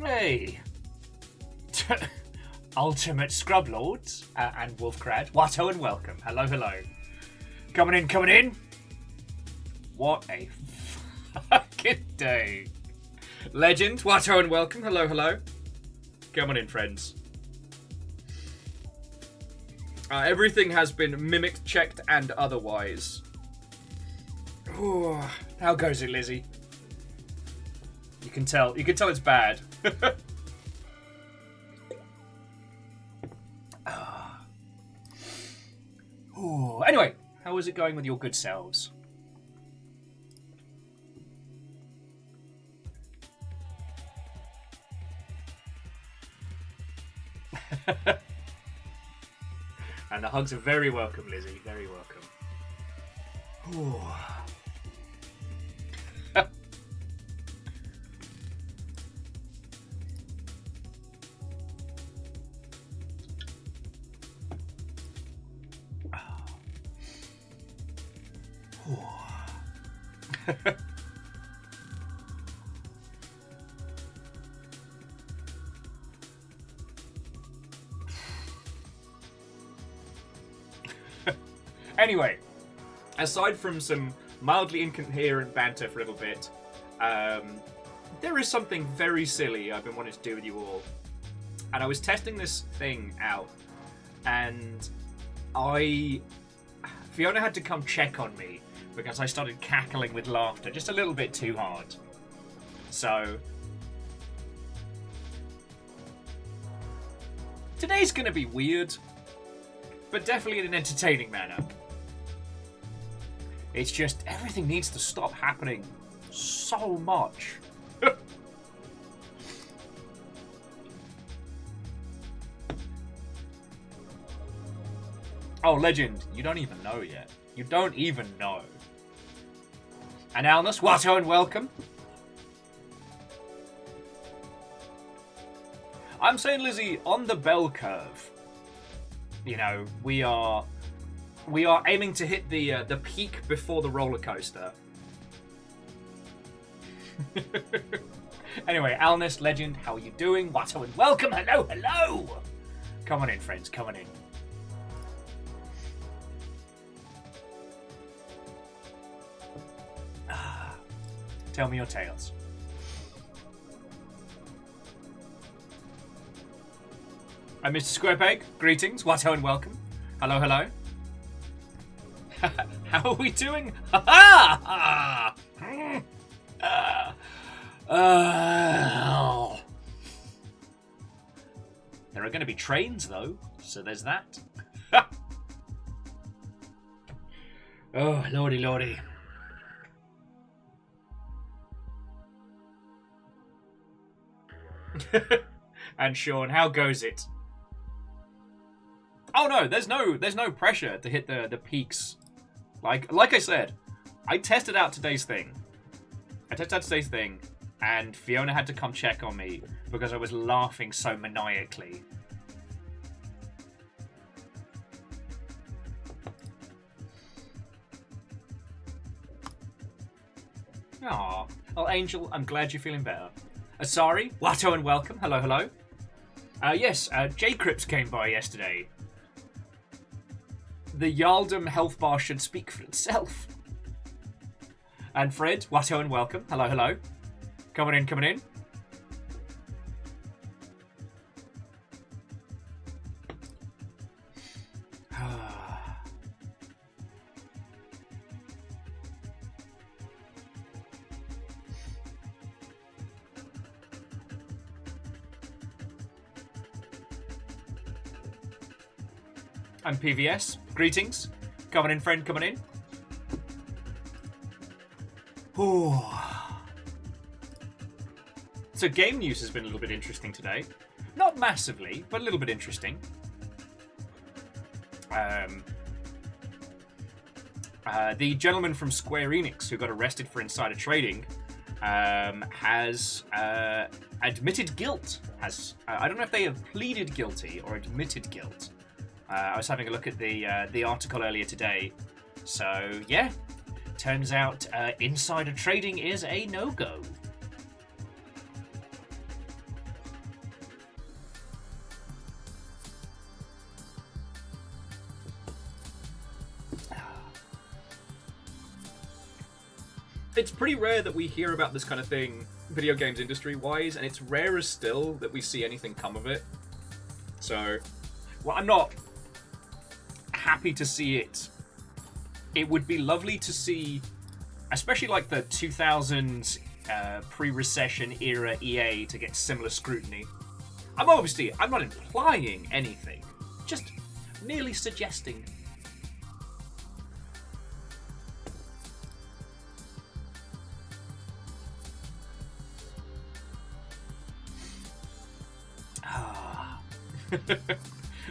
Hey! Ultimate Scrub Lords and Wolfcrad. Watto and welcome. Hello, hello. Coming in, coming in. What a fucking day. Legend, Watto and welcome. Hello, hello. Come on in, friends. Everything has been mimicked, checked, and otherwise. Ooh, how goes it, Lizzie? You can tell it's bad. Ooh. Anyway, how is it going with your good selves? And the hugs are very welcome, Lizzie. Very welcome. Ooh. Anyway, aside from some mildly incoherent banter for a little bit, there is something very silly I've been wanting to do with you all. And I was testing this thing out, and Fiona had to come check on me because I started cackling with laughter just a little bit too hard. So today's gonna be weird, but definitely in an entertaining manner. It's just everything needs to stop happening so much. Oh, Legend, you don't even know yet. You don't even know. And Alnus, Watto and welcome. I'm saying, Lizzie, on the bell curve, you know, we are aiming to hit the peak before the roller coaster. Anyway, Alnus, Legend, how are you doing? Watto and welcome. Hello, hello. Come on in, friends. Come on in. Tell me your tales. I'm Mr. Squarepeg. Greetings. Watto and welcome. Hello, hello. How are we doing? Ha ha! There are going to be trains, though, so there's that. Oh, lordy, lordy. And Sean, how goes it? Oh no, there's no pressure to hit the peaks. Like I said, I tested out today's thing. And Fiona had to come check on me because I was laughing so maniacally. Aw. Oh, Angel, I'm glad you're feeling better. Asari, Watto and welcome. Hello, hello. Yes, J-Crips came by yesterday. The Yaldum health bar should speak for itself. And Fred, Watto and welcome. Hello, hello. Coming in, coming in. I'm PVS. Greetings. Coming in, friend, coming in. Ooh. So game news has been a little bit interesting today. Not massively, but a little bit interesting. The gentleman from Square Enix who got arrested for insider trading has admitted guilt. I don't know if they have pleaded guilty or admitted guilt. I was having a look at the article earlier today. So, yeah. Turns out insider trading is a no-go. it's pretty rare that we hear about this kind of thing, video games industry-wise, and it's rarer still that we see anything come of it. So, well, I'm not happy to see it. It would be lovely to see, especially like the 2000s pre-recession era EA to get similar scrutiny. I'm not implying anything, just merely suggesting.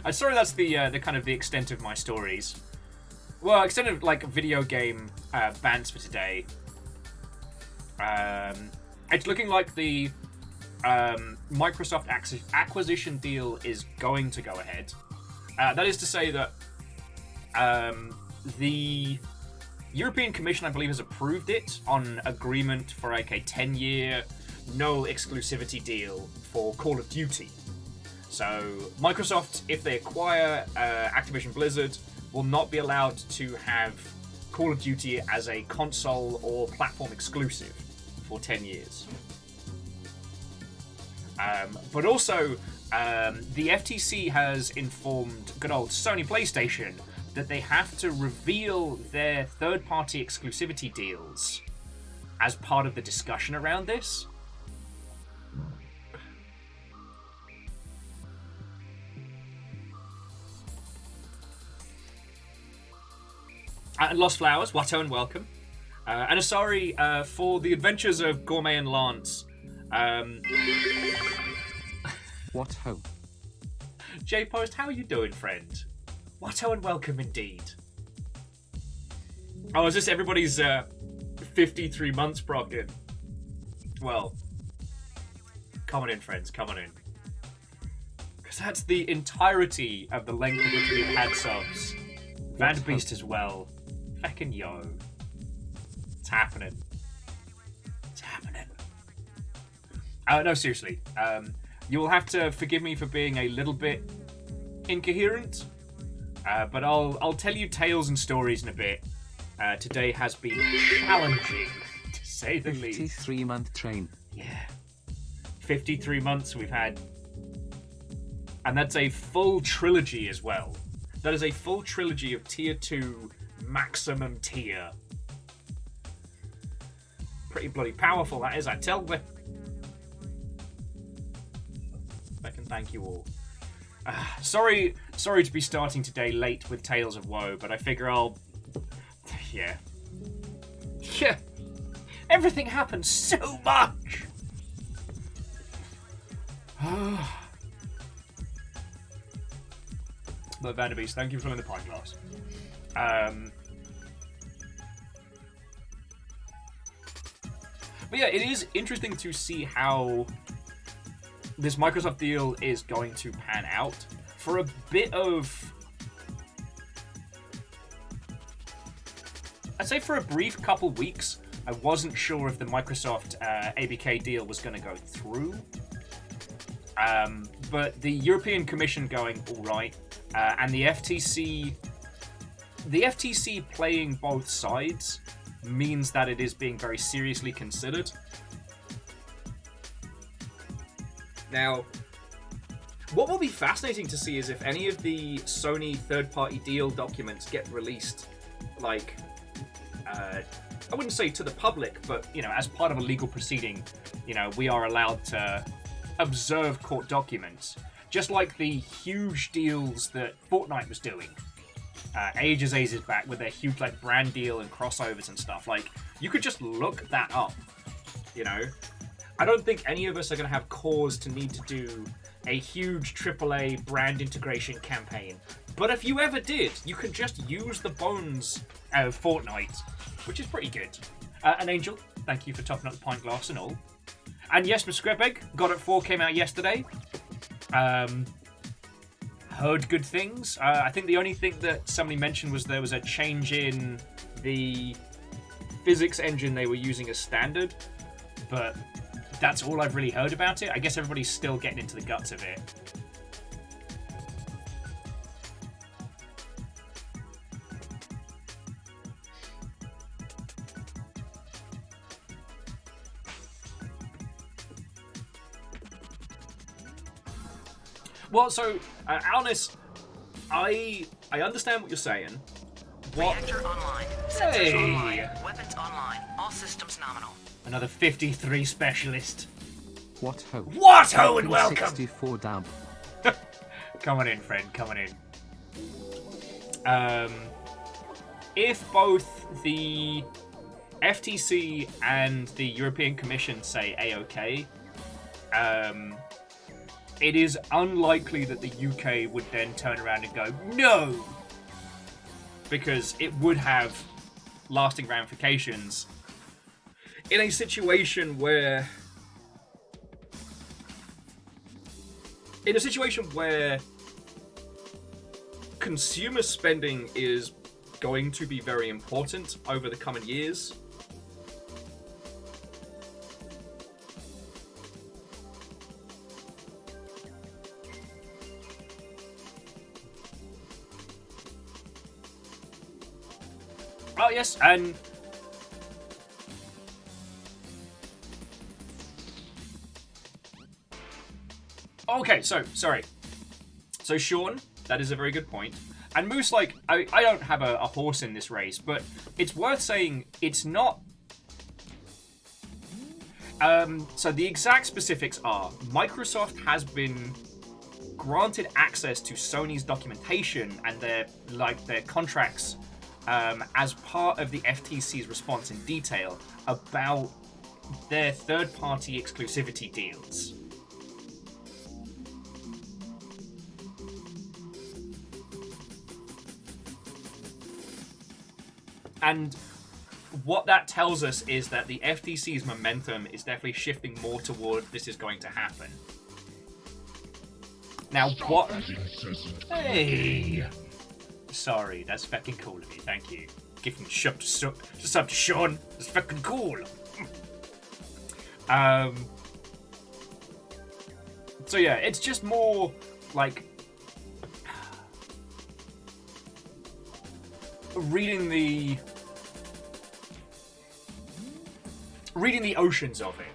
I'm sorry that's the kind of the extent of my stories. Well, extent of like video game bans for today. It's looking like the Microsoft acquisition deal is going to go ahead. That is to say that the European Commission, I believe, has approved it on agreement for like a 10-year no exclusivity deal for Call of Duty. So Microsoft, if they acquire Activision Blizzard, will not be allowed to have Call of Duty as a console or platform exclusive for 10 years. But also, the FTC has informed good old Sony PlayStation that they have to reveal their third-party exclusivity deals as part of the discussion around this. And Lost Flowers, Watto and welcome. And sorry for the adventures of Gourmet and Lance. What ho? J-Post, how are you doing, friend? Watto and welcome indeed. Oh, is this everybody's 53 months progging? Well, come on in, friends, come on in. Because that's the entirety of the length of which we've had subs. Vanderbeest as well. Feckin' yo. It's happening. It's happening. No, seriously. You will have to forgive me for being a little bit incoherent. But I'll tell you tales and stories in a bit. Today has been challenging, to say the least. 53-month train. Yeah. 53 months we've had. And that's a full trilogy as well. That is a full trilogy of Tier 2 maximum tier. Pretty bloody powerful that is, I tell you. I can thank you all. Sorry to be starting today late with Tales of Woe, but I figure I'll... Yeah. Yeah. Everything happens so much! But Vanderbeest, thank you for filling the pint glass. But yeah, it is interesting to see how this Microsoft deal is going to pan out. For a bit of... I'd say for a brief couple weeks, I wasn't sure if the Microsoft ABK deal was going to go through. But the European Commission going, all right, and the FTC playing both sides means that it is being very seriously considered. Now, what will be fascinating to see is if any of the Sony third-party deal documents get released, like, I wouldn't say to the public, but, you know, as part of a legal proceeding, you know, we are allowed to observe court documents. Just like the huge deals that Fortnite was doing ages back with their huge like brand deal and crossovers and stuff. Like, you could just look that up, you know? I don't think any of us are going to have cause to need to do a huge AAA brand integration campaign. But if you ever did, you could just use the bones of Fortnite, which is pretty good. And Angel, thank you for topping up the pint glass and all. And yes, Miss Scribbeg, God at 4 came out yesterday. Heard good things. I think the only thing that somebody mentioned was there was a change in the physics engine they were using as standard, but that's all I've really heard about it. I guess everybody's still getting into the guts of it. Well, so, honest, I understand what you're saying. What? Reactor online. Sensors online. Weapons online. All systems nominal. Another 53 specialist. What ho? What ho and welcome! 64 dab. Come on in, friend. Come on in. If both the FTC and the European Commission say A-OK, it is unlikely that the UK would then turn around and go, no! Because it would have lasting ramifications in a situation where... consumer spending is going to be very important over the coming years. Oh, yes, and... Okay, sorry. So, Sean, that is a very good point. And Moose, like, I don't have a horse in this race, but it's worth saying it's not... So the exact specifics are, Microsoft has been granted access to Sony's documentation and their contracts as part of the FTC's response in detail about their third-party exclusivity deals. And what that tells us is that the FTC's momentum is definitely shifting more toward this is going to happen. Now, what... Hey! Sorry, that's fucking cool of you, thank you. Giving sub to Sean, that's fucking cool. So yeah, it's just more like reading the oceans of it.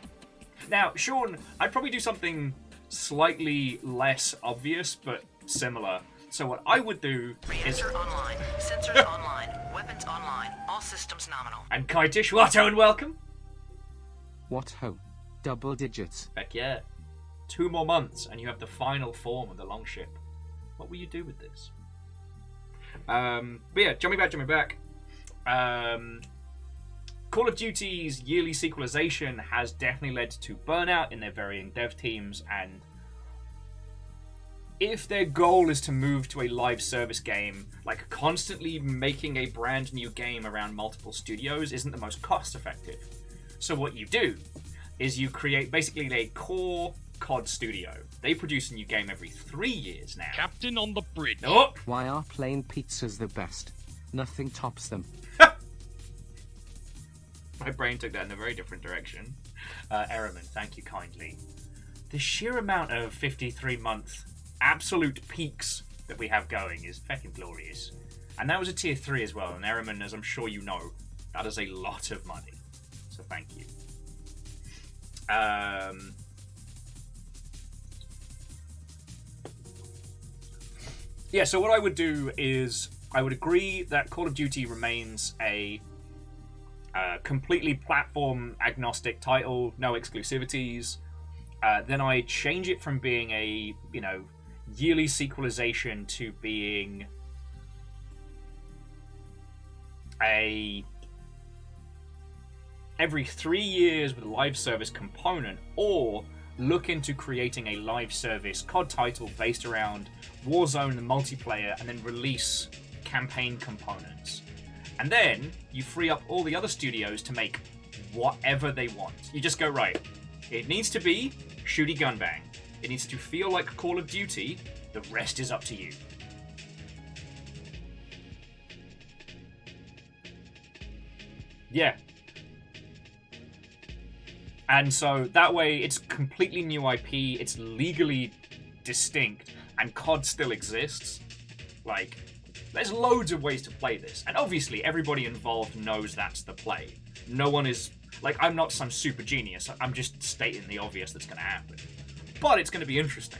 Now, Sean, I'd probably do something slightly less obvious, but similar. So what I would do is... Reactor online. Sensors online. Weapons online. All systems nominal. And Kaitish, what ho and welcome. What ho? Double digits. Heck yeah. 2 more months and you have the final form of the Longship. What will you do with this? But yeah, jumping back. Call of Duty's yearly sequelization has definitely led to burnout in their varying dev teams, and if their goal is to move to a live service game, like constantly making a brand new game around multiple studios isn't the most cost effective. So what you do is you create basically a core COD studio. They produce a new game every 3 years now. Captain on the bridge. Oh! Why are plain pizzas the best? Nothing tops them. My brain took that in a very different direction. Ehrman, thank you kindly. The sheer amount of 53-month absolute peaks that we have going is fucking glorious. And that was a tier 3 as well. And Ehrman, as I'm sure you know, that is a lot of money. So thank you. Yeah, so what I would do is I would agree that Call of Duty remains a completely platform agnostic title, no exclusivities. Then I change it from being a, yearly sequelization to being a every 3 years with a live service component, or look into creating a live service COD title based around Warzone and multiplayer, and then release campaign components. And then you free up all the other studios to make whatever they want. You just go, right, it needs to be shooty gun bang. It needs to feel like Call of Duty. The rest is up to you. Yeah. And so that way it's completely new IP, it's legally distinct, and COD still exists. Like, there's loads of ways to play this. And obviously everybody involved knows that's the play. No one is... Like, I'm not some super genius. I'm just stating the obvious that's going to happen. But it's going to be interesting.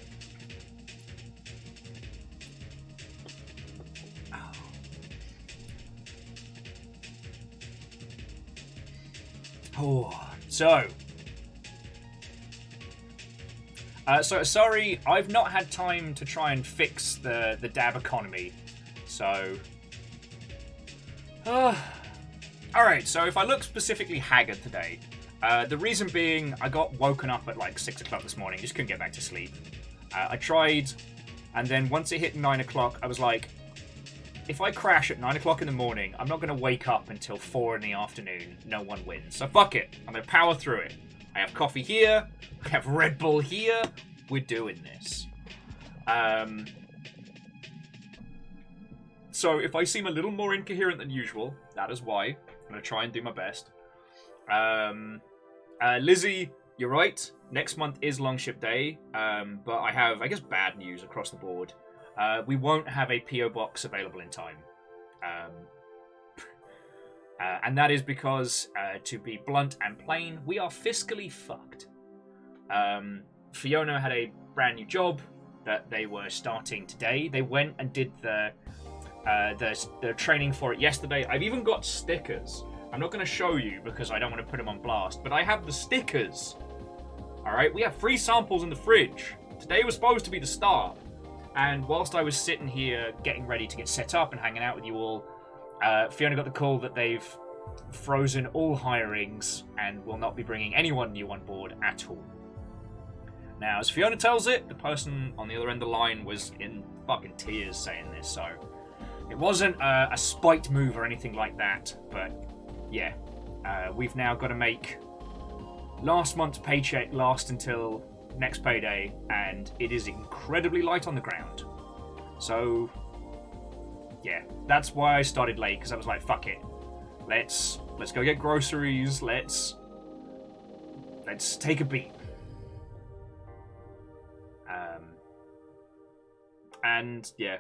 Oh, so sorry, I've not had time to try and fix the dab economy. So, alright, so if I look specifically haggard today, the reason being I got woken up at like 6 o'clock this morning, just couldn't get back to sleep. I tried, and then once it hit 9 o'clock, I was like, if I crash at 9 o'clock in the morning, I'm not going to wake up until 4 in the afternoon. No one wins. So fuck it. I'm going to power through it. I have coffee here. I have Red Bull here. We're doing this. So if I seem a little more incoherent than usual, that is why. I'm going to try and do my best. Lizzie, you're right. Next month is Longship Day. But I have, I guess, bad news across the board. We won't have a PO box available in time. And that is because, to be blunt and plain, we are fiscally fucked. Fiona had a brand new job that they were starting today. They went and did the training for it yesterday. I've even got stickers. I'm not going to show you because I don't want to put them on blast, but I have the stickers. Alright, we have 3 samples in the fridge. Today was supposed to be the start. And whilst I was sitting here getting ready to get set up and hanging out with you all, Fiona got the call that they've frozen all hirings and will not be bringing anyone new on board at all. Now, as Fiona tells it, the person on the other end of the line was in fucking tears saying this, so it wasn't a spite move or anything like that, but yeah, we've now got to make last month's paycheck last until next payday, and it is incredibly light on the ground. So yeah, that's why I started late, because I was like, fuck it, let's go get groceries, let's take a beat. And yeah,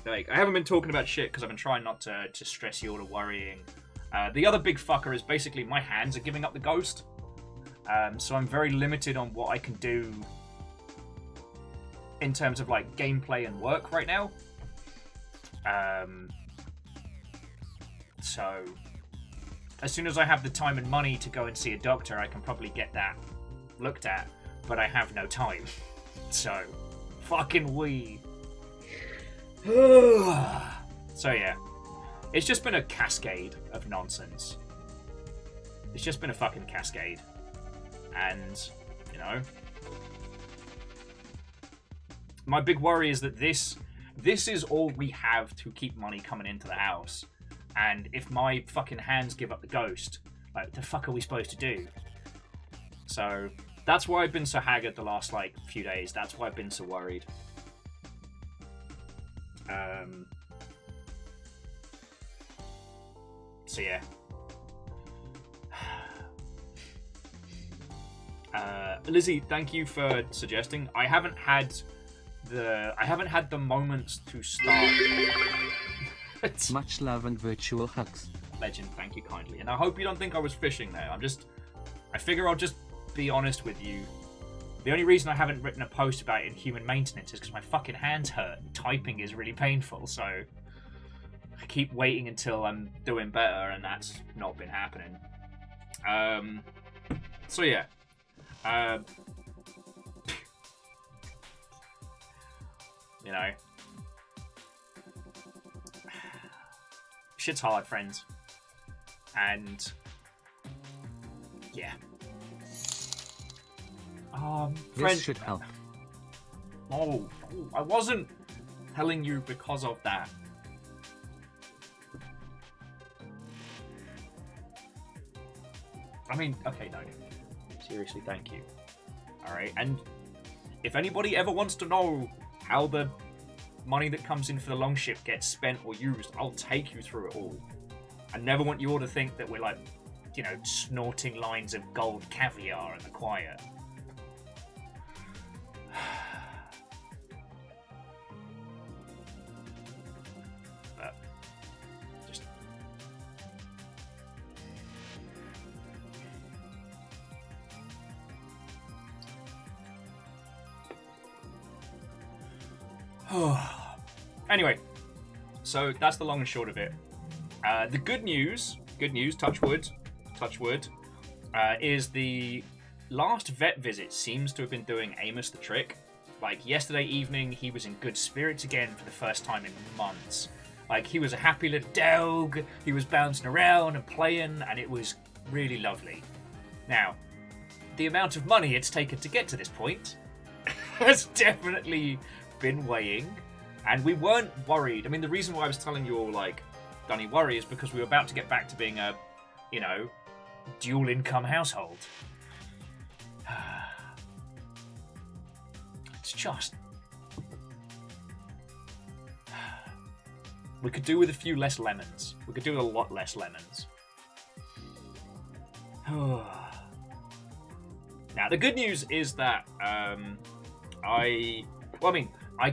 like, I haven't been talking about shit because I've been trying not to stress you all to worrying. The other big fucker is basically my hands are giving up the ghost. So I'm very limited on what I can do in terms of like gameplay and work right now. So as soon as I have the time and money to go and see a doctor, I can probably get that looked at, but I have no time. So fucking we. So yeah, it's just been a cascade of nonsense. It's just been a fucking cascade. And, you know, my big worry is that this is all we have to keep money coming into the house. And if my fucking hands give up the ghost, like, what the fuck are we supposed to do? So that's why I've been so haggard the last, like, few days. That's why I've been so worried. So yeah. Lizzie, thank you for suggesting. I haven't had the moments to start. Much love and virtual hugs. Legend, thank you kindly. And I hope you don't think I was fishing there. I figure I'll just be honest with you. The only reason I haven't written a post about it in human maintenance is because my fucking hands hurt and typing is really painful, so I keep waiting until I'm doing better, and that's not been happening. So yeah. You know, shit's hard, friends, and yeah. This should help. Oh, I wasn't telling you because of that. I mean, okay, no. Seriously, thank you. Alright, and if anybody ever wants to know how the money that comes in for the longship gets spent or used, I'll take you through it all. I never want you all to think that we're like, you know, snorting lines of gold caviar in the quiet. But, just... Anyway, so that's the long and short of it. The good news, touch wood, touch wood, is the last vet visit seems to have been doing Amos the trick. Like, yesterday evening, he was in good spirits again for the first time in months. Like, he was a happy little dog, he was bouncing around and playing, and it was really lovely. Now, the amount of money it's taken to get to this point has definitely been weighing, and we weren't worried. I mean, the reason why I was telling you all, like, don't you worry, is because we were about to get back to being a, you know, dual income household. It's just... we could do with a few less lemons. We could do with a lot less lemons. Now, the good news is that I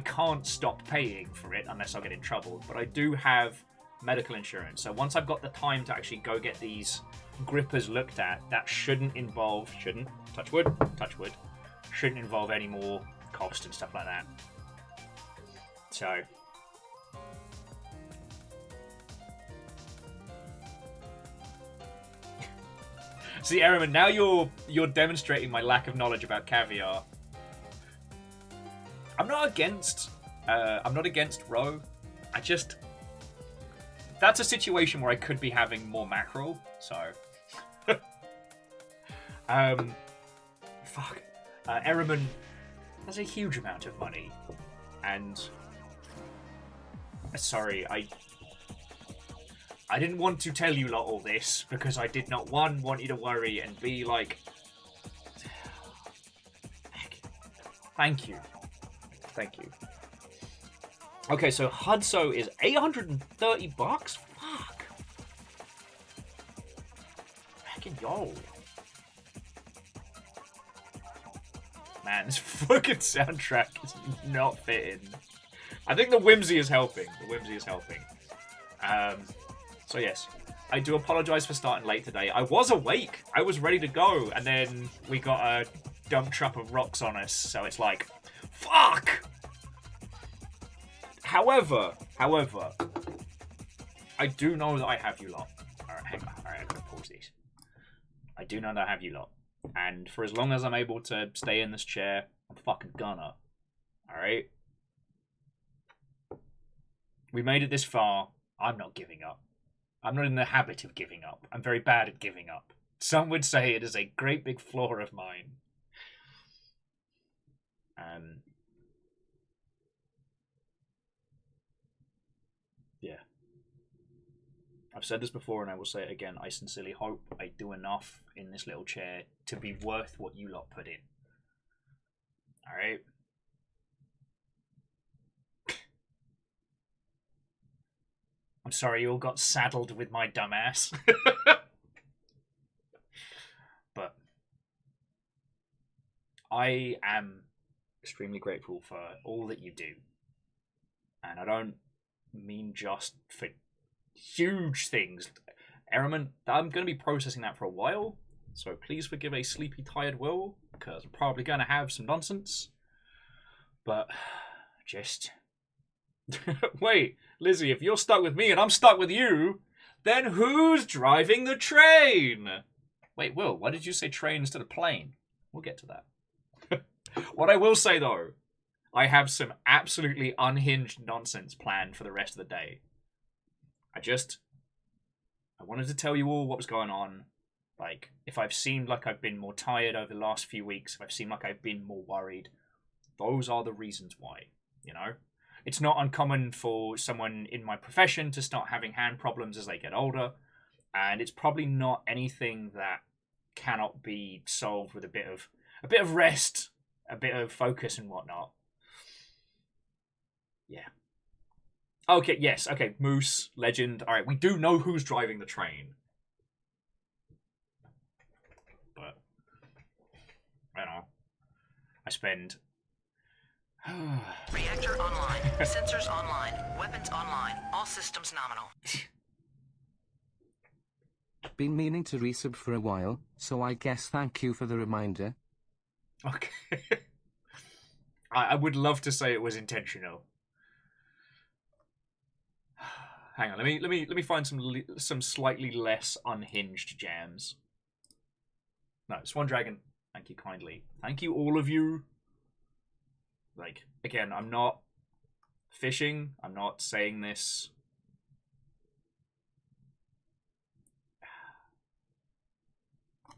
can't stop paying for it unless I get in trouble, but I do have medical insurance. So once I've got the time to actually go get these grippers looked at, that shouldn't touch wood, shouldn't involve any more cost and stuff like that. So... see, Ehrman, now you're demonstrating my lack of knowledge about caviar. I'm not against roe. That's a situation where I could be having more mackerel, so fuck. Ehrman has a huge amount of money, and sorry, I didn't want to tell you lot all this because I did not, one, want you to worry, and B, like... Thank you. Thank you. Okay, so Hudso is $830? Fuck. Fucking yo. Man, this fucking soundtrack is not fitting. I think the whimsy is helping. So yes, I do apologise for starting late today. I was awake. I was ready to go. And then we got a dump truck of rocks on us. So it's like, fuck! However, I do know that I have you lot. Alright, hang on. Alright, I'm going to pause these. I do know that I have you lot. And for as long as I'm able to stay in this chair, I'm fucking gonna. Alright? We made it this far. I'm not giving up. I'm not in the habit of giving up. I'm very bad at giving up. Some would say it is a great big flaw of mine. Yeah. I've said this before and I will say it again. I sincerely hope I do enough in this little chair to be worth what you lot put in. Alright? I'm sorry you all got saddled with my dumbass. But I am extremely grateful for all that you do. And I don't mean just for huge things. Ehrman, I'm going to be processing that for a while. So please forgive a sleepy, tired Will, because I'm probably going to have some nonsense. But just... wait, Lizzie, if you're stuck with me and I'm stuck with you, then who's driving the train? Wait, Will, why did you say train instead of plane? We'll get to that. What I will say, though, I have some absolutely unhinged nonsense planned for the rest of the day. I wanted to tell you all what was going on. Like, if I've seemed like I've been more tired over the last few weeks, if I've seemed like I've been more worried, those are the reasons why, you know? It's not uncommon for someone in my profession to start having hand problems as they get older, and it's probably not anything that cannot be solved with a bit of rest, a bit of focus and whatnot. Yeah. Okay, yes, okay, Moose, Legend. Alright, we do know who's driving the train. But, I don't know. I spend... Reactor online. Sensors online. Weapons online. All systems nominal. Been meaning to resub for a while, so I guess thank you for the reminder. Okay. I would love to say it was intentional. Hang on, let me find some slightly less unhinged jams. No, Swan Dragon, thank you kindly. Thank you, all of you. Like, again, I'm not fishing. I'm not saying this.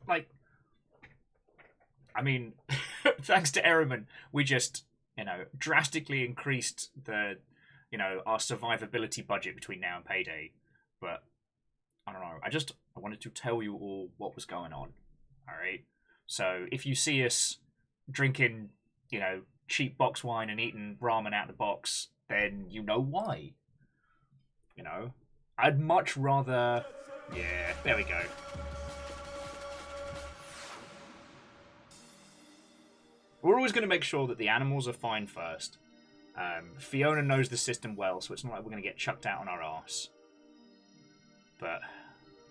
Like, I mean, thanks to Ehrman, we just, drastically increased the, our survivability budget between now and payday. But, I don't know. I wanted to tell you all what was going on. Alright? So, if you see us drinking, cheap box wine and eating ramen out of the box, then you know why. I'd much rather... Yeah, there we go. We're always going to make sure that the animals are fine first. Fiona knows the system well, so it's not like we're going to get chucked out on our arse. But,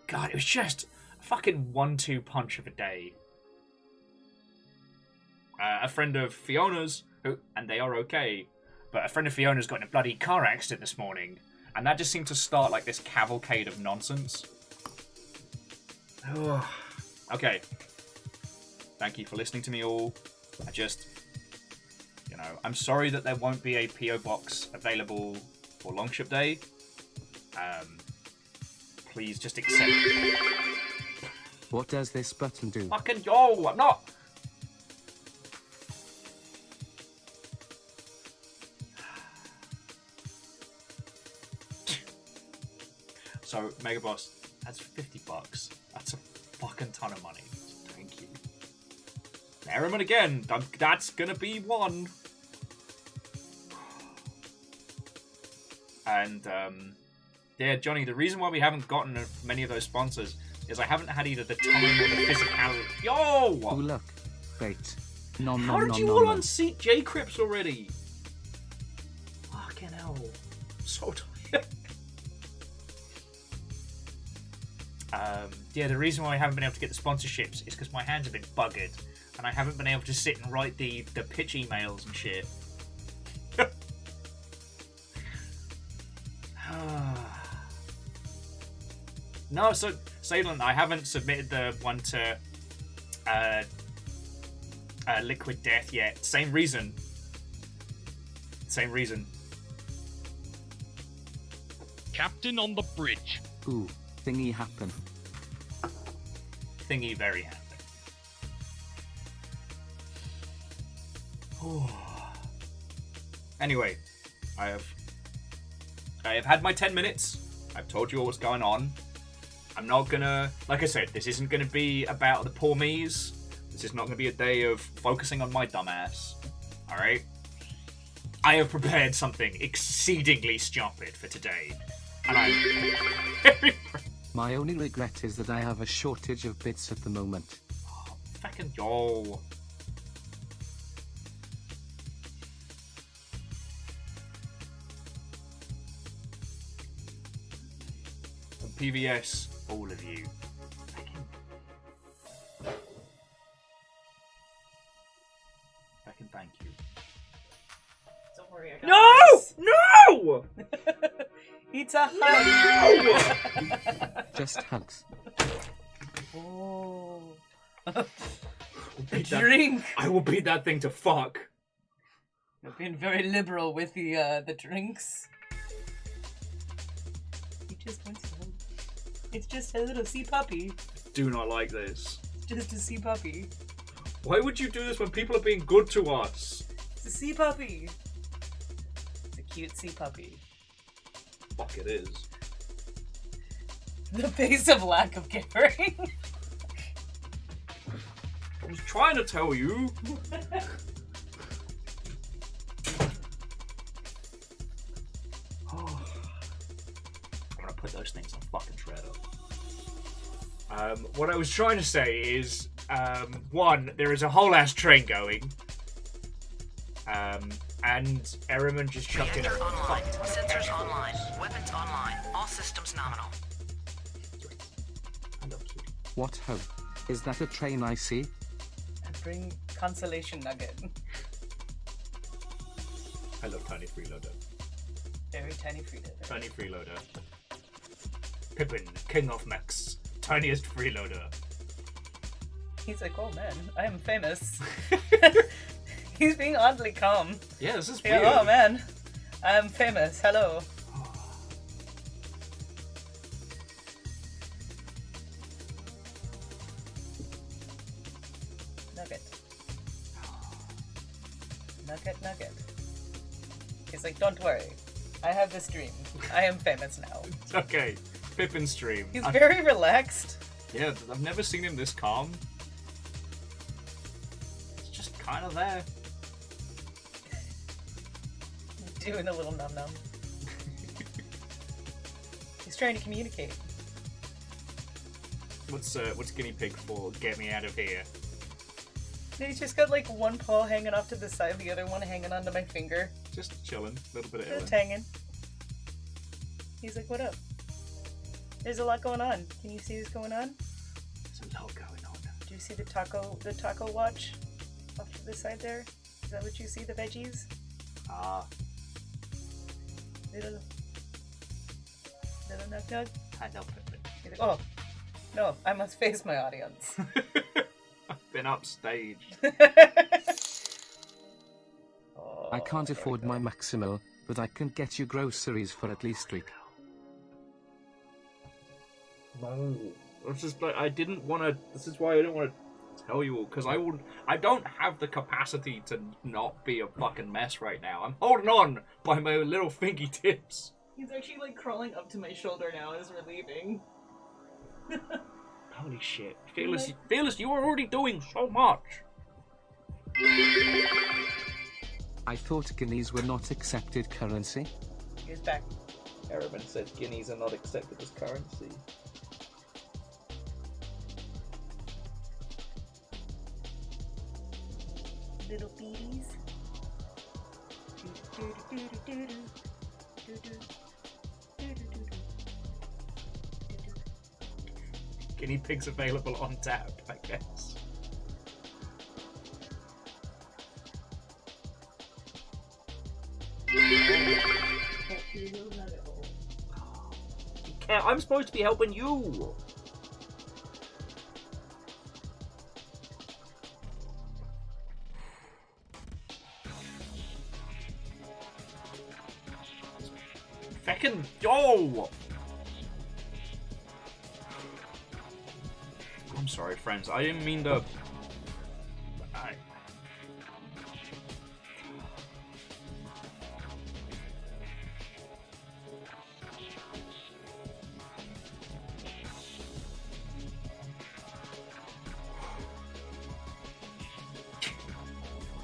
God, it was just a fucking 1-2 punch of a day. A friend of Fiona's, and they are okay, but a friend of Fiona's got in a bloody car accident this morning, and that just seemed to start like this cavalcade of nonsense. Okay. Thank you for listening to me all. I just, I'm sorry that there won't be a P.O. box available for Longship Day. Please just accept. What does this button do? Fucking yo, I'm not. So, Mega Boss, that's $50. That's a fucking ton of money. Thank you. Merriman again. That's gonna be one. And, yeah, Johnny, the reason why we haven't gotten many of those sponsors is I haven't had either the time or the physicality. Yo! Oh, look. Wait. How did you all unseat J-Crips already? Fucking hell. I'm so tired. Yeah, the reason why I haven't been able to get the sponsorships is because my hands have been buggered, and I haven't been able to sit and write the pitch emails and shit. No, so Salem, I haven't submitted the one to Liquid Death yet. Same reason. Same reason. Captain on the bridge. Ooh, thingy happen. Thingy very happen. Anyway, I have had my 10 minutes. I've told you all what's going on. I'm not gonna, like I said, this isn't gonna be about the poor me's. This is not gonna be a day of focusing on my dumbass. Alright? I have prepared something exceedingly stupid for today. And I'm very... My only regret is that I have a shortage of bits at the moment. Oh, fucking yo. And PVS, all of you. Fucking thank you. Don't worry, I got No! this. No! It's a hug! No! Just hugs. Oh. Beat that- Drink! I will beat that thing to fuck. You're being very liberal with the drinks. He just wants to. It's just a little sea puppy. Do not like this. It's just a sea puppy. Why would you do this when people are being good to us? It's a sea puppy. It's a cute sea puppy. Fuck it is. The face of lack of caring. I was trying to tell you. I'm gonna put those things on fucking shredder. What I was trying to say is, one, there is a whole ass train going. And Ehrman just chucked in a Reactor online. fuck ton of Sensors chemicals. online. Weapons online. All systems nominal. What ho? Is that a train I see? And bring consolation nugget. I love Tiny Freeloader. Very tiny freeloader. Tiny Freeloader. Pippin, king of mechs, tiniest freeloader. He's like, oh man, I am famous. He's being oddly calm. Yeah, this is weird. Yeah, oh man, I am famous. Hello. Nugget. Nugget, nugget. He's like, don't worry. I have this dream. I am famous now. Okay, Pippin stream. He's very relaxed. Yeah, I've never seen him this calm. It's just kind of there. Doing a little num num. He's trying to communicate. What's guinea pig for? Get me out of here. He's just got like one paw hanging off to the side, the other one hanging onto my finger. Just chilling, a little bit of Just Ellen. hanging. He's like, what up? There's a lot going on. Can you see what's going on? There's a lot going on. Do you see the taco watch off to the side there? Is that what you see, the veggies? Ah, Little nug nug? I know Pippin. He's like, oh, no, I must face my audience. I've been upstage. I can't afford my Maximal, but I can get you groceries for at least 3. No. It's just like, I didn't want to. This is why I didn't want to tell you all, because I don't have the capacity to not be a fucking mess right now. I'm holding on by my little fingertips. He's actually like crawling up to my shoulder now as we're leaving. Holy shit. Fearless, you are already doing so much. I thought guineas were not accepted currency. He's back. Araman said guineas are not accepted as currency. Little beaties. Guinea pigs available on tap, I guess. I'm supposed to be helping you. Feckin' yo! I'm sorry, friends. I didn't mean to.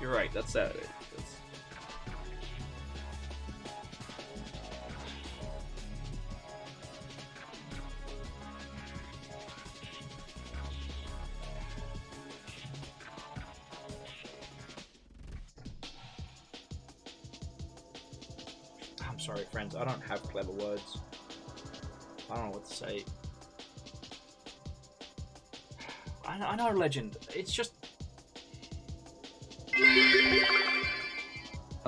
You're right. That's Saturday. I'm sorry, friends. I don't have clever words. I don't know what to say. I know, Legend. It's just.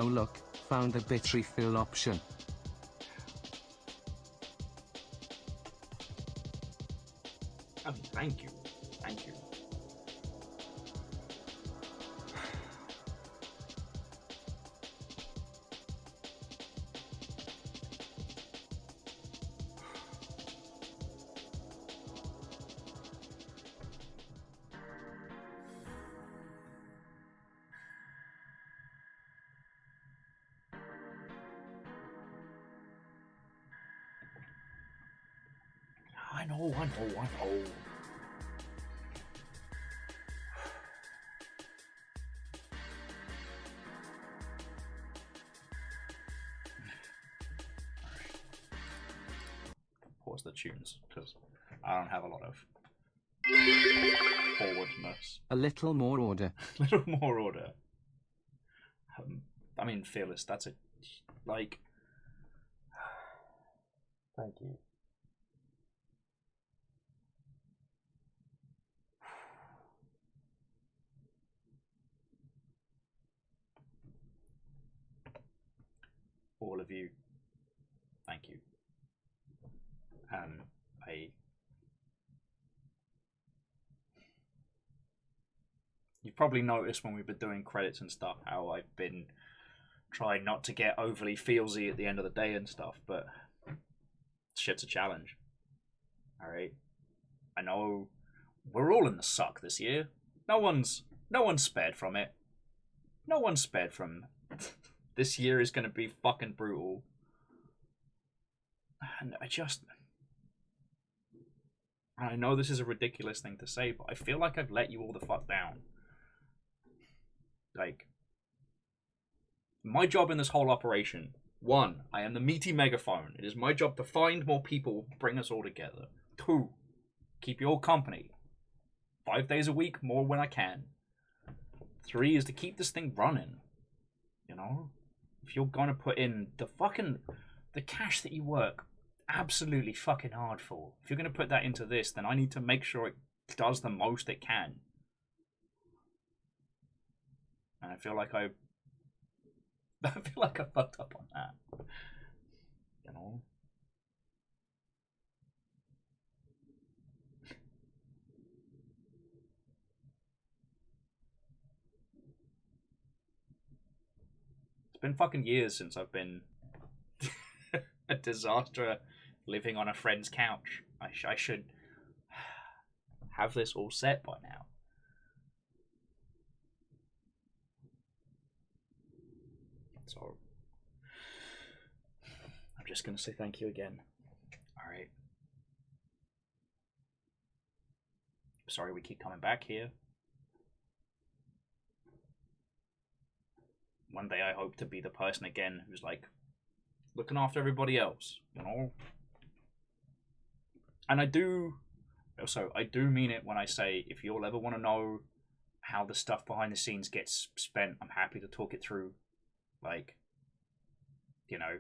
Oh look, found a bit refill option. Thank you. Thank you. I know. Pause the tunes, because I don't have a lot of forwardness. A little more order. A little more order. I mean, Fearless, that's it. Like... Thank you. All of you, thank you. You've probably noticed when we've been doing credits and stuff how I've been trying not to get overly feelsy at the end of the day and stuff, but shit's a challenge. Alright? I know we're all in the suck this year. No one's spared from it. No one's spared from this year is gonna be fucking brutal. And I know this is a ridiculous thing to say, but I feel like I've let you all the fuck down. Like, my job in this whole operation, 1, I am the meaty megaphone. It is my job to find more people, bring us all together. 2, keep you all company. 5 days a week, more when I can. 3 is to keep this thing running. You know? If you're gonna put in the cash that you work absolutely fucking hard for, if you're gonna put that into this, then I need to make sure it does the most it can. And I feel like I fucked up on that. You know? It's been fucking years since I've been a disaster living on a friend's couch. I should have this all set by now. So I'm just gonna say thank you again. Alright. Sorry we keep coming back here. One day I hope to be the person again who's like looking after everybody else, you know? And I do mean it when I say if you'll ever want to know how the stuff behind the scenes gets spent, I'm happy to talk it through. Like, you know,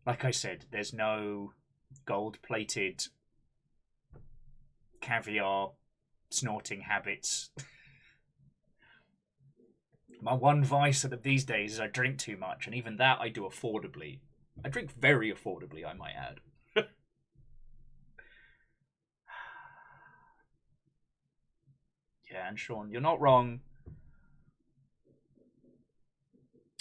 like I said, there's no gold-plated caviar snorting habits. My one vice of these days is I drink too much, and even that I do affordably. I drink very affordably, I might add. Yeah, and Sean, you're not wrong.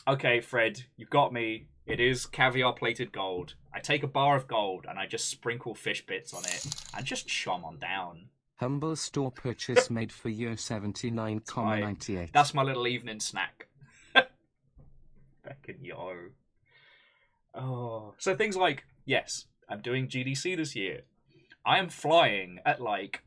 Okay, Fred, you got me. It is caviar-plated gold. I take a bar of gold and I just sprinkle fish bits on it and just chom on down. Humble store purchase made for year 79,98. That's my little evening snack. Fucking yo. Oh. So things like, yes, I'm doing GDC this year. I am flying at like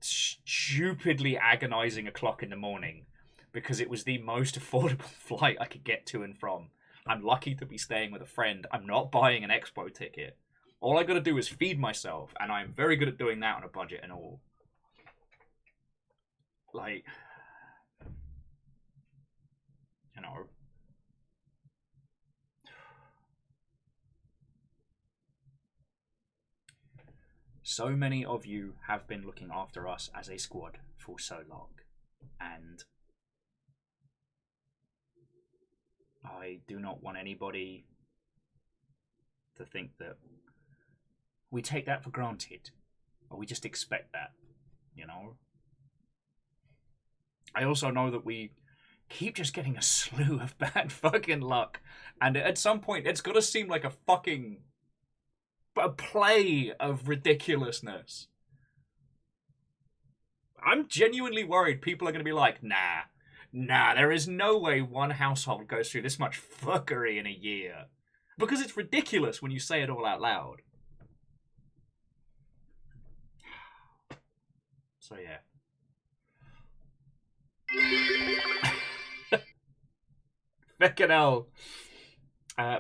stupidly agonizing o'clock in the morning because it was the most affordable flight I could get to and from. I'm lucky to be staying with a friend. I'm not buying an expo ticket. All I gotta do is feed myself, and I'm very good at doing that on a budget and all. Like, you know. So many of you have been looking after us as a squad for so long, and I do not want anybody to think that we take that for granted, or we just expect that, you know? I also know that we keep just getting a slew of bad fucking luck, and at some point it's gotta seem like a play of ridiculousness. I'm genuinely worried people are gonna be like, nah, there is no way one household goes through this much fuckery in a year. Because it's ridiculous when you say it all out loud. So yeah. Fucking hell.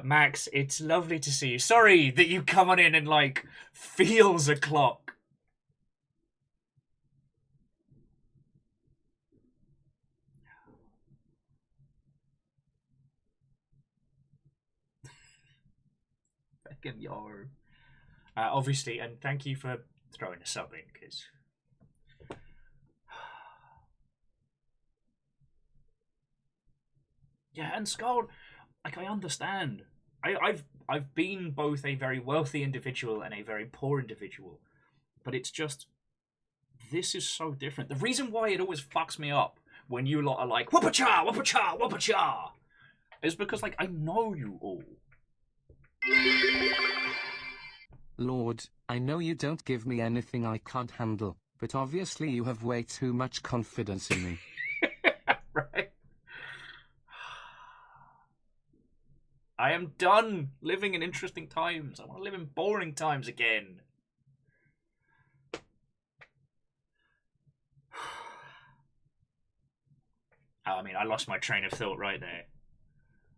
Max, it's lovely to see you. Sorry that you come on in and like feels o'clock. Fucking yo. Obviously, and thank you for throwing a sub in, because yeah, and Skull, like, I understand. I've been both a very wealthy individual and a very poor individual, but it's just this is so different. The reason why it always fucks me up when you lot are like whoop-a-cha, whoop-a-cha, whoop-a-cha is because like I know you all. Lord, I know you don't give me anything I can't handle, but obviously you have way too much confidence in me. Right? I am done living in interesting times. I want to live in boring times again. I mean, I lost my train of thought right there.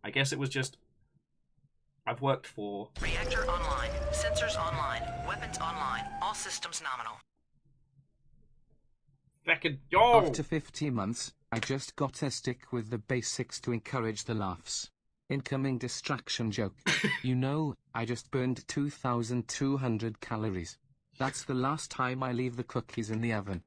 I guess it was just... I've worked for... Reactor online. Sensors online. Weapons online. All systems nominal. Fucking yo! After 50 months, I just got to stick with the basics to encourage the laughs. Incoming distraction joke. You know, I just burned 2,200 calories. That's the last time I leave the cookies in the oven.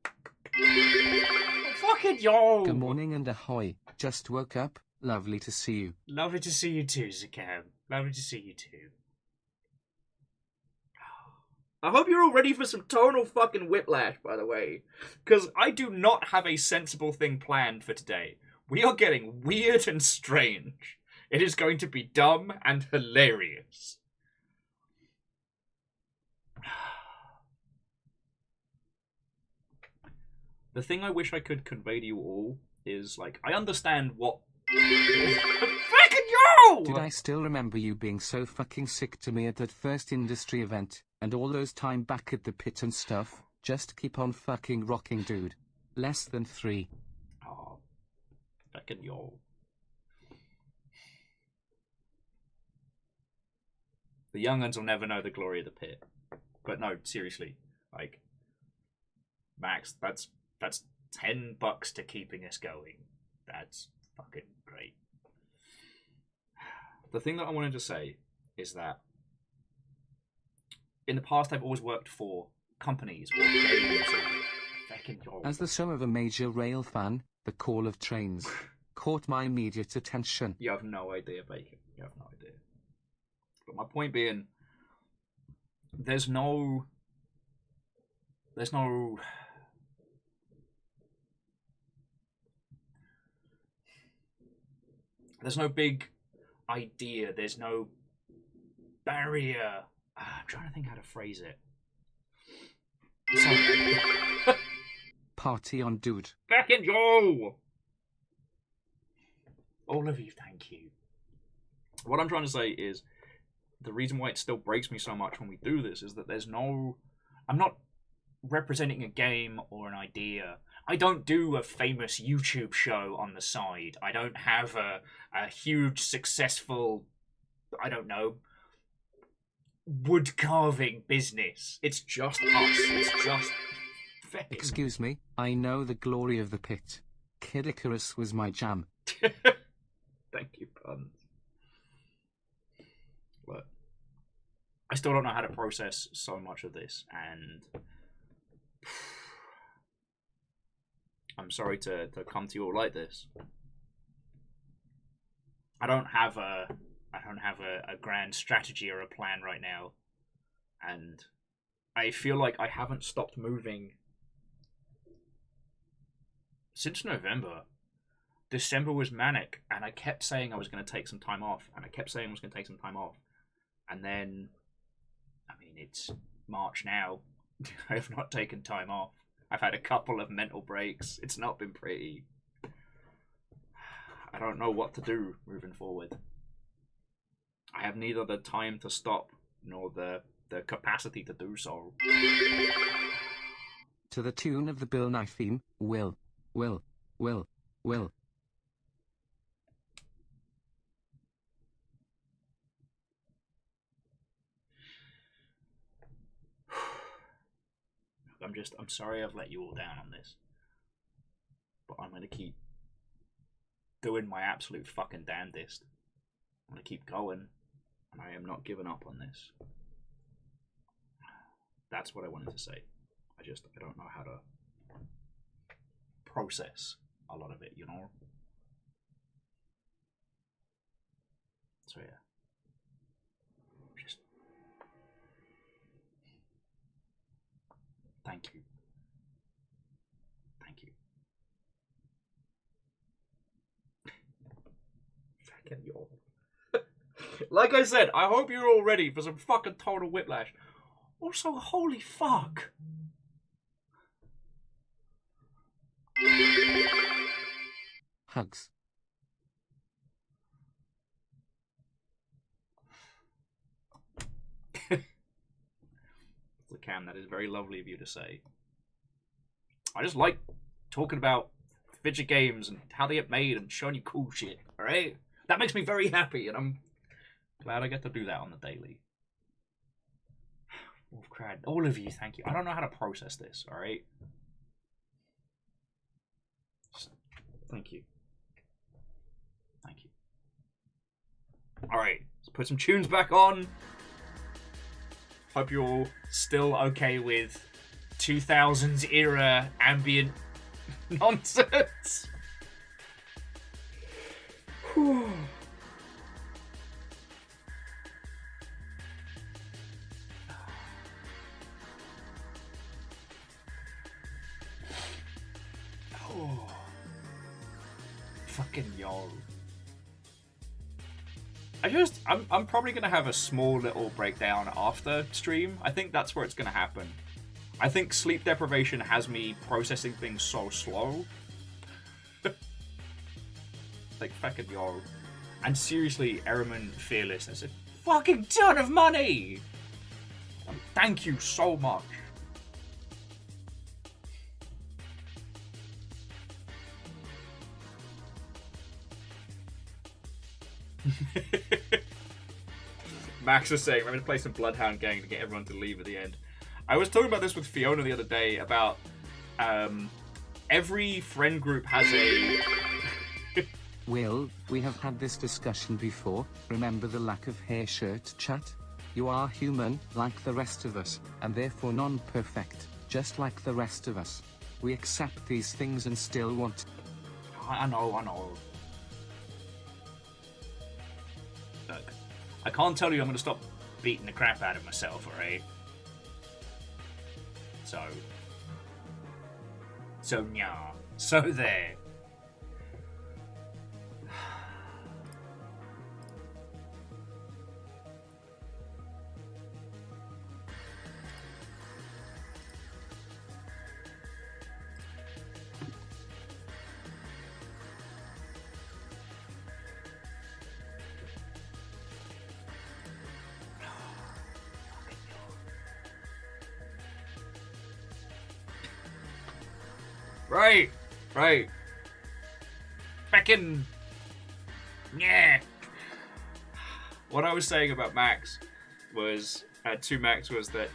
Fucking yo! Good morning and ahoy. Just woke up. Lovely to see you. Lovely to see you too, Zakam. Lovely to see you too. I hope you're all ready for some tonal fucking whiplash, by the way. Because I do not have a sensible thing planned for today. We are getting weird and strange. It is going to be dumb and hilarious. The thing I wish I could convey to you all is, like, I understand what... Fucking yo! Did I still remember you being so fucking sick to me at that first industry event, and all those time back at the pit and stuff? Just keep on fucking rocking, dude. Less than 3. Oh, fucking yo. The young uns will never know the glory of the pit. But no, seriously, like, Max, that's $10 to keeping us going. That's fucking great. The thing that I wanted to say is that in the past I've always worked for companies or games or fucking yo. As the son of a major rail fan, the call of trains caught my immediate attention. You have no idea, Bacon. You have no idea. But my point being, there's no big idea. There's no barrier. I'm trying to think how to phrase it. Party on, dude. Fucking yo! All of you, thank you. What I'm trying to say is, the reason why it still breaks me so much when we do this is that there's no... I'm not representing a game or an idea. I don't do a famous YouTube show on the side. I don't have a huge, successful, I don't know, wood carving business. It's just us. It's just... Excuse me, I know the glory of the pit. Kid Icarus was my jam. Thank you, puns. But I still don't know how to process so much of this, and I'm sorry to come to you all like this. I don't have a grand strategy or a plan right now, and I feel like I haven't stopped moving since November. December was manic, and I kept saying I was going to take some time off, and I kept saying I was going to take some time off, and then, I mean, it's March now. I have not taken time off. I've had a couple of mental breaks. It's not been pretty. I don't know what to do moving forward. I have neither the time to stop nor the capacity to do so. To the tune of the Bill Nye theme, will. I'm sorry I've let you all down on this. But I'm going to keep doing my absolute fucking damnedest. I'm going to keep going, and I am not giving up on this. That's what I wanted to say. I don't know how to process a lot of it, you know? So yeah. Thank you. Thank you. Fucking yawn. Like I said, I hope you're all ready for some fucking total whiplash. Also, holy fuck. Hugs. Cam, that is very lovely of you to say. I just like talking about fidget games and how they get made and showing you cool shit, alright? That makes me very happy, and I'm glad I get to do that on the daily. Wolfcrad, all of you, thank you. I don't know how to process this, alright? Thank you. Thank you. Alright, let's put some tunes back on. Hope you're all still okay with 2000s era ambient nonsense. Whew. Oh. Fucking yo. I'm probably going to have a small little breakdown after stream. I think that's where it's going to happen. I think sleep deprivation has me processing things so slow. Like, fucking yo. And seriously, Ehrman Fearless, that's a fucking ton of money! Thank you so much. Max is saying, remember to play some Bloodhound Gang to get everyone to leave at the end. I was talking about this with Fiona the other day about every friend group has a... Will, we have had this discussion before. Remember the lack of hair shirt chat? You are human, like the rest of us, and therefore non-perfect, just like the rest of us. We accept these things and still want... I know. Look, I can't tell you I'm going to stop beating the crap out of myself, alright? So, yeah. So there. Right. Fucking... Yeah. What I was saying about Max was, to Max, was that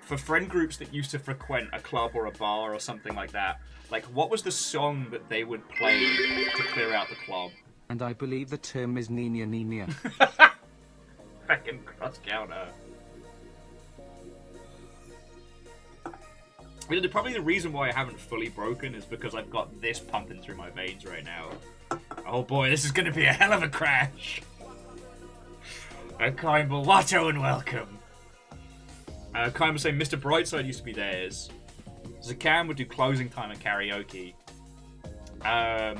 for friend groups that used to frequent a club or a bar or something like that, like, what was the song that they would play to clear out the club? And I believe the term is Nina Nina. Fucking cross counter. I mean, probably the reason why I haven't fully broken is because I've got this pumping through my veins right now. Oh boy, this is going to be a hell of a crash. A kind Watto and welcome. Kind was saying Mr. Brightside used to be theirs. Zakam would do closing time at karaoke. I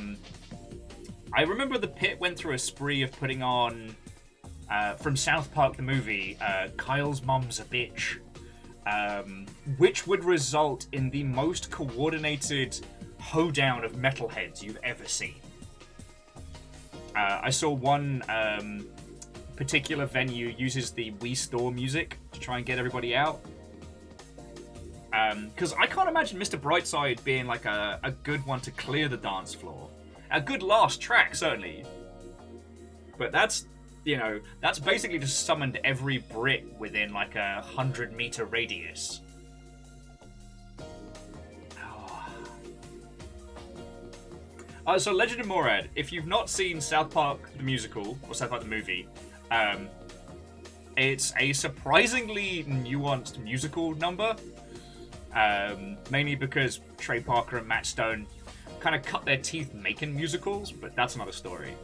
remember the Pit went through a spree of putting on, from South Park the movie, Kyle's Mom's a Bitch. Which would result in the most coordinated hoedown of metalheads you've ever seen. I saw one particular venue uses the Wii Store music to try and get everybody out. Because I can't imagine Mr. Brightside being like a good one to clear the dance floor. A good last track, certainly. But that's... You know, that's basically just summoned every Brit within like 100-meter radius. So Legend of Morad, if you've not seen South Park the musical, or South Park the movie, it's a surprisingly nuanced musical number. Mainly because Trey Parker and Matt Stone kind of cut their teeth making musicals, but that's another story.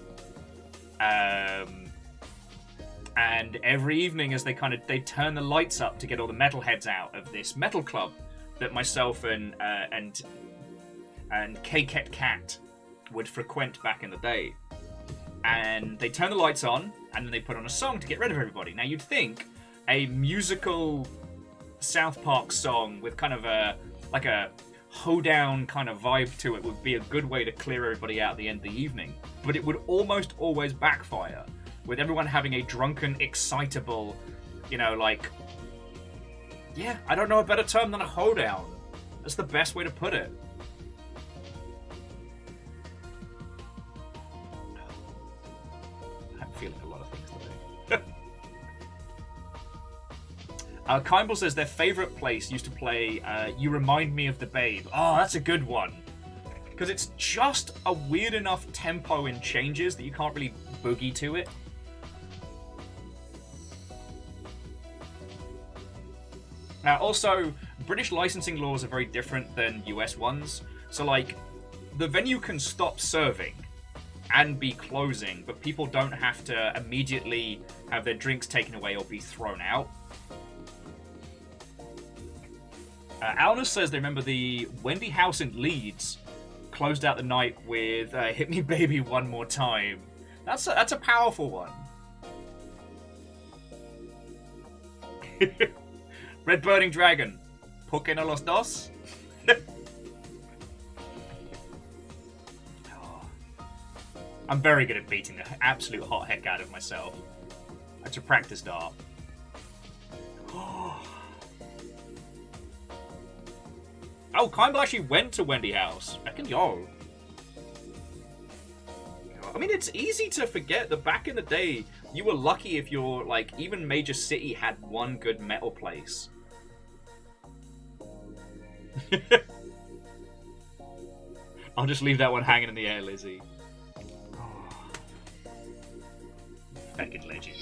And every evening, as they turn the lights up to get all the metalheads out of this metal club that myself and K-Ket Cat would frequent back in the day. And they turn the lights on, and then they put on a song to get rid of everybody. Now, you'd think a musical South Park song with kind of a hoedown kind of vibe to it would be a good way to clear everybody out at the end of the evening. But it would almost always backfire, with everyone having a drunken, excitable, I don't know a better term than a hoedown. That's the best way to put it. I'm feeling a lot of things today. Kimball says their favourite place used to play You Remind Me of the Babe. Oh, that's a good one. Because it's just a weird enough tempo and changes that you can't really boogie to it. Now, also, British licensing laws are very different than US ones. So, the venue can stop serving and be closing, but people don't have to immediately have their drinks taken away or be thrown out. Alnus says they remember the Wendy House in Leeds closed out the night with Hit Me Baby One More Time. That's a powerful one. Red Burning Dragon. ¿Por qué no los dos? Oh. I'm very good at beating the absolute hot heck out of myself. That's a practiced art. Oh, Kimball actually went to Wendy House. I can yo. I mean, it's easy to forget that back in the day, you were lucky if your, even major city had one good metal place. I'll just leave that one hanging in the air, Lizzie. Oh. Fucking legend.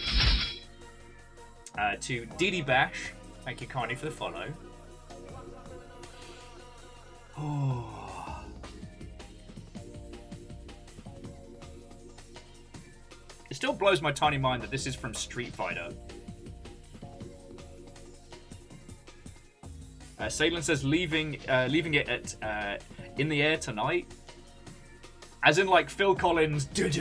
To DD Bash, thank you kindly for the follow. Oh. It still blows my tiny mind that this is from Street Fighter. Salin says leaving it at in the air tonight, as in Phil Collins. That's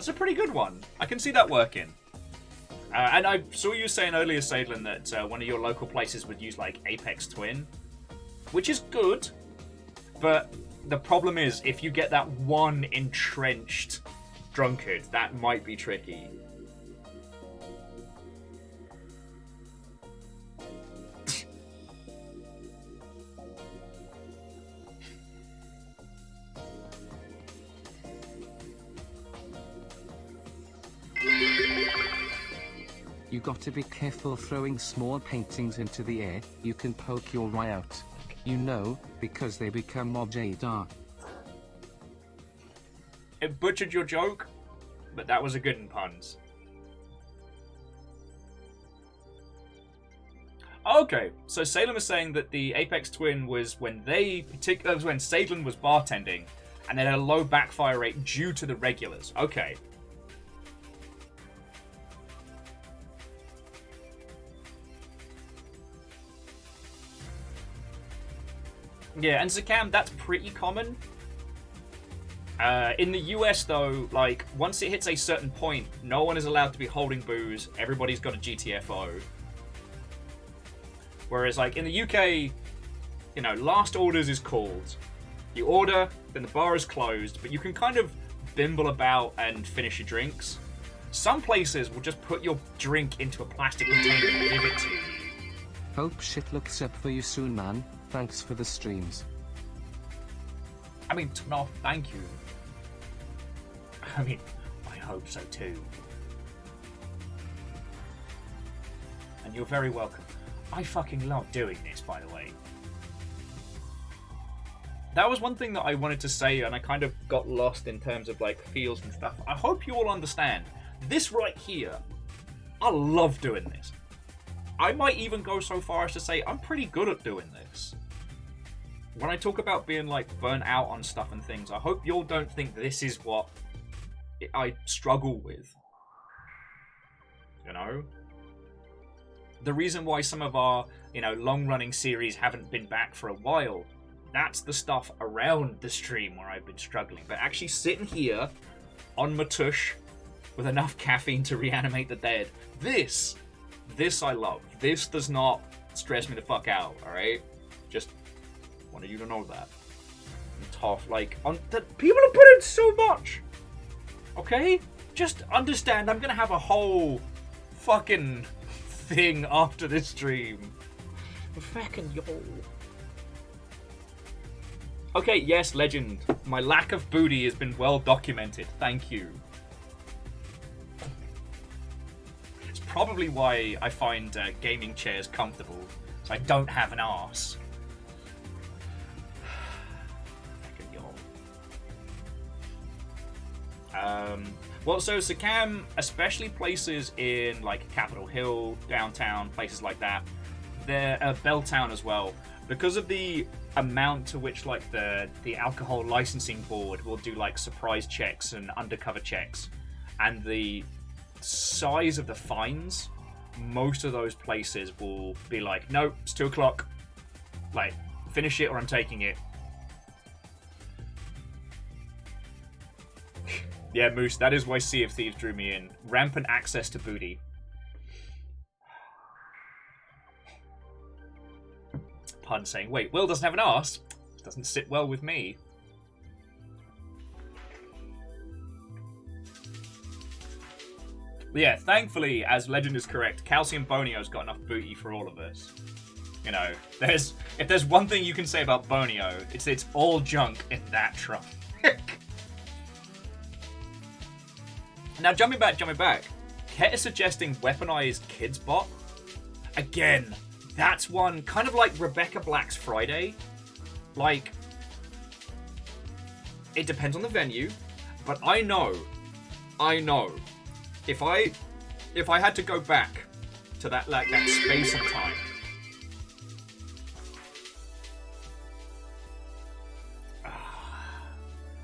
a pretty good one. I can see that working. And I saw you saying earlier, Sadlin, that one of your local places would use Apex Twin, which is good, but the problem is if you get that one entrenched drunkard, that might be tricky. You got to be careful throwing small paintings into the air, you can poke your eye out. Because they become objadar. It butchered your joke, but that was a good one, puns. Okay, so Salem is saying that the Apex Twin was when when Sadlin was bartending, and they had a low backfire rate due to the regulars. Okay. Yeah, and Zakam, that's pretty common. In the US, though, once it hits a certain point, no one is allowed to be holding booze. Everybody's got a GTFO. Whereas, in the UK, last orders is called. You order, then the bar is closed, but you can kind of bimble about and finish your drinks. Some places will just put your drink into a plastic container and give it to you. Hope shit looks up for you soon, man. Thanks for the streams. I mean, no, thank you. I mean, I hope so too. And you're very welcome. I fucking love doing this, by the way. That was one thing that I wanted to say, and I kind of got lost in terms of feels and stuff. I hope you all understand. This right here, I love doing this. I might even go so far as to say I'm pretty good at doing this. When I talk about being burnt out on stuff and things, I hope you all don't think this is what I struggle with. You know? The reason why some of our, long-running series haven't been back for a while, that's the stuff around the stream where I've been struggling. But actually sitting here on my tush with enough caffeine to reanimate the dead, this I love. This does not stress me the fuck out, alright? Just wanted you to know that. I'm tough, people are putting so much! Okay? Just understand, I'm gonna have a whole fucking thing after this stream. Fucking yo. Okay, yes, legend. My lack of booty has been well documented. Thank you. It's probably why I find gaming chairs comfortable, so I don't have an arse. Fucking yo. Well, so Sakam, especially places in Capitol Hill, downtown, places like that, they're Belltown as well, because of the amount to which the alcohol licensing board will do surprise checks and undercover checks, and the size of the fines, most of those places will be nope, it's 2 o'clock, finish it or I'm taking it. Yeah, Moose, that is why Sea of Thieves drew me in. Rampant access to booty. Pun saying, wait, Will doesn't have an arse? Doesn't sit well with me. But yeah, thankfully, as legend is correct, Calcium Bonio's got enough booty for all of us. If there's one thing you can say about Bonio, it's all junk in that trunk. Now, jumping back. Ket is suggesting weaponized kids bot. Again, that's one kind of like Rebecca Black's Friday. It depends on the venue, but I know. If I had to go back to that that space and time.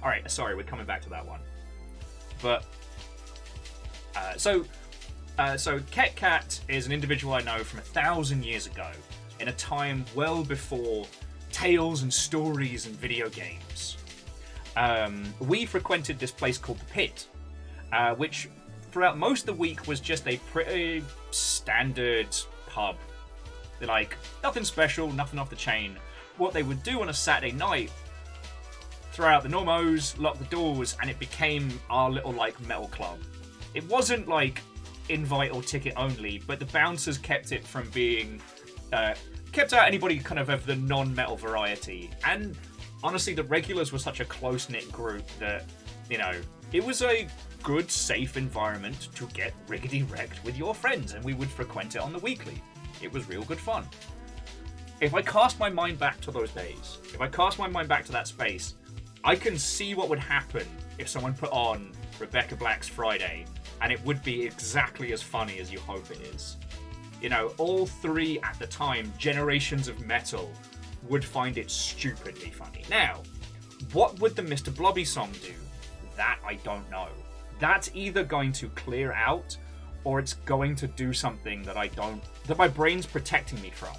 All right, sorry, we're coming back to that one, but. So Ket Kat is an individual I know from 1,000 years ago, in a time well before tales and stories and video games. We frequented this place called The Pit, which throughout most of the week was just a pretty standard pub. They're nothing special, nothing off the chain. What they would do on a Saturday night, throw out the normos, lock the doors, and it became our little metal club. It wasn't invite or ticket only, but the bouncers kept it from being kept out anybody kind of the non-metal variety. And honestly, the regulars were such a close-knit group that it was a good, safe environment to get riggedy-wrecked with your friends, and we would frequent it on the weekly. It was real good fun. If I cast my mind back to those days, if I cast my mind back to that space, I can see what would happen if someone put on Rebecca Black's Friday, and it would be exactly as funny as you hope it is. All three at the time, generations of metal, would find it stupidly funny. Now, what would the Mr. Blobby song do? That I don't know. That's either going to clear out, or it's going to do something that that my brain's protecting me from.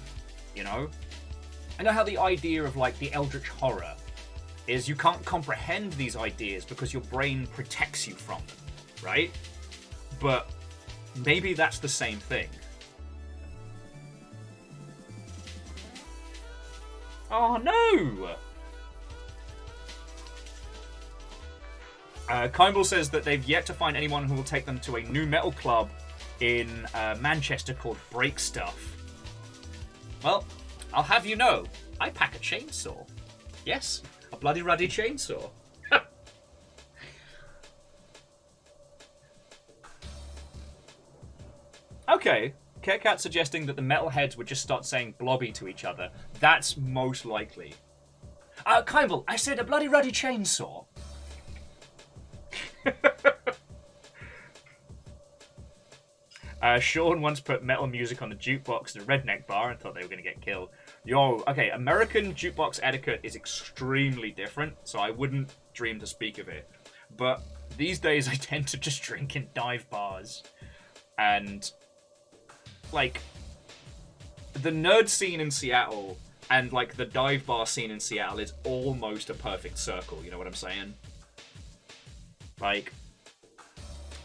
I know how the idea of the Eldritch Horror is you can't comprehend these ideas because your brain protects you from them, right? But maybe that's the same thing. Oh no! Kimball says that they've yet to find anyone who will take them to a new metal club in Manchester called Break Stuff. Well, I'll have you know, I pack a chainsaw. Yes, a bloody ruddy chainsaw. Okay, Ket suggesting that the metalheads would just start saying blobby to each other. That's most likely. Kimball, I said a bloody ruddy chainsaw. Sean once put metal music on the jukebox at a redneck bar and thought they were going to get killed. Yo, okay, American jukebox etiquette is extremely different, so I wouldn't dream to speak of it. But these days I tend to just drink in dive bars. And, like, the nerd scene in Seattle and, like, the dive bar scene in Seattle is almost a perfect circle, you know what I'm saying? Like,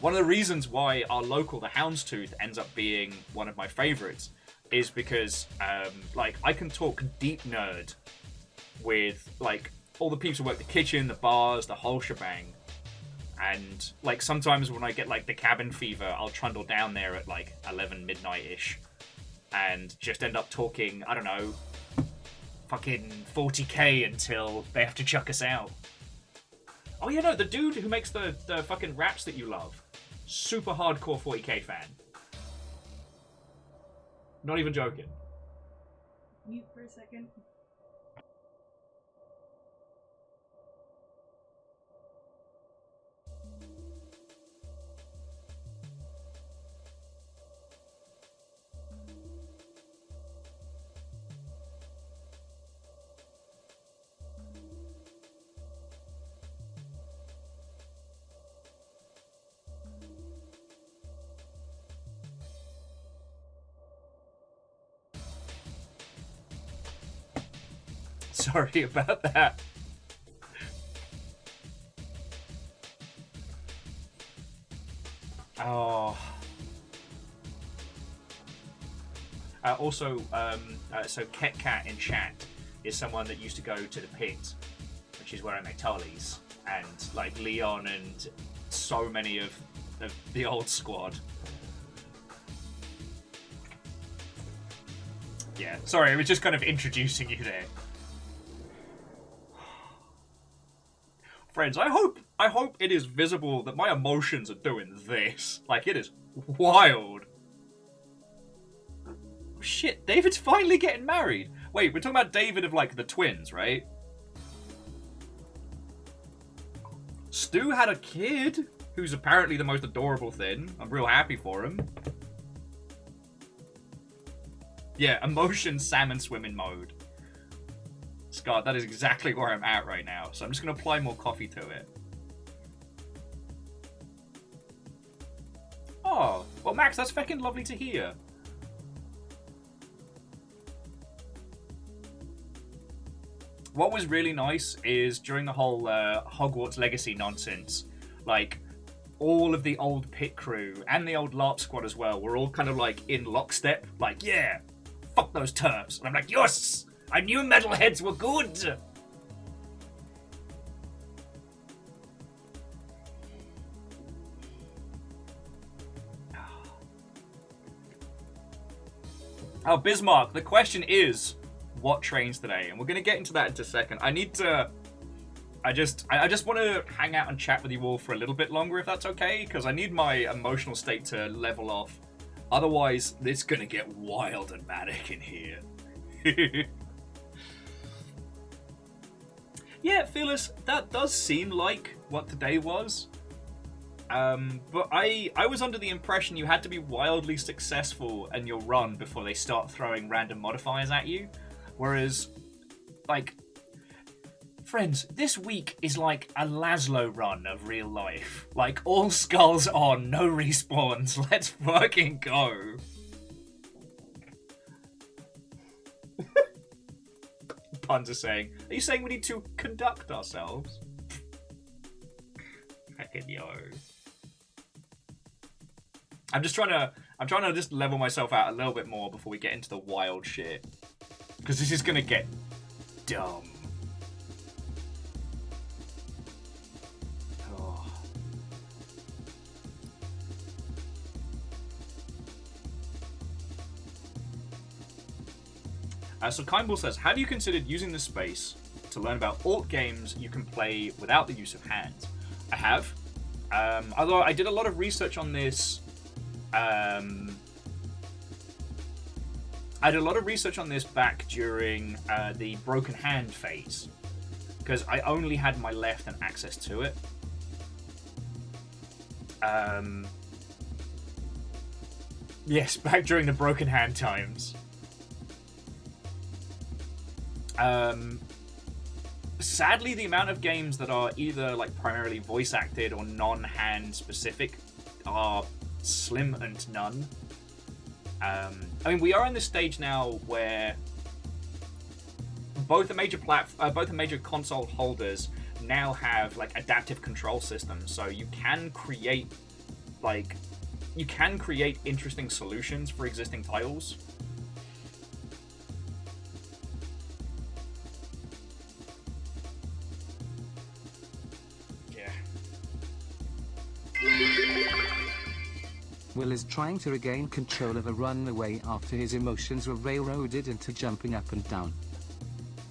one of the reasons why our local, the Houndstooth, ends up being one of my favorites is because, like, I can talk deep nerd with, like, all the people who work the kitchen, the bars, the whole shebang. And, like, sometimes when I get, like, the cabin fever, I'll trundle down there at, like, 11 midnight-ish. And just end up talking, I don't know, fucking 40k until they have to chuck us out. Oh, yeah, no, the dude who makes the fucking raps that you love. Super hardcore 40k fan. Not even joking. Mute for a second. Sorry about that. Oh. Also, so KetCat in chat is someone that used to go to the pit, which is where I met Tarlies, and like Leon and so many of the old squad. Yeah, sorry, I was just kind of introducing you there. Friends, I hope it is visible that my emotions are doing this. Like, it is wild. Oh, shit, David's finally getting married. Wait, we're talking about David of, like, the twins, right? Stu had a kid, who's apparently the most adorable thing. I'm real happy for him. Yeah, emotion salmon swimming mode. Scott, that is exactly where I'm at right now. So I'm just going to apply more coffee to it. Oh, well, Max, that's fucking lovely to hear. What was really nice is during the whole Hogwarts Legacy nonsense, like, all of the old pit crew and the old LARP squad as well were all kind of like in lockstep. Like, yeah, fuck those turfs. And I'm like, yes! I knew metalheads were good! Oh, Bismarck, the question is, what trains today? And we're going to get into that in a second. I just want to hang out and chat with you all for a little bit longer, if that's okay, because I need my emotional state to level off. Otherwise, it's going to get wild and manic in here. Yeah, Phyllis, that does seem like what today was. But I was under the impression you had to be wildly successful in your run before they start throwing random modifiers at you. Whereas, like, friends, this week is like a Laszlo run of real life. Like, all skulls on, no respawns, let's fucking go. Puns are saying, are you saying we need to conduct ourselves? Fucking yo. I'm trying to just level myself out a little bit more before we get into the wild shit. Because this is gonna get dumb. Oh. So Kindball says, have you considered using this space to learn about alt games you can play without the use of hands? I have. Although I did a lot of research on this. I did a lot of research on this back during the broken hand phase, because I only had my left and access to it. Yes, back during the broken hand times. Sadly, the amount of games that are either like primarily voice acted or non-hand specific are slim and none. I mean, we are in this stage now where both the major console holders now have like adaptive control systems, so you can create interesting solutions for existing titles. Yeah. Will is trying to regain control of a runaway after his emotions were railroaded into jumping up and down.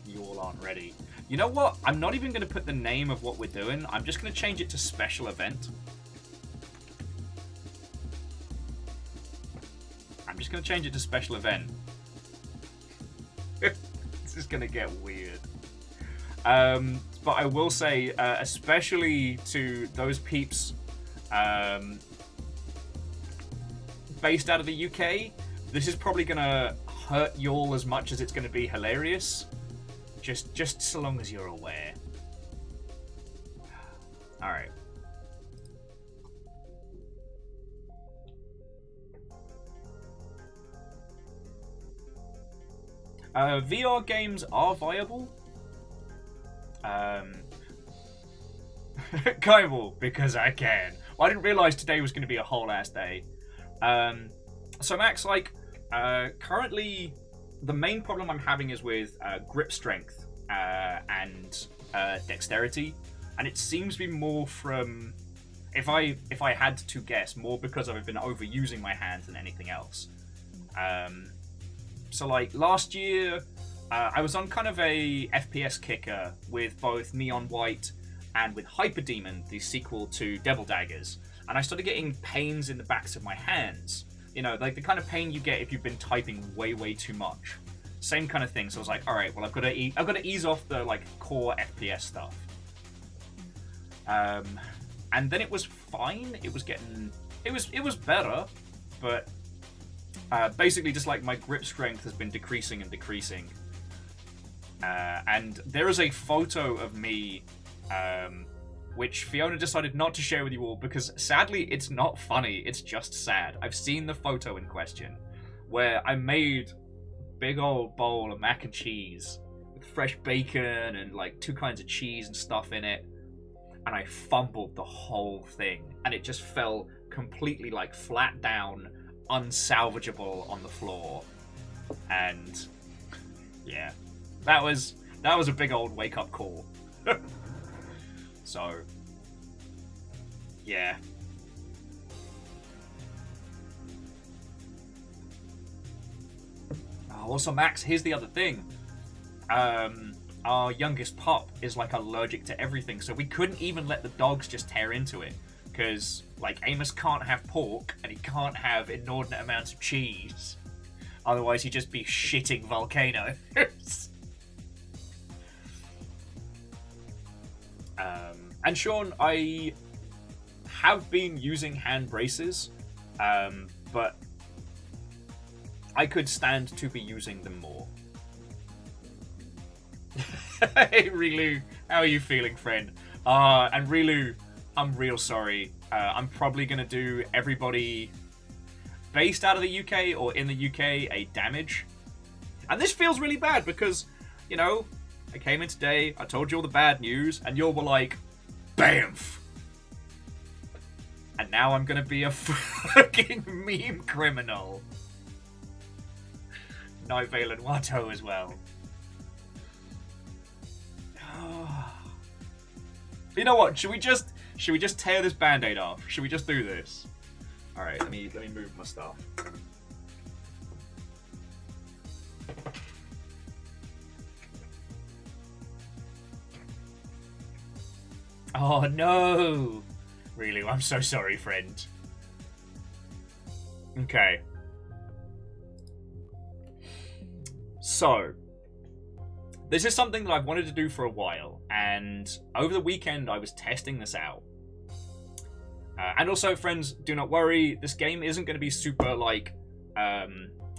You all aren't ready. You know what? I'm not even going to put the name of what we're doing. I'm just going to change it to special event. I'm just going to change it to special event. This is going to get weird. But I will say, especially to those peeps based out of the UK, this is probably going to hurt you all as much as it's going to be hilarious. Just so long as you're aware. Alright. VR games are viable. Kaival, because I can. Well, I didn't realise today was going to be a whole ass day. So Max, like, currently the main problem I'm having is with grip strength and dexterity, and it seems to be more from, if I had to guess, more because I've been overusing my hands than anything else. So like last year, I was on kind of a FPS kicker with both Neon White and with Hyper Demon, the sequel to Devil Daggers, and I started getting pains in the backs of my hands. You know, like the kind of pain you get if you've been typing way too much. Same kind of thing. So I was like, all right, well, I've got to ease off the like core FPS stuff. And then it was fine. It was better, but basically just like my grip strength has been decreasing and decreasing. And there is a photo of me, which Fiona decided not to share with you all because sadly it's not funny, it's just sad. I've seen the photo in question where I made a big old bowl of mac and cheese with fresh bacon and like 2 kinds of cheese and stuff in it, and I fumbled the whole thing and it just fell completely like flat down, unsalvageable on the floor. And yeah, that was a big old wake-up call. So, yeah. Oh, also, Max, here's the other thing. Our youngest pup is like allergic to everything, so we couldn't even let the dogs just tear into it. Because, like, Amos can't have pork, and he can't have inordinate amounts of cheese. Otherwise, he'd just be shitting volcanoes. And Sean, I have been using hand braces, but I could stand to be using them more. Hey Rilu, how are you feeling, friend? And Rilu, I'm real sorry. I'm probably gonna do everybody based out of the UK or in the UK a damage. And this feels really bad because, you know, I came in today, I told you all the bad news, and you all were like, BAMF! And now I'm gonna be a fucking meme criminal. Night Vale and Watto as well. You know what? Should we just tear this band-aid off? Should we just do this? Alright, let me move my stuff. Oh no! Really, I'm so sorry, friend. Okay. So, this is something that I've wanted to do for a while, and over the weekend I was testing this out. And also, friends, do not worry, this game isn't going to be super, like,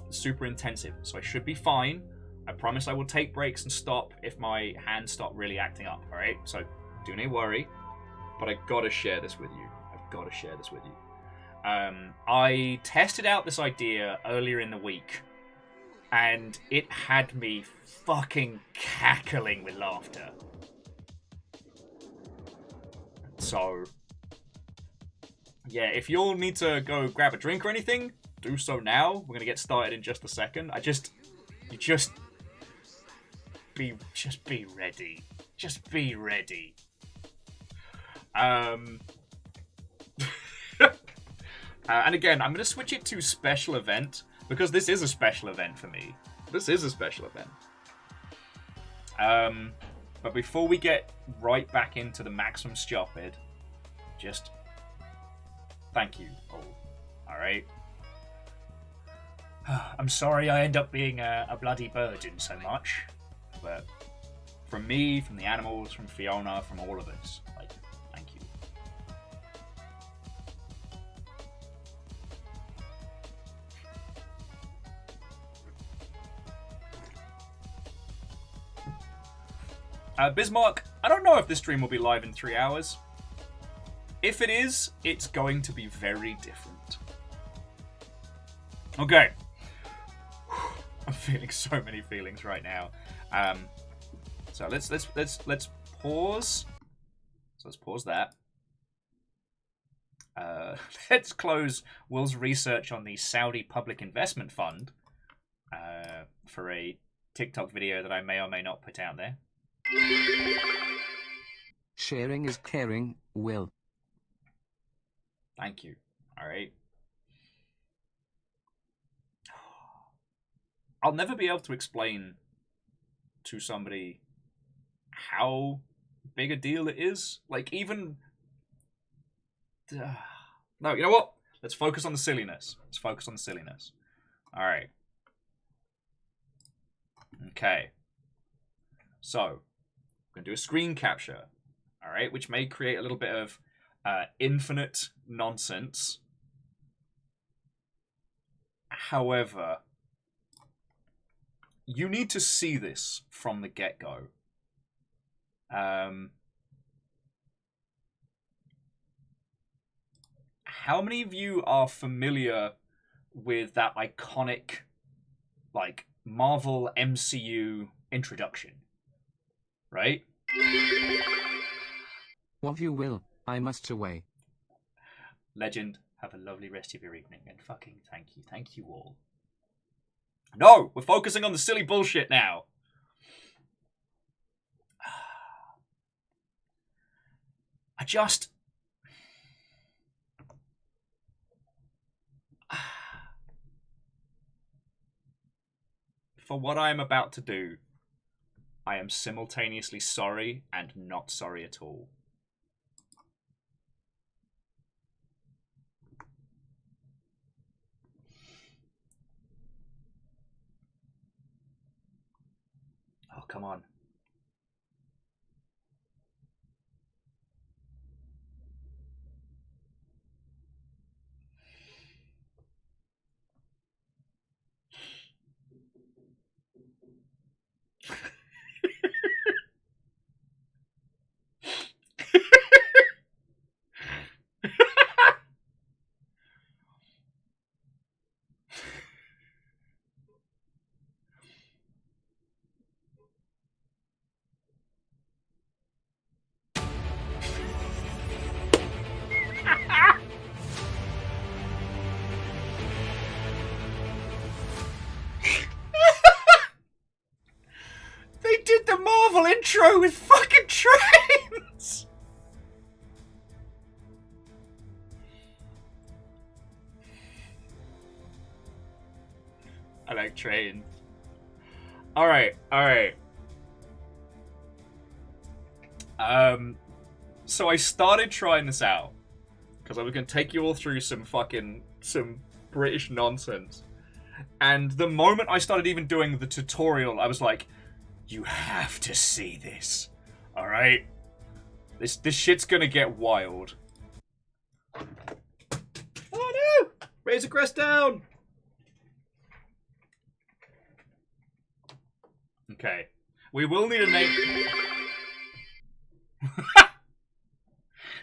super intensive, so I should be fine. I promise I will take breaks and stop if my hands stop really acting up, alright? So, do not worry, but I gotta share this with you. I've gotta share this with you. I tested out this idea earlier in the week, and it had me fucking cackling with laughter. So, yeah, if you'll need to go grab a drink or anything, do so now. We're gonna get started in just a second. Just be ready. Just be ready. And again, I'm gonna switch it to special event because this is a special event for me. This is a special event. But before we get right back into the maximum stupid, just thank you all. All right. I'm sorry I end up being a bloody burden so much, but from me, from the animals, from Fiona, from all of us, like, thank you. Bismarck, I don't know if this stream will be live in 3 hours. If it is, it's going to be very different. Okay. I'm feeling so many feelings right now. So let's pause. So let's pause that. Let's close Will's research on the Saudi Public Investment Fund for a TikTok video that I may or may not put out there. Sharing is caring, Will. Thank you. All right. I'll never be able to explain to somebody how big a deal it is. Like, even... No, you know what? Let's focus on the silliness. Let's focus on the silliness. All right. Okay. So, I'm going to do a screen capture. All right, which may create a little bit of infinite nonsense. However, you need to see this from the get-go. How many of you are familiar with that iconic, like, Marvel MCU introduction? Right? What you will, I must away. Legend, have a lovely rest of your evening, and fucking thank you all. No, we're focusing on the silly bullshit now. I just... For what I am about to do, I am simultaneously sorry and not sorry at all. Oh, come on. They did the Marvel intro with fucking trains! I like trains. Alright. So I started trying this out because I was going to take you all through some British nonsense. And the moment I started even doing the tutorial, I was like, you have to see this. Alright? This shit's gonna get wild. Oh no! Razor Crest down! Okay. We will need a name.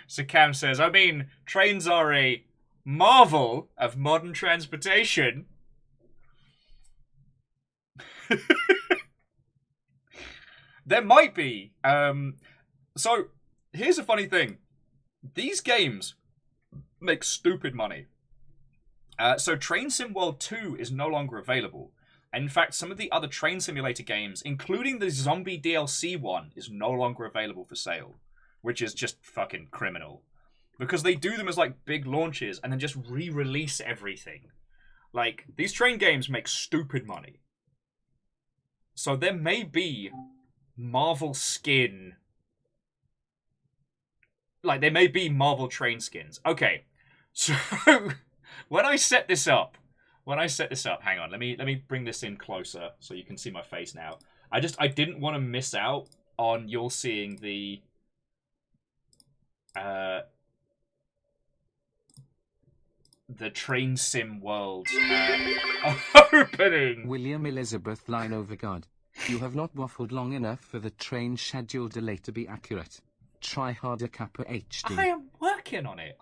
So Cam says, I mean, trains are a marvel of modern transportation. There might be. So, here's a funny thing. These games make stupid money. So Train Sim World 2 is no longer available. And in fact, some of the other train simulator games, including the zombie DLC one, is no longer available for sale. Which is just fucking criminal. Because they do them as like big launches and then just re-release everything. Like, these train games make stupid money. So there may be Marvel skin. Like, there may be Marvel train skins. Okay, so when I set this up, hang on, let me bring this in closer so you can see my face now. I didn't want to miss out on you'll seeing the Train Sim World opening. William Elizabeth Line over God. You have not waffled long enough for the train schedule delay to be accurate. Try harder, Kappa HD. I am working on it.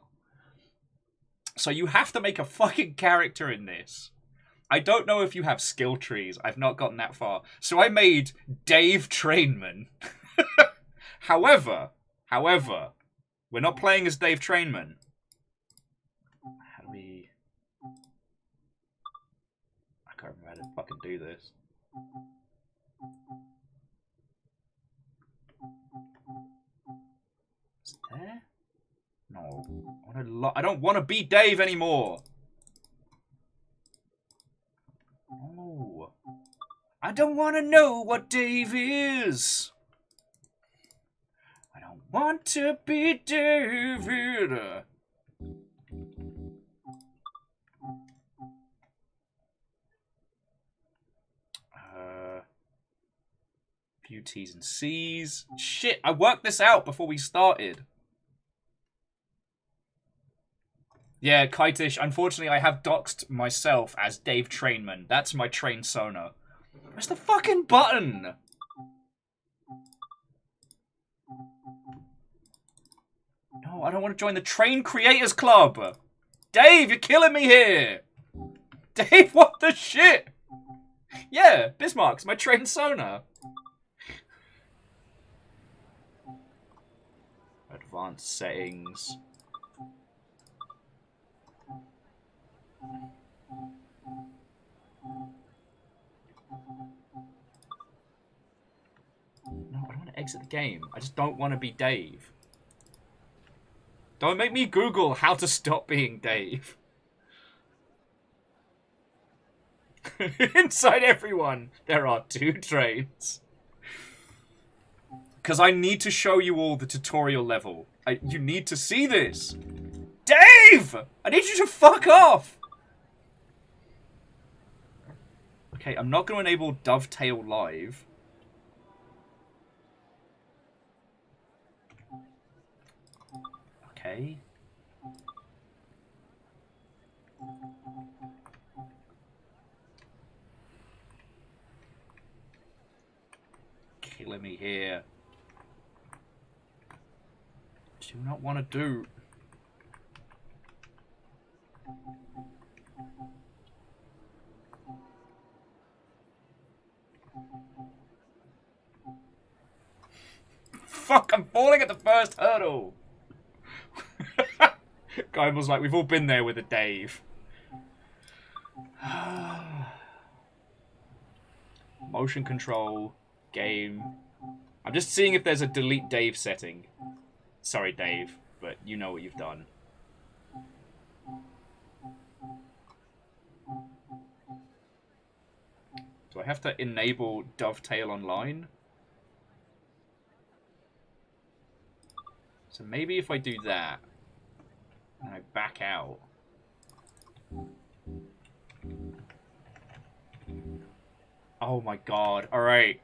So you have to make a fucking character in this. I don't know if you have skill trees. I've not gotten that far. So I made Dave Trainman. However, we're not playing as Dave Trainman. How do we... I can't remember how to fucking do this. Is it there? No. I don't want to be Dave anymore. Oh. I don't want to know what Dave is. I don't want to be David. Few T's and C's. Shit, I worked this out before we started. Yeah, Kitish, unfortunately I have doxed myself as Dave Trainman. That's my Trainsona. Where's the fucking button? No, I don't want to join the Train Creators Club. Dave, you're killing me here. Dave, what the shit? Yeah, Bismarck's my Trainsona. Advanced settings. No, I don't want to exit the game. I just don't want to be Dave. Don't make me Google how to stop being Dave. Inside everyone, there are 2 trains. Because I need to show you all the tutorial level. You need to see this. Dave! I need you to fuck off! Okay, I'm not going to enable Dovetail Live. Okay. Killing me here. Do not want to do. Fuck, I'm falling at the first hurdle. Guy was like, we've all been there with a Dave. Motion control, game. I'm just seeing if there's a delete Dave setting. Sorry, Dave, but you know what you've done. Do I have to enable Dovetail Online? So maybe if I do that, and I back out. Oh my god, alright.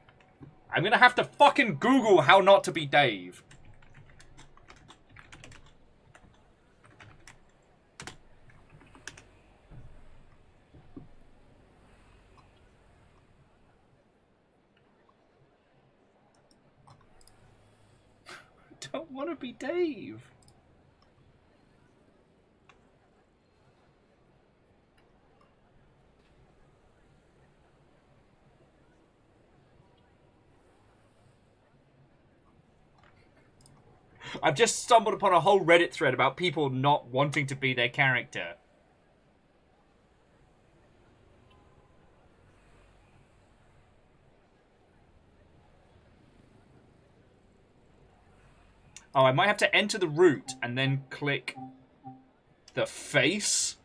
I'm gonna have to fucking Google how not to be Dave. I don't want to be Dave. I've just stumbled upon a whole Reddit thread about people not wanting to be their character. Oh, I might have to enter the route and then click the face.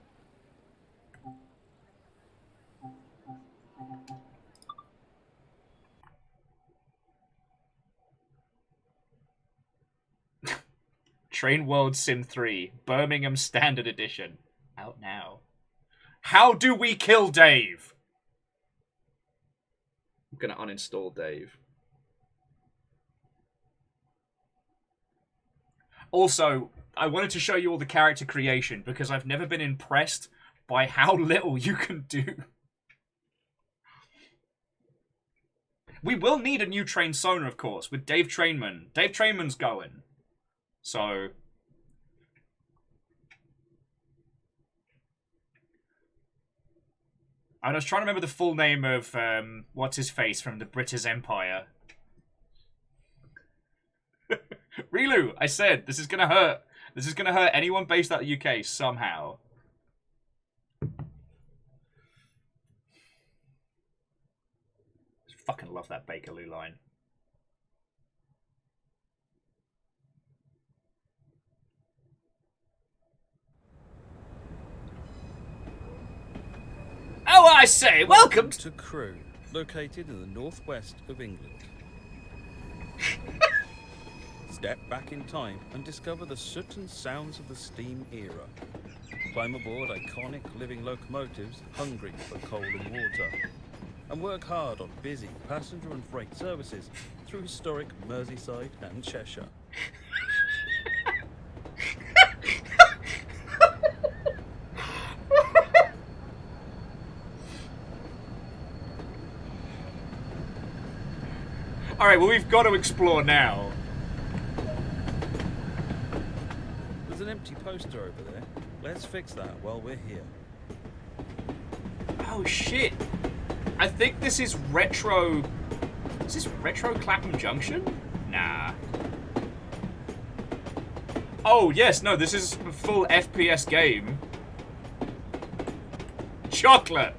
Train World Sim 3, Birmingham Standard Edition. Out now. How do we kill Dave? I'm gonna uninstall Dave. Also, I wanted to show you all the character creation because I've never been impressed by how little you can do. We will need a new Trainsona, of course, with Dave Trainman. Dave Trainman's going. So... I was trying to remember the full name of, what's-his-face from the British Empire. Rilu, I said, this is gonna hurt. This is gonna hurt anyone based out of the UK somehow. Just fucking love that Bakerloo line. Oh, I say, welcome to Crewe, located in the northwest of England. Step back in time and discover the soot and sounds of the steam era. Climb aboard iconic living locomotives hungry for coal and water. And work hard on busy passenger and freight services through historic Merseyside and Cheshire. Alright, well, we've got to explore now. There's an empty poster over there. Let's fix that while we're here. Oh, shit. I think this is retro... Is this retro Clapham Junction? Nah. Oh, yes, no, this is a full FPS game. Chocolate!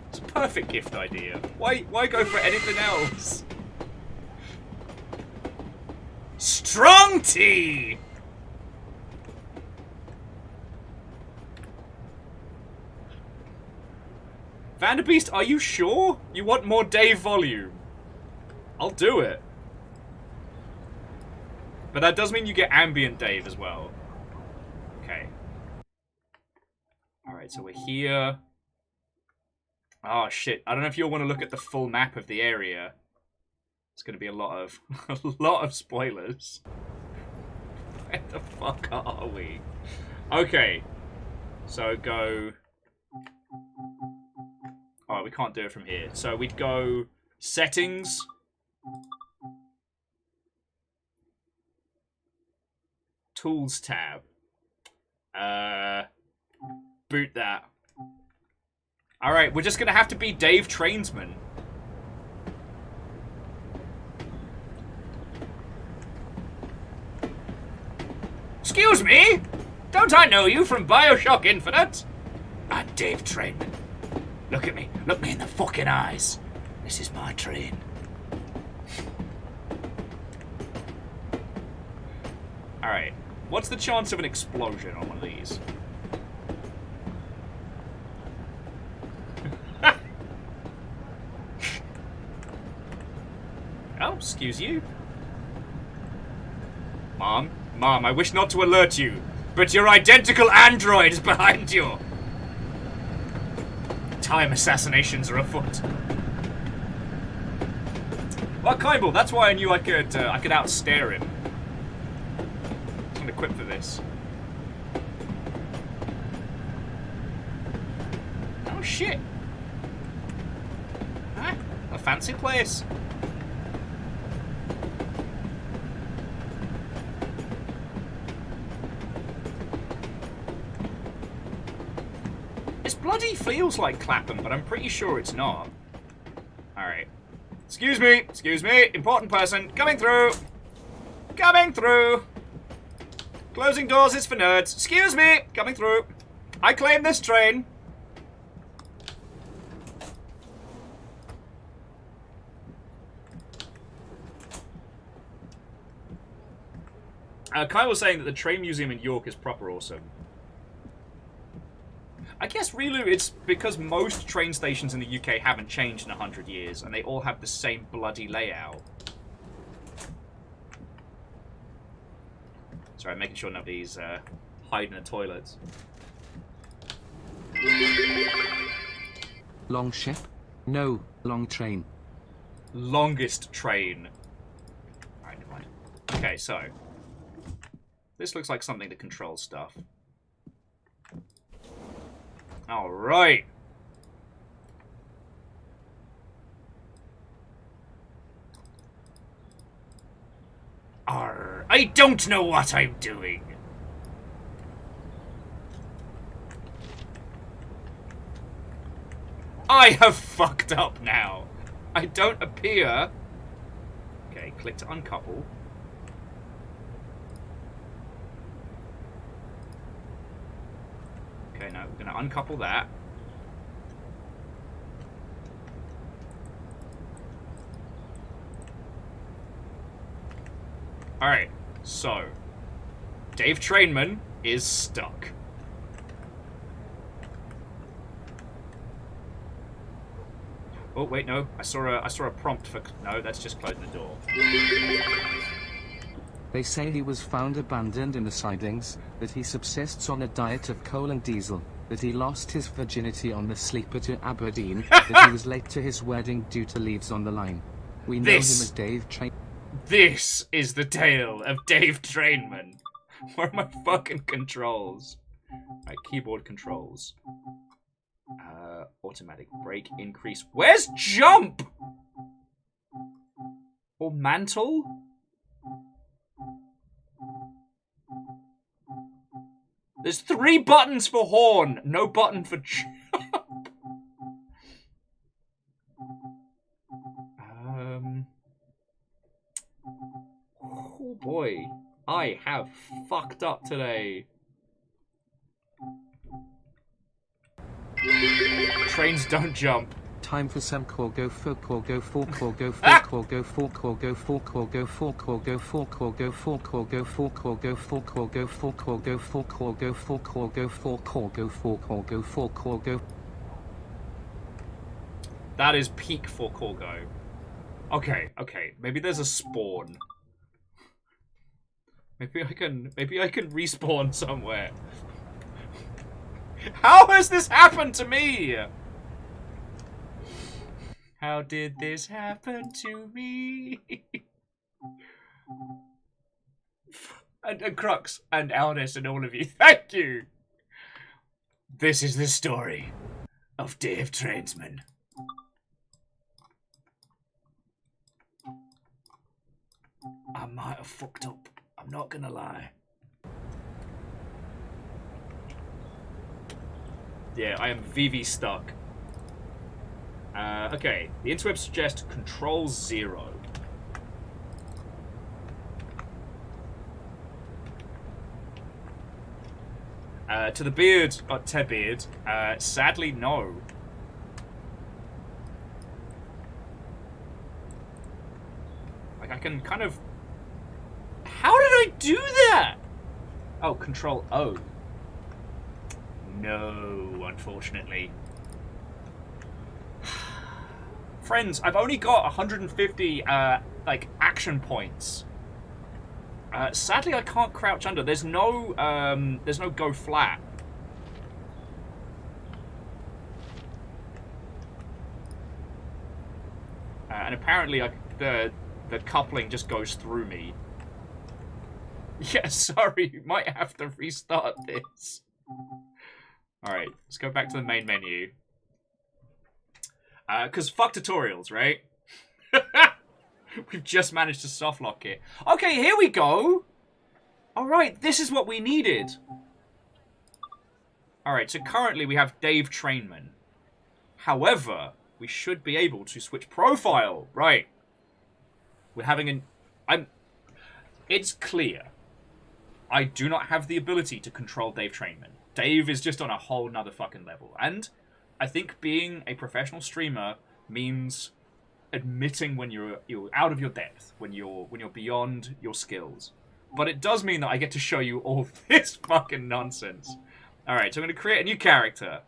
It's a perfect gift idea. Why go for anything else? Strong tea! Vanderbeest, are you sure? You want more Dave volume? I'll do it. But that does mean you get ambient Dave as well. Okay. Alright, so we're here. Oh, shit. I don't know if you'll want to look at the full map of the area. It's going to be a lot of spoilers. Where the fuck are we? Okay. So go... Alright, we can't do it from here. So we'd go settings. Tools tab. Boot that. Alright, we're just going to have to be Dave Trainsman. Excuse me? Don't I know you from BioShock Infinite? I'm Dave Trainman. Look at me. Look me in the fucking eyes. This is my train. Alright. What's the chance of an explosion on one of these? Oh, excuse you. Mom? Mom, I wish not to alert you, but your identical android is behind you. Time assassinations are afoot. Well, Kybal, that's why I knew I could outstare him. I'm equipped for this. Oh shit! Huh? A fancy place. This bloody feels like Clapham, but I'm pretty sure it's not. Alright. Excuse me, important person, coming through! Coming through! Closing doors is for nerds. Excuse me! Coming through. I claim this train. Kyle was saying that the train museum in York is proper awesome. I guess, Relu, it's because most train stations in the UK haven't changed in 100 years, and they all have the same bloody layout. Sorry, I'm making sure nobody's hiding in the toilets. Long ship? No, long train. Longest train. Alright, never mind. Okay, so. This looks like something that controls stuff. Alright. Arr, I don't know what I'm doing. I have fucked up now. I don't appear. Okay, click to uncouple. Okay, now we're going to uncouple that. Alright, so Dave Trainman is stuck. Oh wait, no. I saw a prompt for no, that's just closing the door. They say he was found abandoned in the sidings, that he subsists on a diet of coal and diesel, that he lost his virginity on the sleeper to Aberdeen, that he was late to his wedding due to leaves on the line. We know him as Dave Trainman. This is the tale of Dave Trainman. Where are my fucking controls? My keyboard controls. Automatic brake increase. Where's jump? Or mantle? There's 3 buttons for horn, no button for jump. Oh boy, I have fucked up today. Trains don't jump. Time for some core go for core go for core go for core go for core go for core go for core go for core go for core go for core go for core go for core go for core go for core go for core go for core go for core go. That is peak for Corgo. Okay, okay. Maybe there's a spawn. Maybe I can respawn somewhere. How has this happened to me? How did this happen to me? and Crux and Aldous and all of you, thank you. This is the story of Dave Trainsman. I might have fucked up. I'm not gonna lie. Yeah, I am VV stuck. Okay, the interwebs suggest Control 0. To the beard, Beard, sadly no. Like I can kind of... How did I do that? Oh, Control O. No, unfortunately. Friends, I've only got 150 like action points. Sadly, I can't crouch under. There's no go flat. And apparently, the coupling just goes through me. Yeah, sorry, might have to restart this. Alright, let's go back to the main menu. Because fuck tutorials, right? We've just managed to softlock it. Okay, here we go! Alright, this is what we needed. Alright, so currently we have Dave Trainman. However, we should be able to switch profile. Right. We're having an... It's clear I do not have the ability to control Dave Trainman. Dave is just on a whole nother fucking level. And I think being a professional streamer means admitting when you're out of your depth, when you're beyond your skills. But it does mean that I get to show you all this fucking nonsense. Alright, so I'm going to create a new character.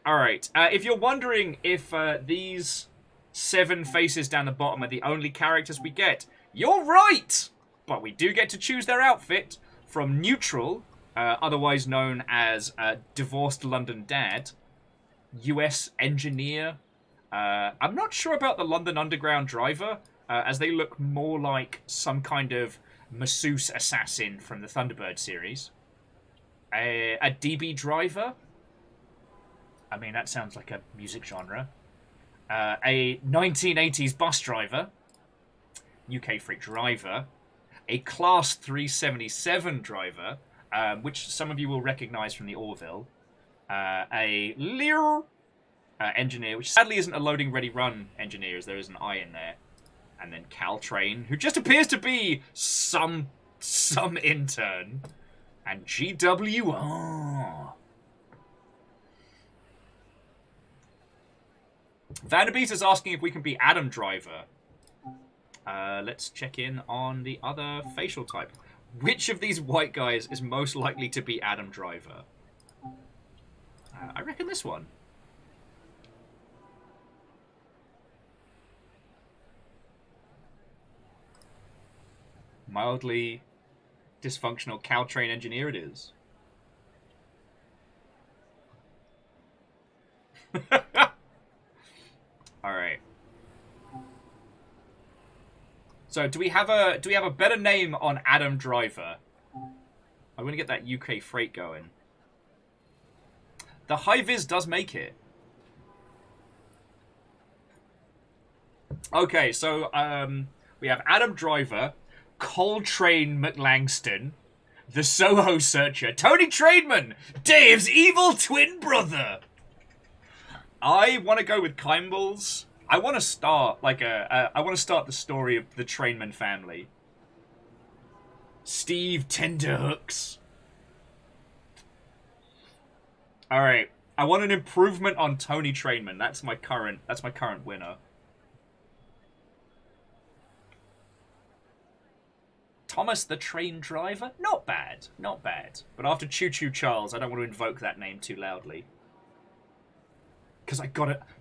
Alright, if you're wondering if these 7 faces down the bottom are the only characters we get, you're right! But we do get to choose their outfit from Neutral, otherwise known as Divorced London Dad, US Engineer. I'm not sure about the London Underground Driver, as they look more like some kind of masseuse assassin from the Thunderbird series. A DB Driver. I mean, that sounds like a music genre. A 1980s bus driver. UK Freak Driver. A Class 377 driver, which some of you will recognise from the Orville. A Lear engineer, which sadly isn't a loading ready run engineer, as there is an I in there. And then Caltrain, who just appears to be some intern. And GWR. Vanderbeat is asking if we can be Adam Driver. Let's check in on the other facial type. Which of these white guys is most likely to be Adam Driver? I reckon this one. Mildly dysfunctional Caltrain engineer it is. Alright. So do we have a better name on Adam Driver? I'm gonna get that UK freight going. The high-vis does make it. Okay, so we have Adam Driver, Coltrane McLangston, the Soho Searcher, Tony Trainman, Dave's evil twin brother. I want to go with Kimball's. I want to start I want to start the story of the Trainman family. Steve Tenderhooks. All right, I want an improvement on Tony Trainman. That's my current winner. Thomas the Train Driver? Not bad. Not bad. But after Choo Choo Charles, I don't want to invoke that name too loudly. Because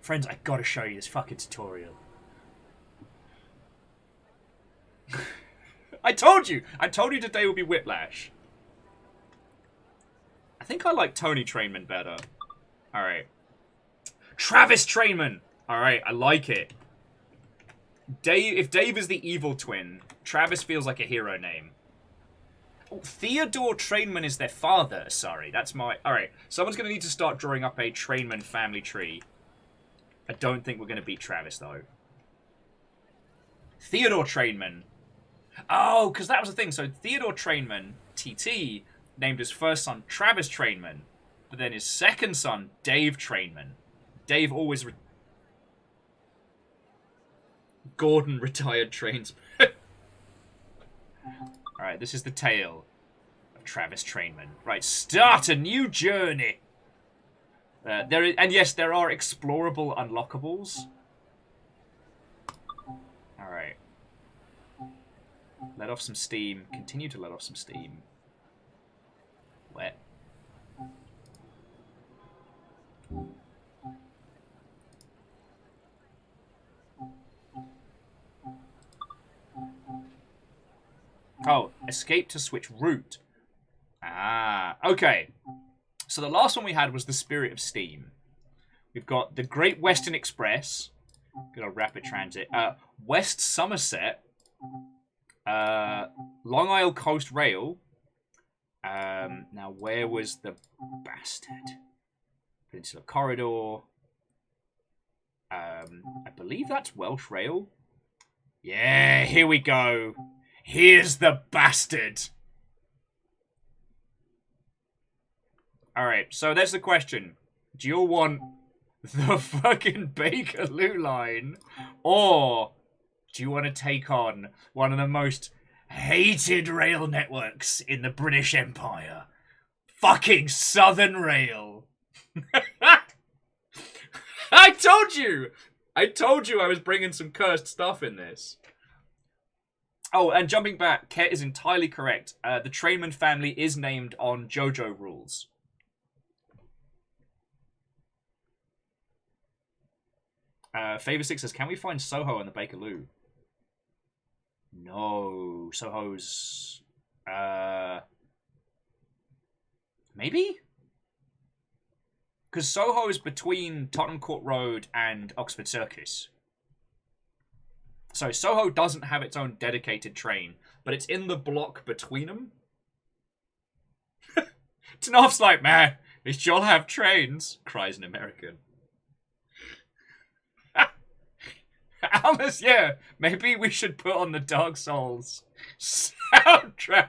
friends, I gotta show you this fucking tutorial. I told you today would be Whiplash. I think I like Tony Trainman better. Alright. Travis Trainman! Alright, I like it. If Dave is the evil twin, Travis feels like a hero name. Oh, Theodore Trainman is their father. Sorry, that's my... Alright, someone's going to need to start drawing up a Trainman family tree. I don't think we're going to beat Travis, though. Theodore Trainman. Oh, because that was the thing. So Theodore Trainman, TT, named his first son Travis Trainman. But then his second son, Dave Trainman. Dave always... Gordon retired trainsman. Alright, this is the tale of Travis Trainman. Right, start a new journey. And yes, there are explorable unlockables. Alright. Let off some steam. Continue to let off some steam. Wet. Oh, escape to switch route. Ah, okay. So the last one we had was the Spirit of Steam. We've got the Great Western Express. Got a rapid transit. West Somerset. Long Isle Coast Rail. Now, where was the bastard? Peninsula Corridor. I believe that's Welsh Rail. Yeah, here we go. Here's the bastard. Alright, so there's the question. Do you want the fucking Bakerloo line? Or do you want to take on one of the most hated rail networks in the British Empire. Fucking Southern Rail. I told you I was bringing some cursed stuff in this. Oh, and jumping back, Ket is entirely correct. The Trainman family is named on JoJo rules. Favor 6 says, can we find Soho on the Bakerloo? No, Soho's... maybe? Because Soho is between Tottenham Court Road and Oxford Circus. So Soho doesn't have its own dedicated train, but it's in the block between them. Tanoff's like, man, they still have trains, cries an American. Almas, yeah, maybe we should put on the Dark Souls soundtrack.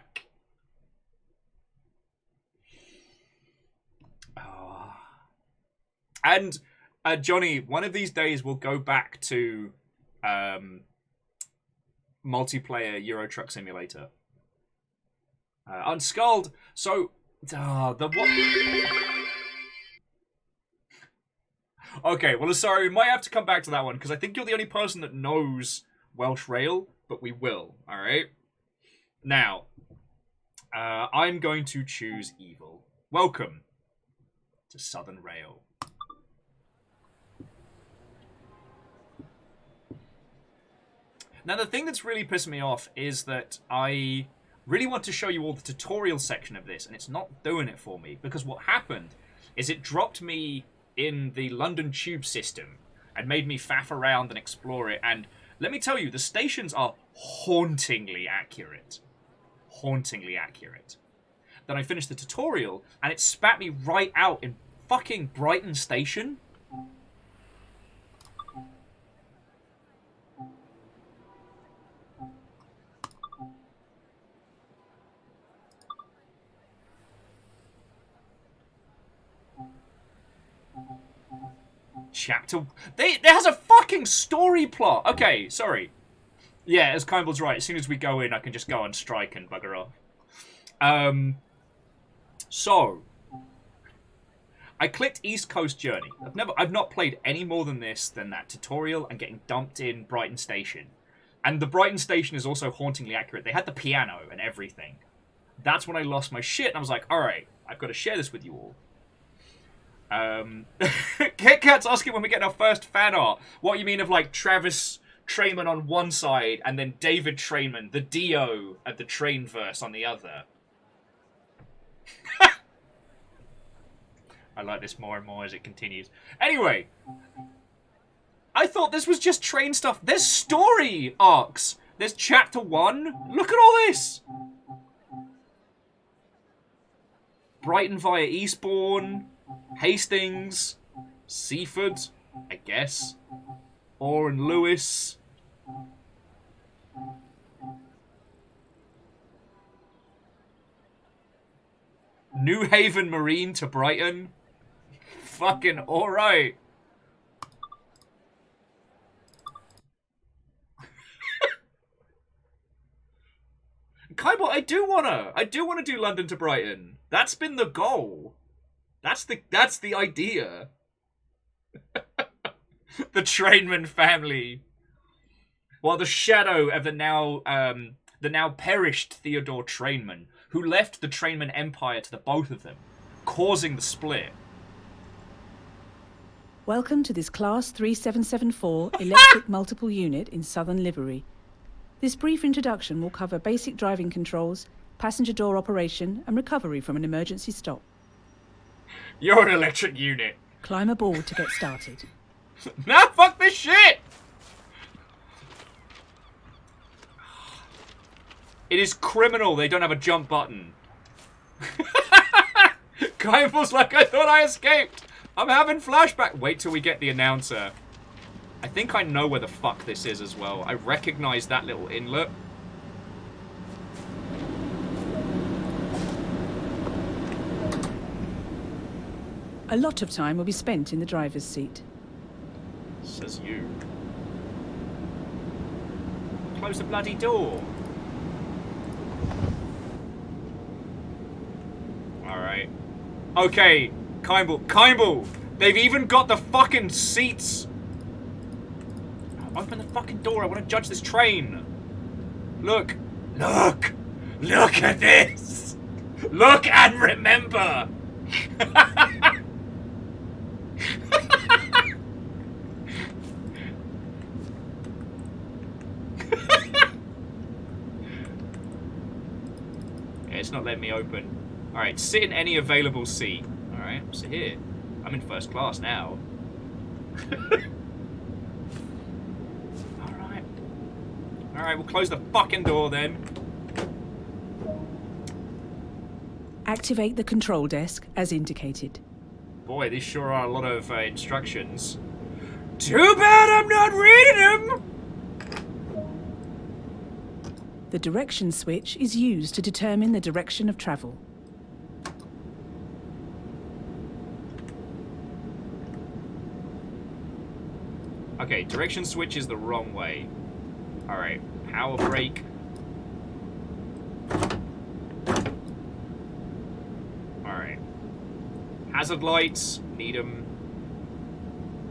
Oh. And Johnny, one of these days we'll go back to multiplayer Euro Truck Simulator. Unskulled. So, the what? Okay, well, sorry, we might have to come back to that one, because I think you're the only person that knows Welsh Rail, but we will, alright? Now, I'm going to choose Evil. Welcome to Southern Rail. Now, the thing that's really pissing me off is that I really want to show you all the tutorial section of this, and it's not doing it for me, because what happened is it dropped me in the London Tube system and made me faff around and explore it, and let me tell you, the stations are hauntingly accurate. Hauntingly accurate. Then I finished the tutorial, and it spat me right out in fucking Brighton Station. Chapter... There has a fucking story plot! Okay, sorry. Yeah, as Kimball's right, as soon as we go in, I can just go on strike and bugger off. So... I clicked East Coast Journey. I've not played any more than that tutorial and getting dumped in Brighton Station. And the Brighton Station is also hauntingly accurate. They had the piano and everything. That's when I lost my shit, and I was like, alright, I've got to share this with you all. Kit Kat's asking when we get our first fan art. What you mean of like Travis Trainman on one side and then David Trainman, the Dio of the Trainverse on the other. I like this more and more as it continues. Anyway, I thought this was just train stuff. There's story arcs. There's chapter 1. Look at all this. Brighton via Eastbourne. Hastings, Seaford, I guess, Orr and Lewis. New Haven Marine to Brighton. Fucking alright. Kybot, I do wanna do London to Brighton. That's been the goal. That's the idea. The Trainman family. While the shadow of the now perished Theodore Trainman, who left the Trainman Empire to the both of them, causing the split. Welcome to this Class 3774 electric multiple unit in Southern Livery. This brief introduction will cover basic driving controls, passenger door operation, and recovery from an emergency stop. You're an electric unit. Climb aboard to get started. Nah, fuck this shit! It is criminal they don't have a jump button. Kymbal's like, I thought I escaped. I'm having flashback. Wait till we get the announcer. I think I know where the fuck this is as well. I recognize that little inlet. A lot of time will be spent in the driver's seat. Says you. Close the bloody door. Alright. Okay, Kimball! They've even got the fucking seats! Open the fucking door, I want to judge this train! Look! Look! Look at this! Look and remember! It's not letting me open. Alright, sit in any available seat. Alright, sit here. I'm in first class now. Alright. Alright, we'll close the fucking door then. Activate the control desk as indicated. Boy, these sure are a lot of instructions. Too bad I'm not reading them! The direction switch is used to determine the direction of travel. Okay, direction switch is the wrong way. Alright, power brake. Alright. Hazard lights, need them.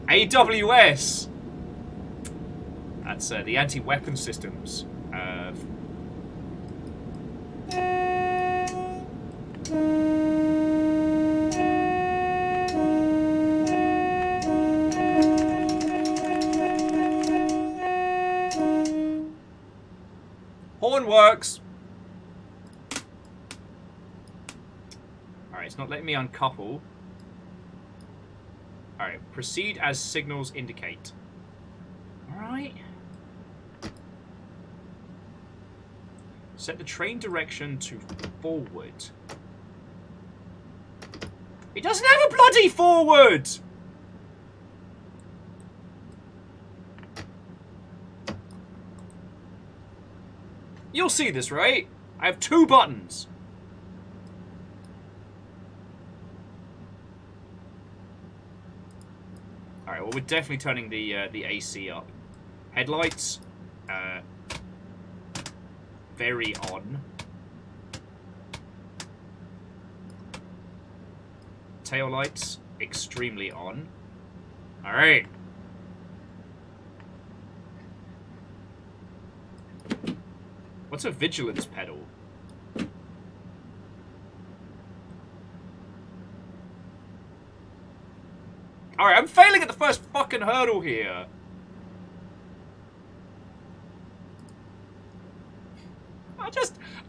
AWS! That's the anti-weapon systems. Horn works! Alright, it's not letting me uncouple. Alright, proceed as signals indicate. Alright. Set the train direction to forward. It doesn't have a bloody forward! You'll see this, right? I have 2 buttons. Alright, well, we're definitely turning the AC up. Headlights, very on. Tail lights, extremely on. Alright. What's a vigilance pedal? Alright, I'm failing at the first fucking hurdle here.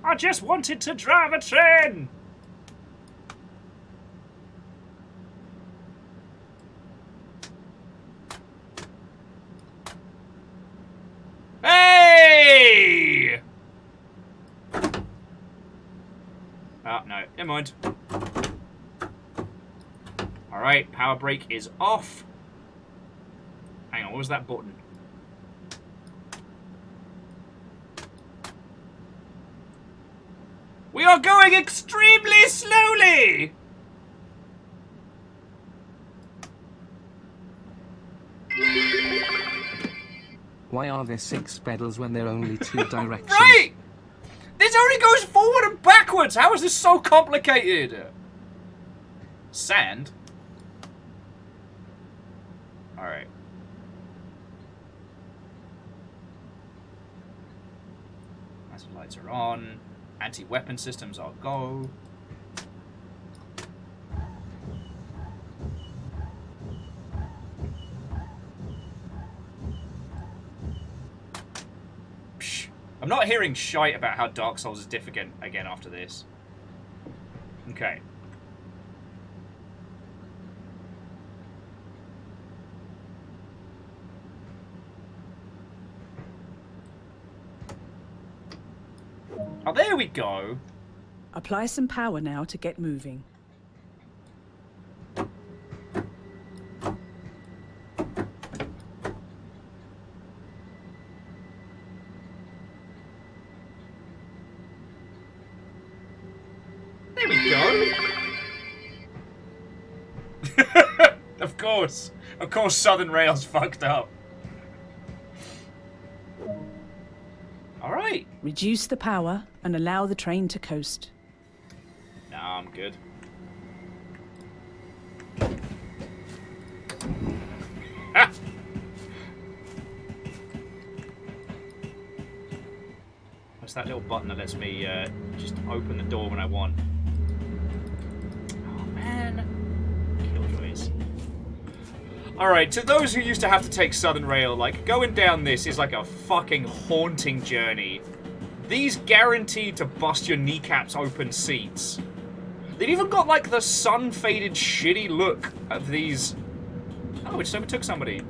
I just wanted to drive a train. Hey! Oh, no. Never mind. Alright, power brake is off. Hang on, what was that button? We are going extremely slowly! Why are there 6 pedals when there are only 2 directions? Right! This only goes forward and backwards! How is this so complicated? Sand? Alright. Hazard lights are on. Anti-weapon systems are go. Psh. I'm not hearing shite about how Dark Souls is difficult again after this. Okay. Oh, there we go. Apply some power now to get moving. There we go. Of course. Of course Southern Rail's fucked up. All right. Reduce the power and allow the train to coast. Nah, I'm good. Ah! What's that little button that lets me just open the door when I want? Oh, man. Killjoys. Alright, to those who used to have to take Southern Rail, like, going down this is like a fucking haunting journey. These guaranteed to bust your kneecaps open seats. They've even got, like, the sun-faded shitty look of these... Oh, we just overtook somebody.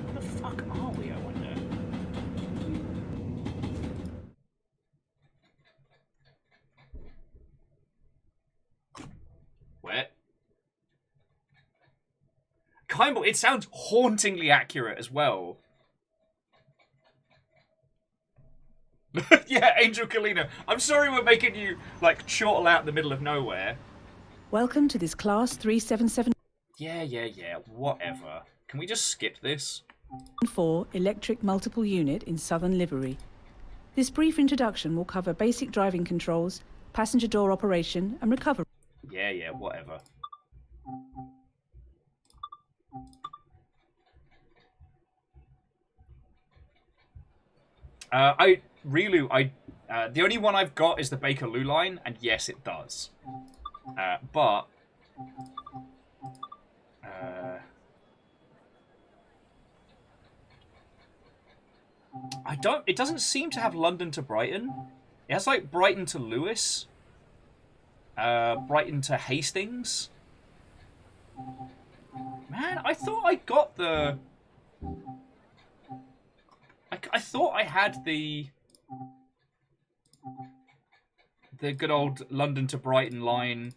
Where the fuck are we, I wonder? Where? Kind of, it sounds hauntingly accurate as well. Yeah, Angel Kalina. I'm sorry we're making you, like, chortle out in the middle of nowhere. Welcome to this Class 377 Yeah, whatever. Can we just skip this? 4 electric multiple unit in Southern Livery. This brief introduction will cover basic driving controls, passenger door operation, and recovery. Yeah, whatever. The only one I've got is the Bakerloo line, and yes, it does. But it doesn't seem to have London to Brighton. It has, like, Brighton to Lewis. Brighton to Hastings. Man, I thought I got the... I thought I had the good old London to Brighton line.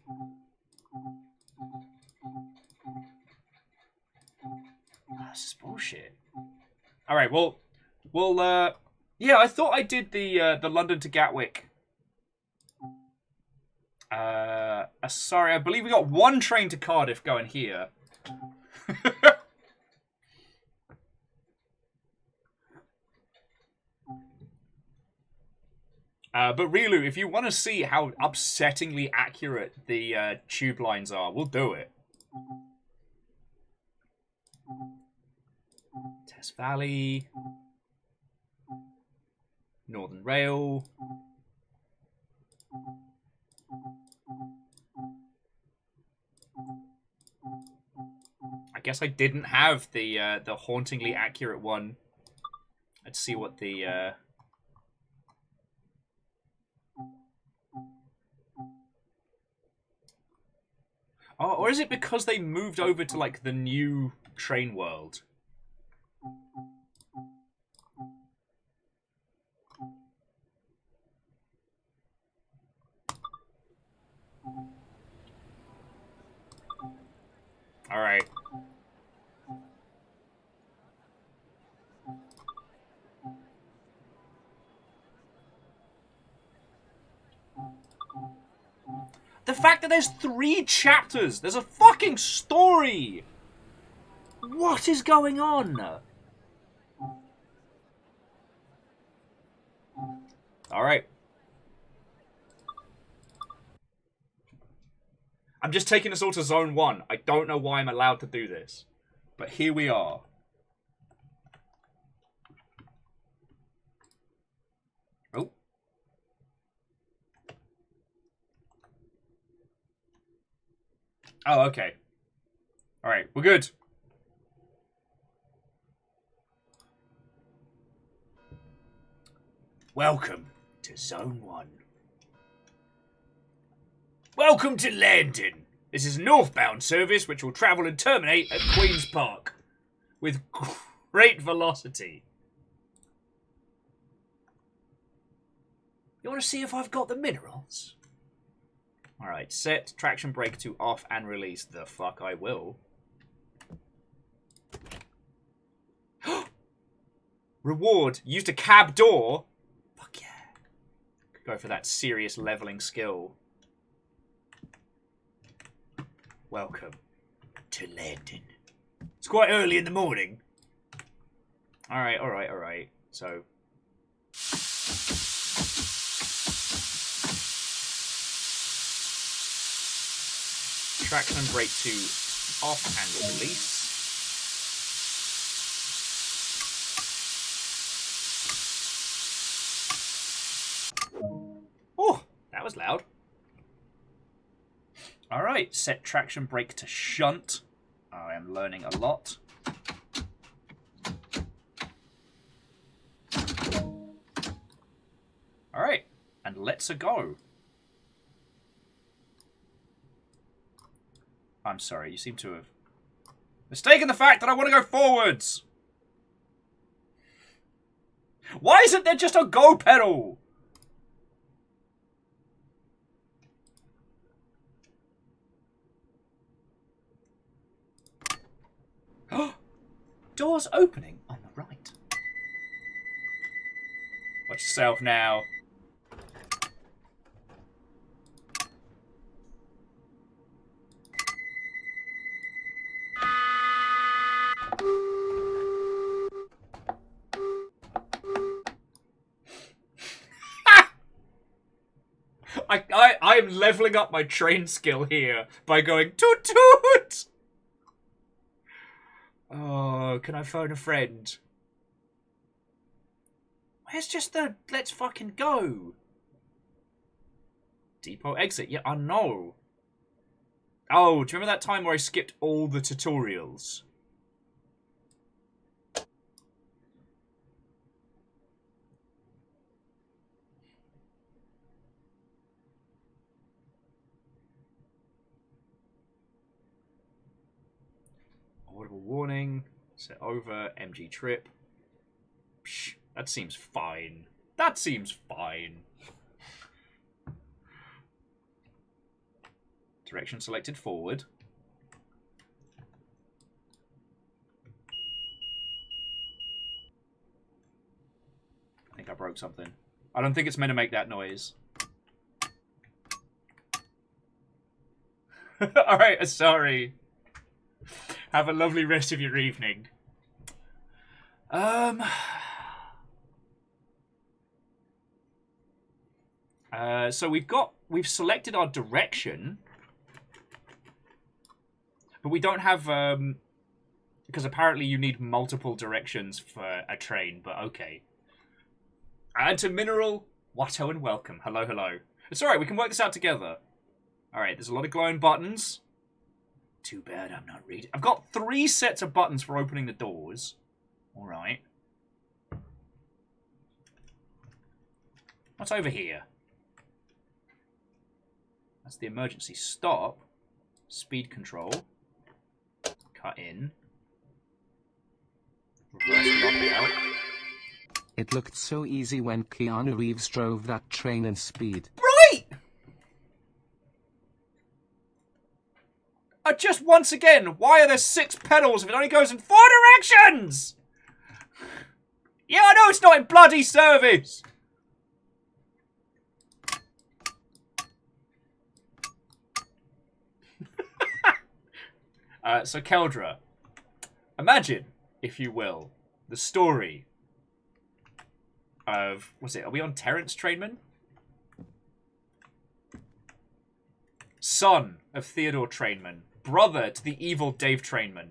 This is bullshit. All right, well, yeah, I thought I did the London to Gatwick. Sorry, I believe we got one train to Cardiff going here. But Rilu, if you want to see how upsettingly accurate the tube lines are, we'll do it. Test Valley. Northern Rail. I guess I didn't have the hauntingly accurate one. Let's see what the... Oh, or is it because they moved over to, like, the new train world? Alright. The fact that there's 3 chapters! There's a fucking story! What is going on? Alright. I'm just taking us all to Zone 1. I don't know why I'm allowed to do this. But here we are. Oh. Oh, okay. Alright, we're good. Welcome to Zone 1. Welcome to London. This is a northbound service which will travel and terminate at Queen's Park with great velocity. You want to see if I've got the minerals? Alright, set traction brake to off and release. The fuck I will. Reward, used a cab door. Fuck yeah. Could go for that serious leveling skill. Welcome to London. It's quite early in the morning. Alright. So... traction and brake to off and release. Oh, that was loud. Alright, set traction brake to shunt. I am learning a lot. Alright, and let's a go. I'm sorry, you seem to have mistaken the fact that I want to go forwards. Why isn't there just a go pedal? Doors opening on the right. Watch yourself now. I am leveling up my train skill here by going toot toot. Oh, can I phone a friend? Where's just the let's fucking go? Depot exit. Yeah, I know. Oh, do you remember that time where I skipped all the tutorials? Audible warning. Set over. MG trip. Psh, that seems fine. That seems fine. Direction selected forward. I think I broke something. I don't think it's meant to make that noise. Alright, sorry. Have a lovely rest of your evening. So we've selected our direction. But we don't have, because apparently you need multiple directions for a train, but okay. Add to mineral, Watto and welcome. Hello, hello. It's alright, we can work this out together. Alright, there's a lot of glowing buttons. Too bad I'm not reading. I've got 3 sets of buttons for opening the doors. Alright. What's over here? That's the emergency stop. Speed control. Cut in. Reverse lockout. It looked so easy when Keanu Reeves drove that train in Speed. Right! Just once again, why are there 6 pedals if it only goes in 4 directions? Yeah, I know it's not in bloody service. So Keldra, imagine, if you will, the story of, are we on Terrence Trainman? Son of Theodore Trainman, brother to the evil Dave Trainman.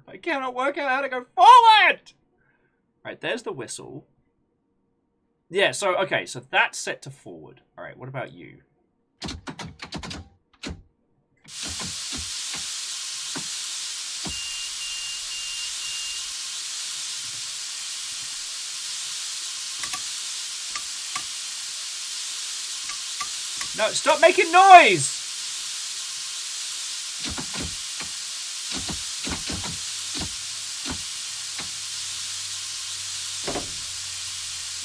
I cannot work out how to go forward! Alright, there's the whistle. Yeah, so, okay, so that's set to forward. Alright, what about you? No, stop making noise!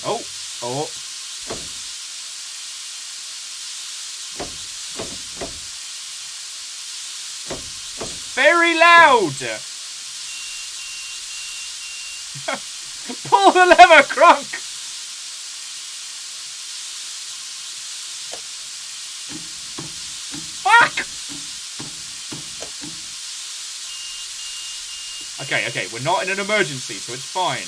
Oh, oh. Very loud! Pull the lever, Crunk! Okay, okay, we're not in an emergency, so it's fine.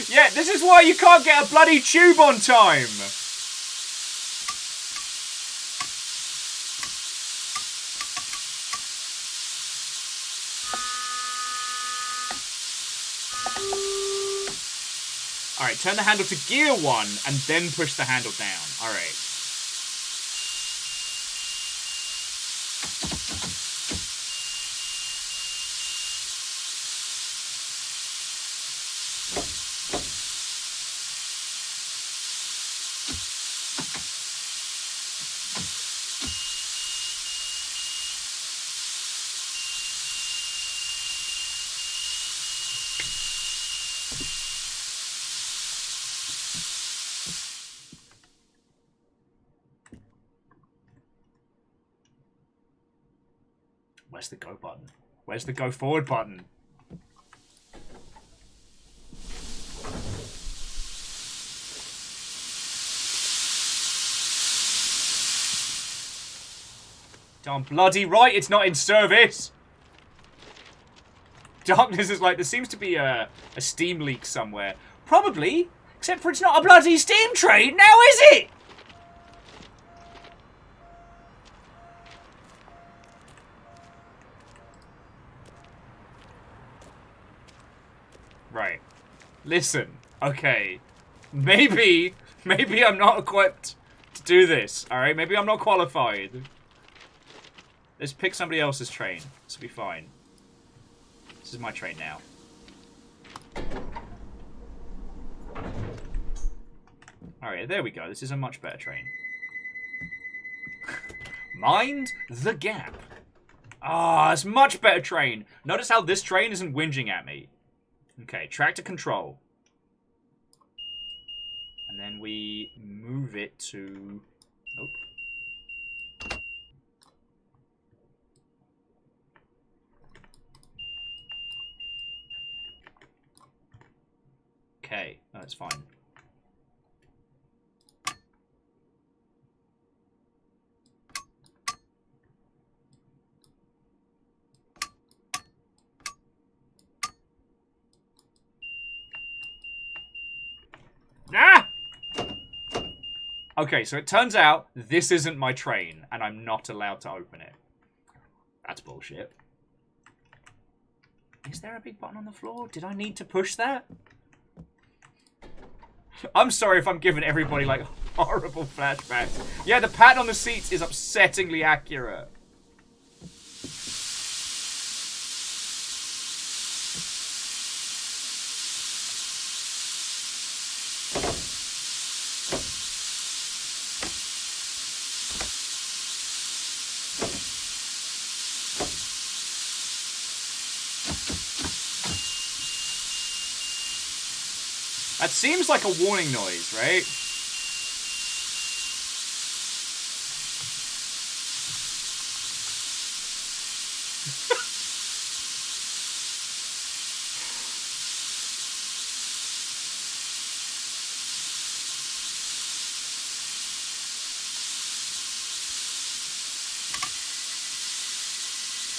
Yeah, this is why you can't get a bloody tube on time! Alright, turn the handle to gear 1 and then push the handle down. Alright. Where's the go button? Where's the go forward button? Darn bloody right, it's not in service! Darkness is like, there seems to be a steam leak somewhere. Probably, except for it's not a bloody steam train now, is it? Right. Listen, okay. Maybe I'm not equipped to do this, alright? Maybe I'm not qualified. Let's pick somebody else's train. This will be fine. This is my train now. Alright, there we go. This is a much better train. Mind the gap. Ah, it's a much better train. Notice how this train isn't whinging at me. Okay, tractor control. And then we move it to... Nope. Okay, no, it's fine. Ah! Okay, so it turns out this isn't my train, and I'm not allowed to open it. That's bullshit. Is there a big button on the floor? Did I need to push that? I'm sorry if I'm giving everybody, like, horrible flashbacks. Yeah, the pattern on the seats is upsettingly accurate. That seems like a warning noise, right?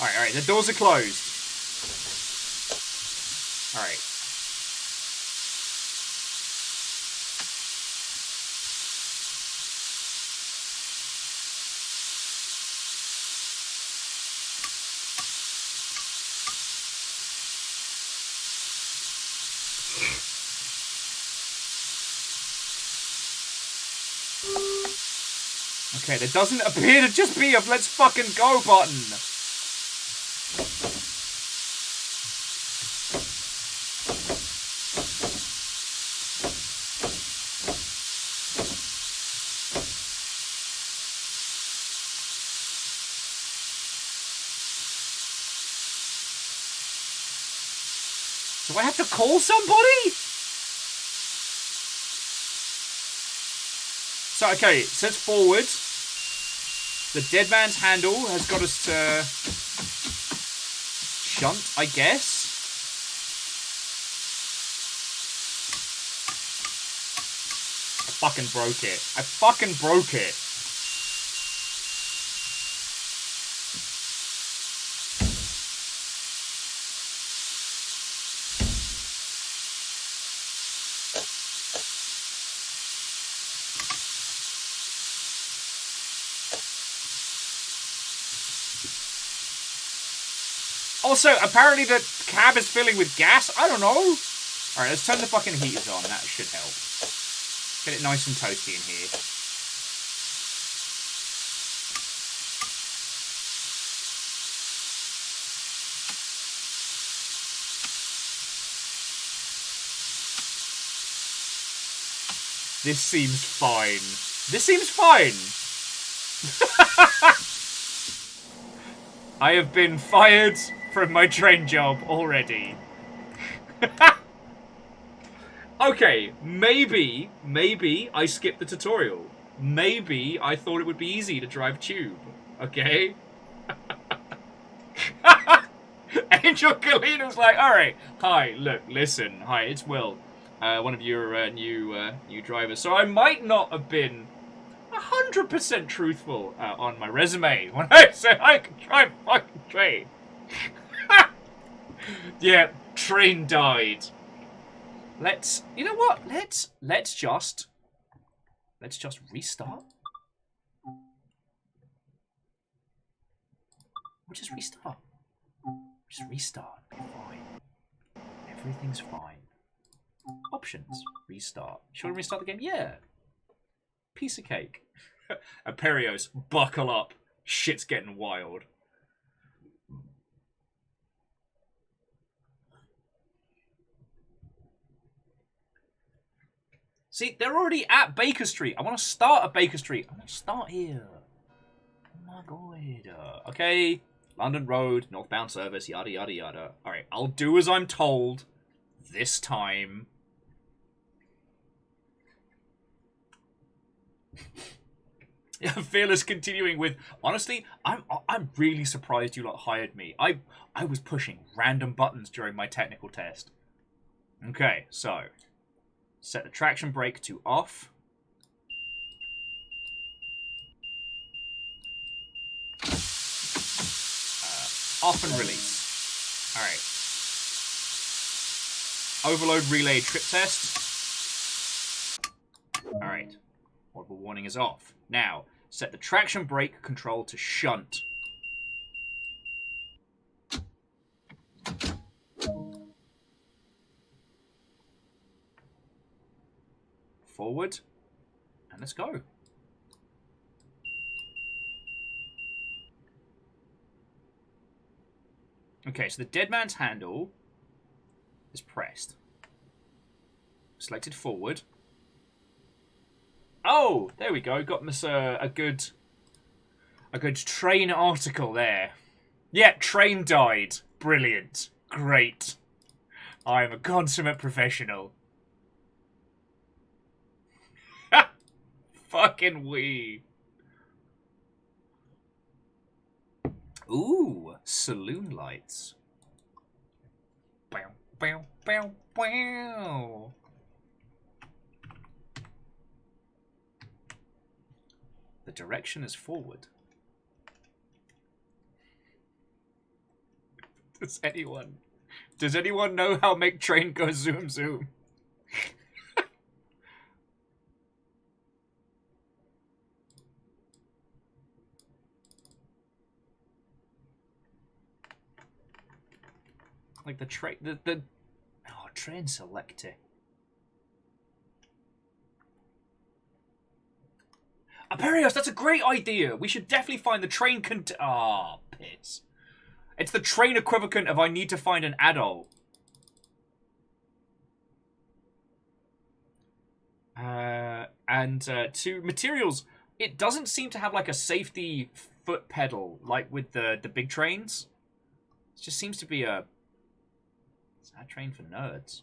Alright, the doors are closed. Alright. Okay, there doesn't appear to just be a let's fucking go button. Do I have to call somebody? So, okay, it says forward. The dead man's handle has got us to shunt, I guess. I fucking broke it. I fucking broke it. Also, apparently the cab is filling with gas. I don't know. Alright, let's turn the fucking heaters on. That should help. Get it nice and toasty in here. This seems fine. This seems fine. I have been fired from my train job already. Okay, maybe I skipped the tutorial. Maybe I thought it would be easy to drive tube. Okay? Angel Kalina's like, alright, hi, look, listen, hi, it's Will. One of your new drivers. So I might not have been 100% truthful on my resume when I said I can drive a fucking train. Yeah, train died. You know what? Let's just restart. We'll just restart. Just restart. Be fine. Everything's fine. Options. Restart. Should we restart the game? Yeah. Piece of cake. Aperios, buckle up. Shit's getting wild. See, they're already at Baker Street. I want to start at Baker Street. I want to start here. Oh my god. Okay. London Road, northbound service, yada yada yada. Alright, I'll do as I'm told. This time. Fearless continuing with, honestly, I'm really surprised you lot hired me. I was pushing random buttons during my technical test. Okay, so set the traction brake to off. Off and release. Alright. Overload relay trip test. Alright. Audible warning is off. Now, set the traction brake control to shunt. Forward. And let's go. Okay, so the dead man's handle is pressed. Selected forward. Oh, there we go. Got us a good train article there. Yeah, train died. Brilliant. Great. I am a consummate professional. Fucking wee. Ooh, saloon lights. Bow, bow, bow, bow. The direction is forward. Does anyone know how make train go zoom zoom? Like the train, train selector. Aperios, that's a great idea. We should definitely find the train piss. It's the train equivalent of I need to find an adult. To materials, it doesn't seem to have like a safety foot pedal like with the big trains. It just seems to be a train for nerds. .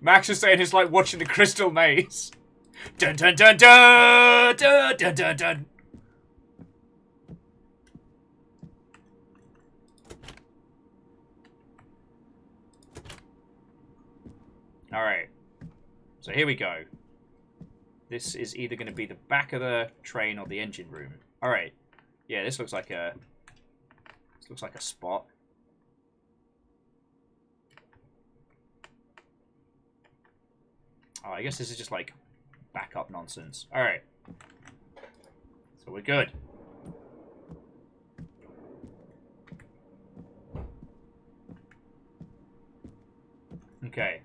Max is saying it's like watching the Crystal Maze. Dun dun dun dun dun dun dun dun. Alright. So here we go. This is either going to be the back of the train or the engine room. Alright. Yeah, this looks like a... This looks like a spot. Oh, I guess this is just like backup nonsense. Alright. So we're good. Okay.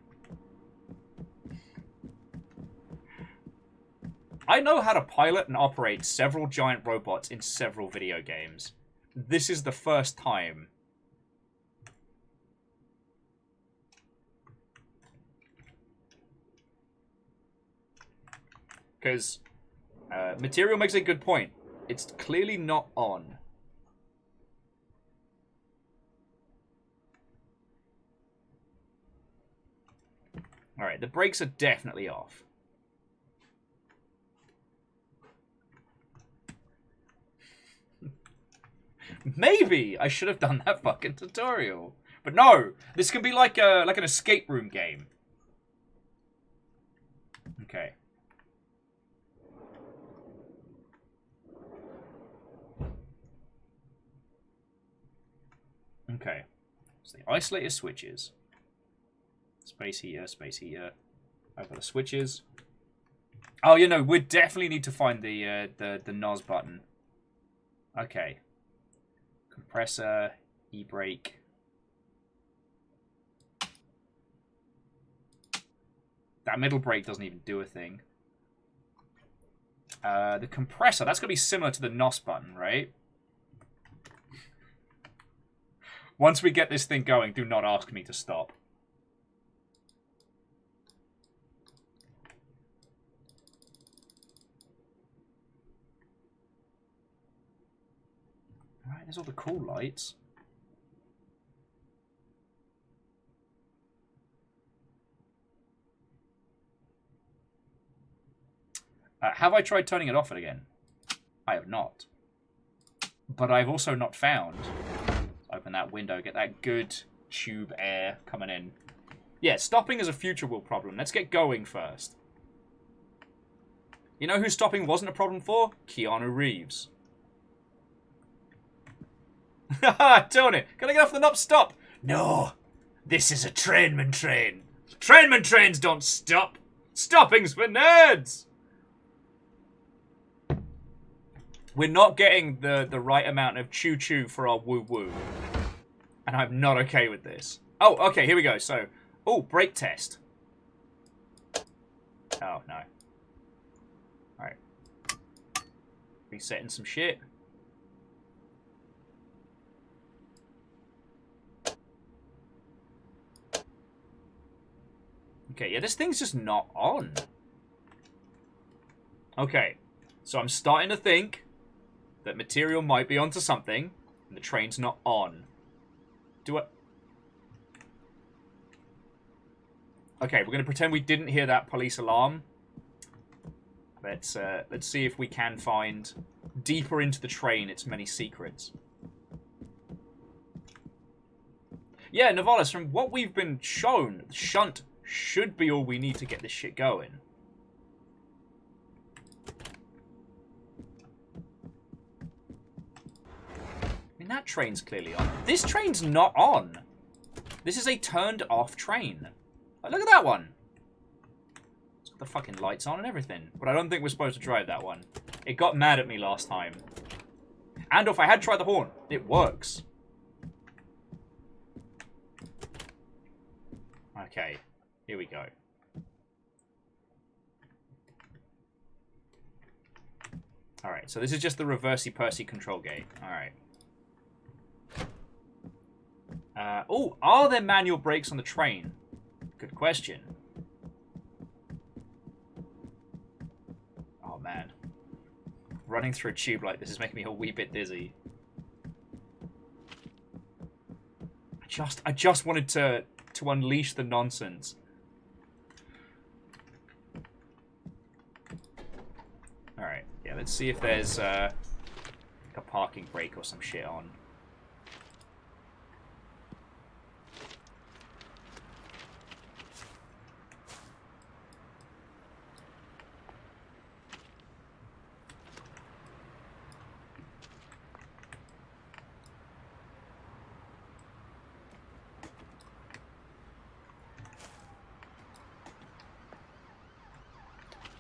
I know how to pilot and operate several giant robots in several video games. This is the first time. Because Material makes a good point. It's clearly not on. Alright, the brakes are definitely off. Maybe I should have done that fucking tutorial. But no, this can be like an escape room game. Okay. Okay. So the isolator switches. Space heater. I've got the switches. Oh, you know, we definitely need to find the NOS button. Okay. Compressor, e-brake. That middle brake doesn't even do a thing. The compressor, that's going to be similar to the NOS button, right? Once we get this thing going, do not ask me to stop. Alright, there's all the cool lights. Have I tried turning it off again? I have not. But I've also not found... Open that window, get that good tube air coming in. Yeah, stopping is a future will problem. Let's get going first. You know who stopping wasn't a problem for? Keanu Reeves. Haha, Tony, can I get off the NUTSTOP? No, this is a trainman train. Trainman trains don't stop. Stopping's for nerds. We're not getting the right amount of choo-choo for our woo-woo. And I'm not okay with this. Oh, okay, here we go. So, oh, brake test. Oh, no. Alright. Resetting some shit. Okay, yeah, this thing's just not on. Okay, so I'm starting to think that Material might be onto something, and the train's not on. Do I... Okay, we're going to pretend we didn't hear that police alarm. Let's see if we can find deeper into the train its many secrets. Yeah, Navalis, from what we've been shown, the shunt should be all we need to get this shit going. I mean, that train's clearly on. This train's not on. This is a turned off train. Oh, look at that one. It's got the fucking lights on and everything. But I don't think we're supposed to drive that one. It got mad at me last time. And if I had tried the horn, it works. Okay, here we go. Alright, so this is just the reversey-pursey control gate. Alright. Oh, are there manual brakes on the train? Good question. Oh, man. Running through a tube like this is making me a wee bit dizzy. I just wanted to to unleash the nonsense. Alright, yeah, let's see if there's like a parking brake or some shit on.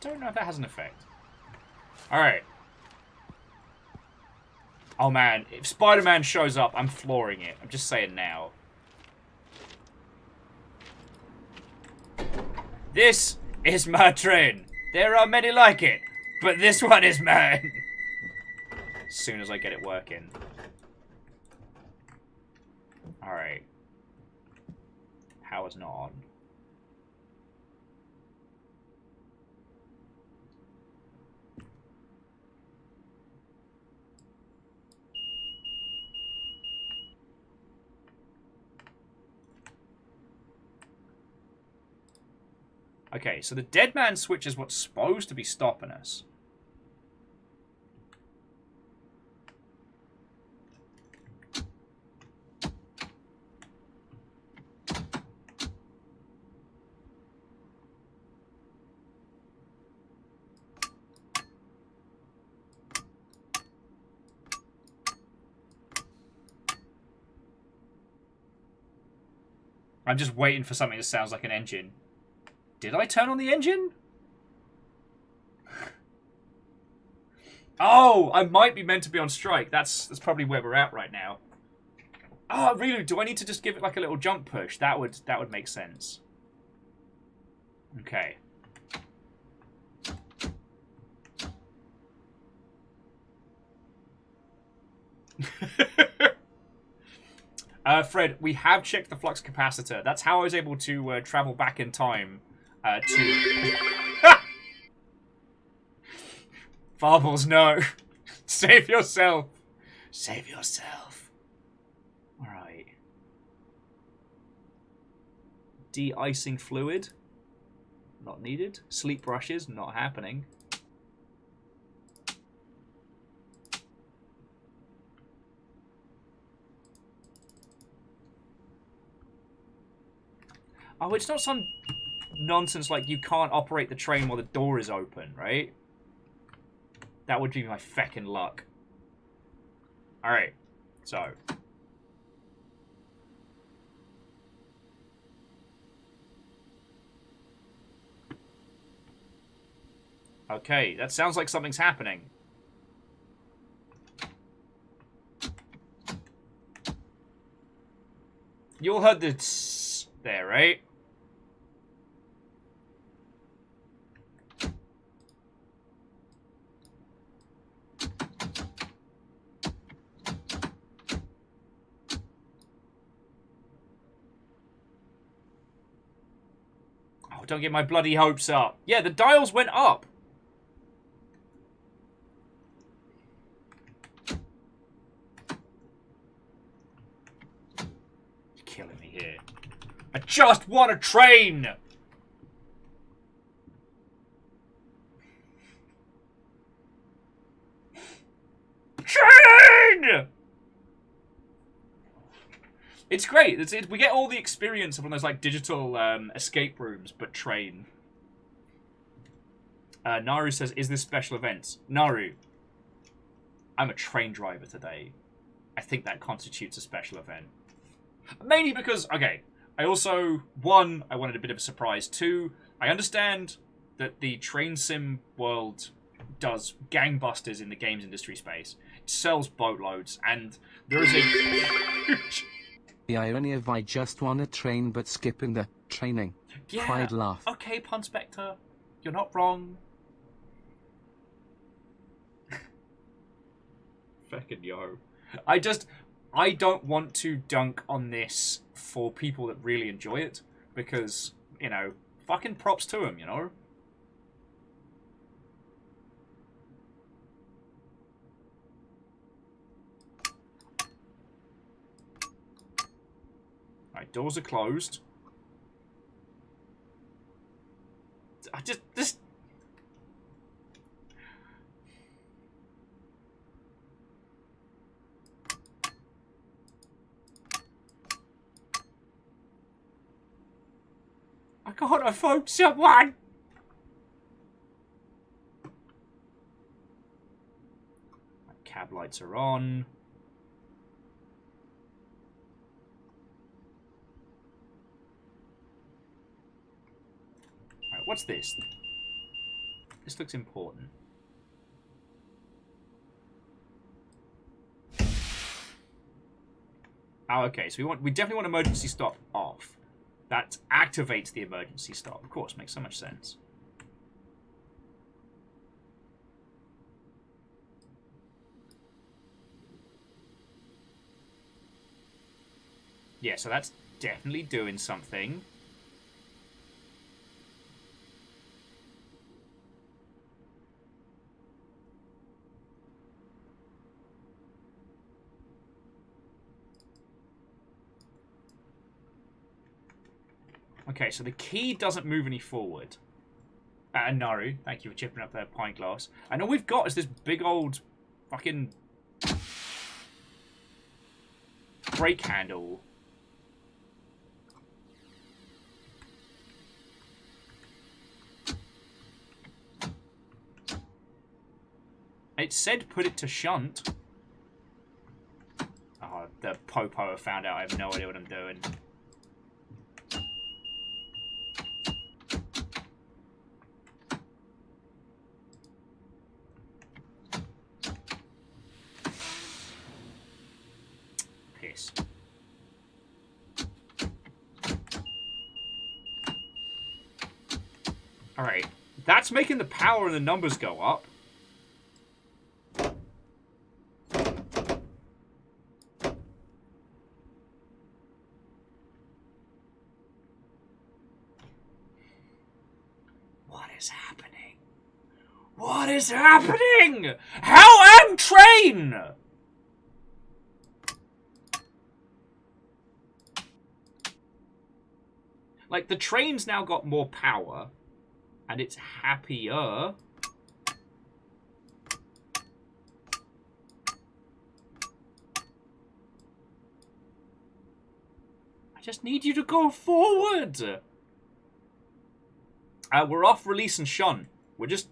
Don't know if that has an effect. Alright. Oh man, if Spider-Man shows up, I'm flooring it. I'm just saying now. This is my train. There are many like it, but this one is mine. As soon as I get it working. Alright. Power's not on. Okay, so the dead man switch is what's supposed to be stopping us. I'm just waiting for something that sounds like an engine. Did I turn on the engine? Oh, I might be meant to be on strike. That's probably where we're at right now. Oh, really? Do I need to just give it like a little jump push? That would make sense. Okay. Fred, we have checked the flux capacitor. That's how I was able to travel back in time to... Farbles, no. Save yourself. Save yourself. Alright. De-icing fluid. Not needed. Sleep brushes, not happening. Oh, it's not some nonsense like you can't operate the train while the door is open, right? That would be my feckin' luck. Alright, so. Okay, that sounds like something's happening. You all heard the tss there, right? Oh, don't get my bloody hopes up. Yeah, the dials went up. You're killing me here. I just want a train! Train! It's great. We get all the experience of one of those like digital escape rooms, but train. Naru says, "Is this special events?" Naru, I'm a train driver today. I think that constitutes a special event. Mainly because, okay, I also, one, I wanted a bit of a surprise. Two, I understand that the train sim world does gangbusters in the games industry space. It sells boatloads, and there is a huge... The irony of I just want a train but skipping the training. Yeah. Pride laugh. Okay, Pun Spectre, you're not wrong. Feckin' yo. I don't want to dunk on this for people that really enjoy it, because, you know, fucking props to them, you know? Alright, doors are closed. gotta phone someone! Cab lights are on. Alright, what's this? This looks important. Oh, okay, so we definitely want emergency stop off. That activates the emergency stop. Of course, makes so much sense. Yeah, so that's definitely doing something. Okay, so the key doesn't move any forward. Naru, thank you for chipping up that pint glass. And all we've got is this big old fucking brake handle. It said put it to shunt. Oh, the popo have found out I have no idea what I'm doing. Piss. Alright, that's making the power and the numbers go up. What is happening? What is happening? How am train? Like, the train's now got more power, and it's happier. I just need you to go forward. We're off release and shun. We're just...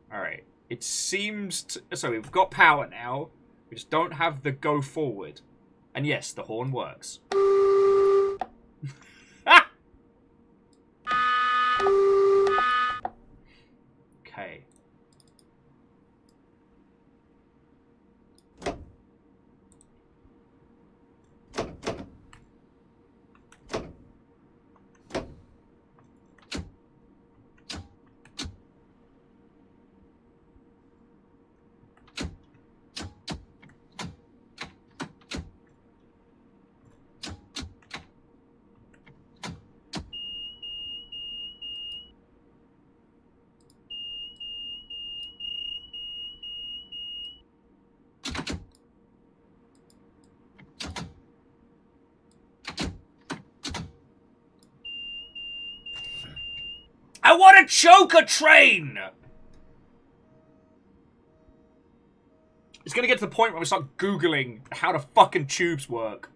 Alright. It seems to... So we've got power now. We just don't have the go forward. And yes, the horn works. Okay. I want to choke a train! It's gonna get to the point where we start Googling how the fucking tubes work.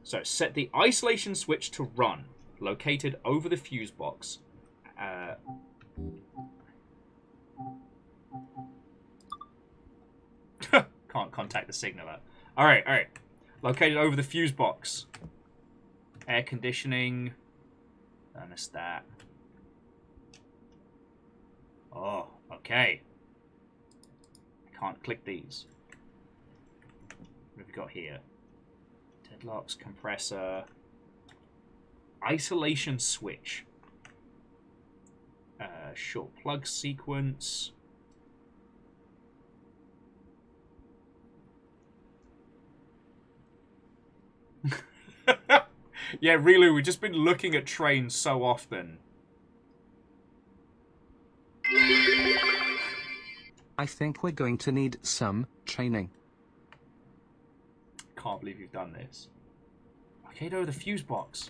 So, set the isolation switch to run, located over the fuse box. Can't contact the signaler. Alright, alright. Located over the fuse box. Air conditioning. Thermostat. Oh, okay. I can't click these. What have we got here? Deadlocks, compressor. Isolation switch. Short plug sequence. Yeah, really, we've just been looking at trains so often. I think we're going to need some training. Can't believe you've done this. Okay, no, the fuse box.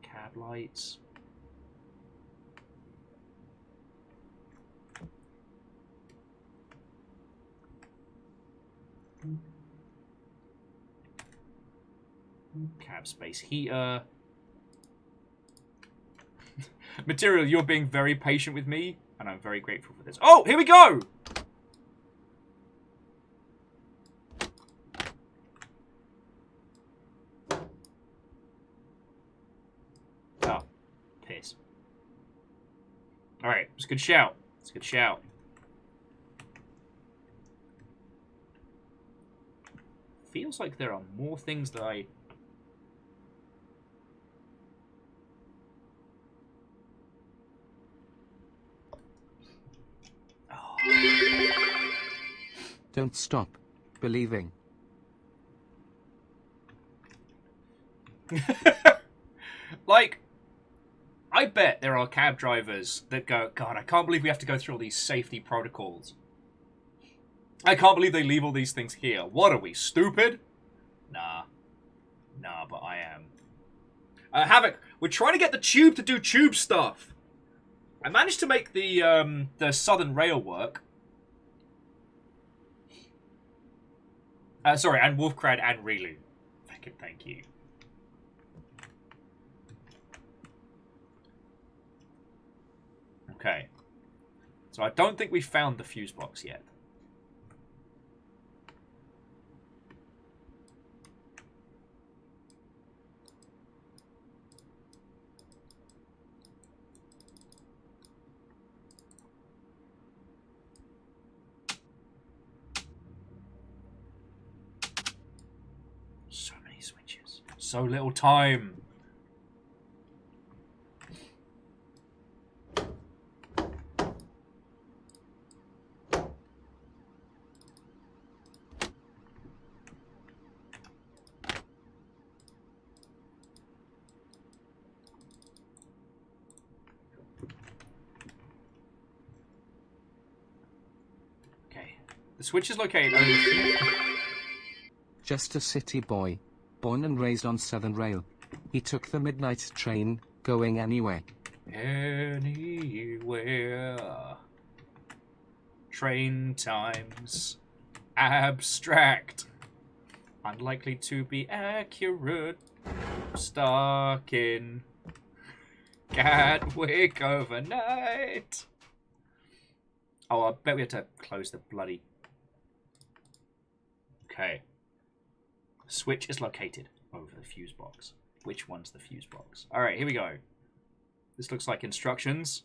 Cab lights. Cab space heater. Material, you're being very patient with me, and I'm very grateful for this. Oh, here we go! Oh, piss. Alright, it's a good shout. It's a good shout. Feels like there are more things that I... Don't stop believing. Like, I bet there are cab drivers that go, God, I can't believe we have to go through all these safety protocols. I can't believe they leave all these things here. What are we, stupid? Nah. Nah, but I am. Havoc, we're trying to get the tube to do tube stuff. I managed to make the Southern Rail work. Sorry, and Wolfcrad and Relu. Thank you. Okay. So I don't think we found the fuse box yet. So many switches. So little time. The switch is located over... Just a city boy, born and raised on Southern Rail. He took the midnight train, going anywhere. Anywhere. Train times. Abstract. Unlikely to be accurate. Stuck in Gatwick overnight. Oh, I bet we have to close the bloody... Okay. Switch is located over the fuse box. Which one's the fuse box? Alright, here we go. This looks like instructions.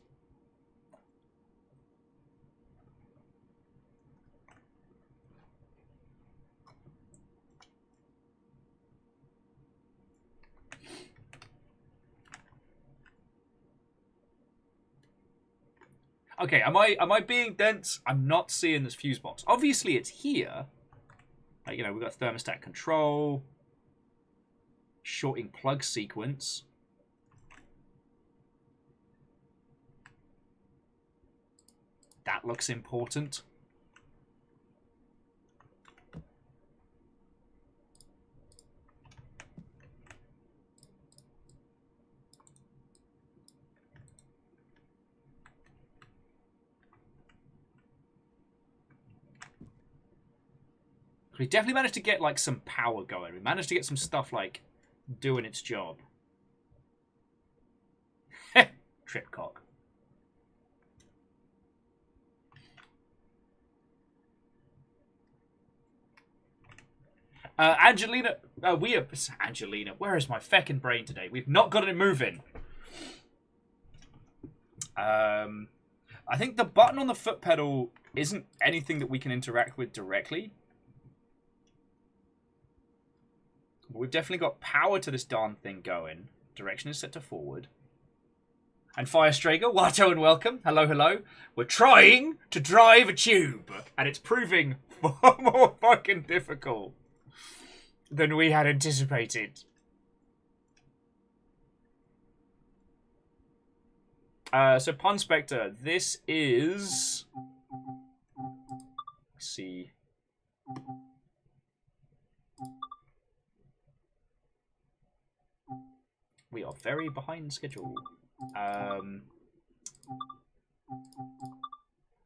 Okay, am I being dense? I'm not seeing this fuse box. Obviously it's here. Like, you know, we've got thermostat control. Shorting plug sequence. That looks important. We definitely managed to get, like, some power going. We managed to get some stuff, like, doing its job. Tripcock. Angelina, Angelina, where is my feckin' brain today? We've not got it moving. I think the button on the foot pedal isn't anything that we can interact with directly. But we've definitely got power to this darn thing going. Direction is set to forward. And Firestrager, Watto and welcome. Hello, hello. We're trying to drive a tube. And it's proving far more fucking difficult than we had anticipated. So Pun Spectre, this is... Let's see... We are very behind schedule.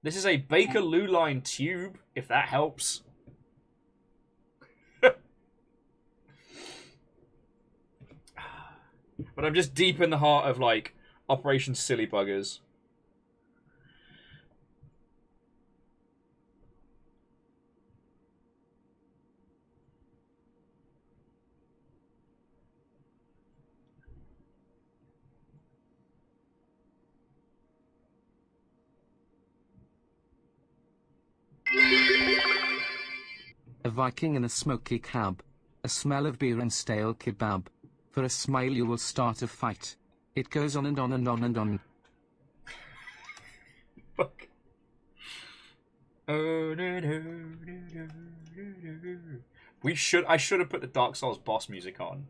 This is a Bakerloo line tube, if that helps. But I'm just deep in the heart of, like, Operation Silly Buggers. A Viking in a smoky cab. A smell of beer and stale kebab. For a smile you will start a fight. It goes on and on and on and on. Fuck. I should have put the Dark Souls boss music on.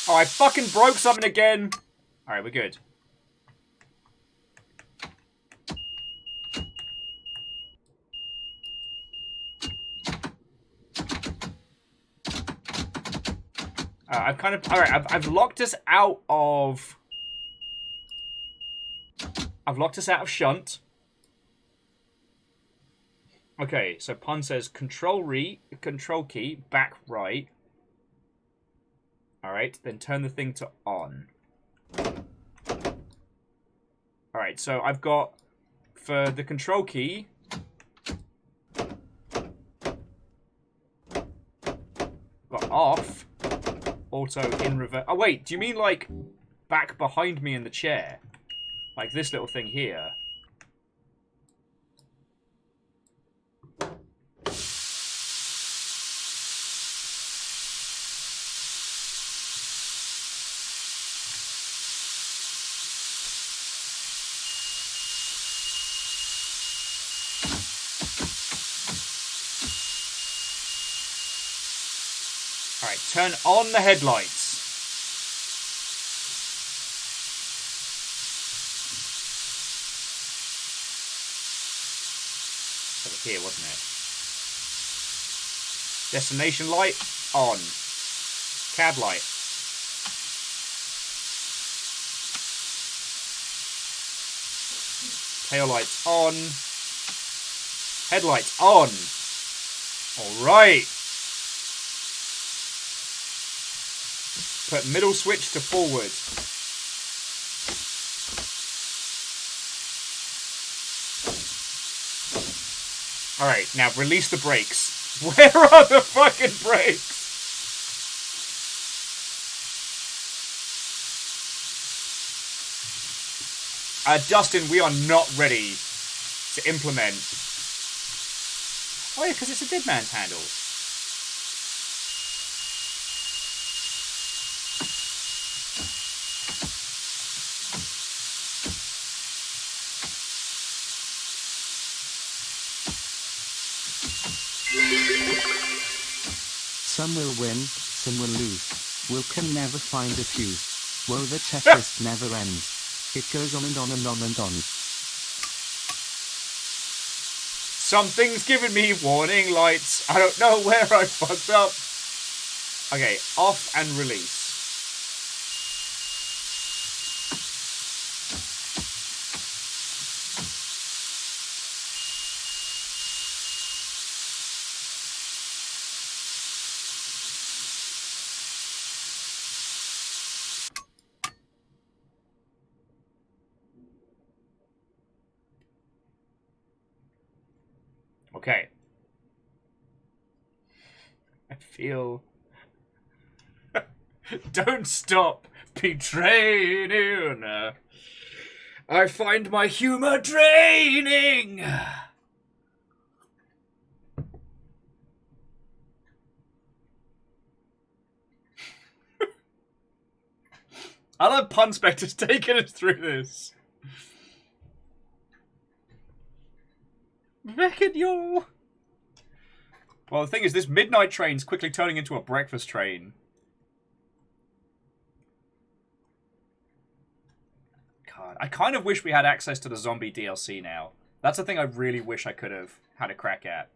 Oh, I fucking broke something again. Alright, we're good. I've kind of... Alright, I've locked us out of... I've locked us out of Shunt. Okay, so Pun says control key, back right. Alright, then turn the thing to on. Alright, so I've got, for the control key, got off, auto in reverse. Oh wait, do you mean like back behind me in the chair? Like this little thing here? Alright, turn on the headlights. Over here, wasn't it? Destination light, on. Cab light. Tail lights on. Headlights on. Alright. Put middle switch to forward. Alright, now release the brakes. Where are the fucking brakes? Dustin, we are not ready to implement. Oh yeah, because it's a dead man's handle. Some will win, some will lose. Will can never find a fuse. Woe the checklist never ends. It goes on and on and on and on. Something's giving me warning lights. I don't know where I fucked up. Okay, off and release. Okay. I feel... Don't stop betraying. I find my humor draining. I love Pun Spectre's taking us through this. Reckon you. Well, the thing is, this midnight train's quickly turning into a breakfast train. I kind of wish we had access to the zombie DLC now. That's the thing I really wish I could have had a crack at.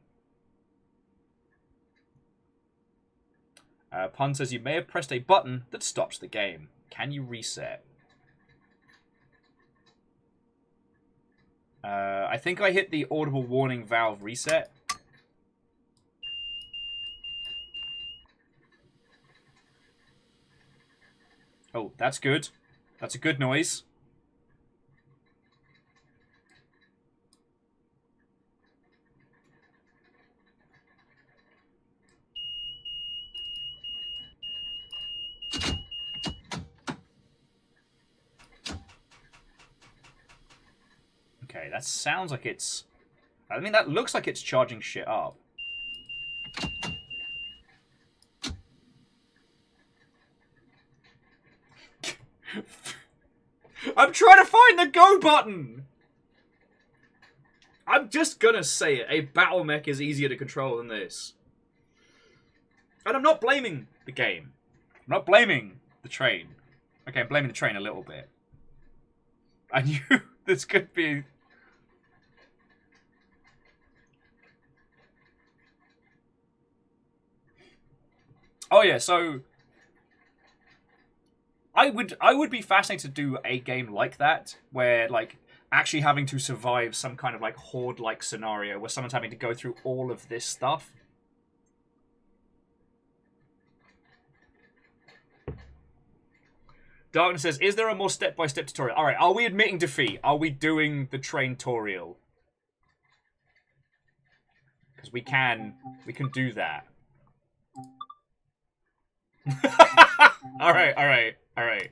Pun says you may have pressed a button that stops the game. Can you reset? I think I hit the audible warning valve reset. Oh, that's good. That's a good noise. Okay, that sounds like it's... I mean, that looks like it's charging shit up. I'm trying to find the go button! I'm just gonna say it. A battle mech is easier to control than this. And I'm not blaming the game. I'm not blaming the train. Okay, I'm blaming the train a little bit. I knew this could be... Oh yeah, so... I would be fascinated to do a game like that, where, like, actually having to survive some kind of, like, horde-like scenario where someone's having to go through all of this stuff. Darkness says, is there a more step-by-step tutorial? Alright, are we admitting defeat? Are we doing the train-torial? Because we can do that. Alright, alright, alright.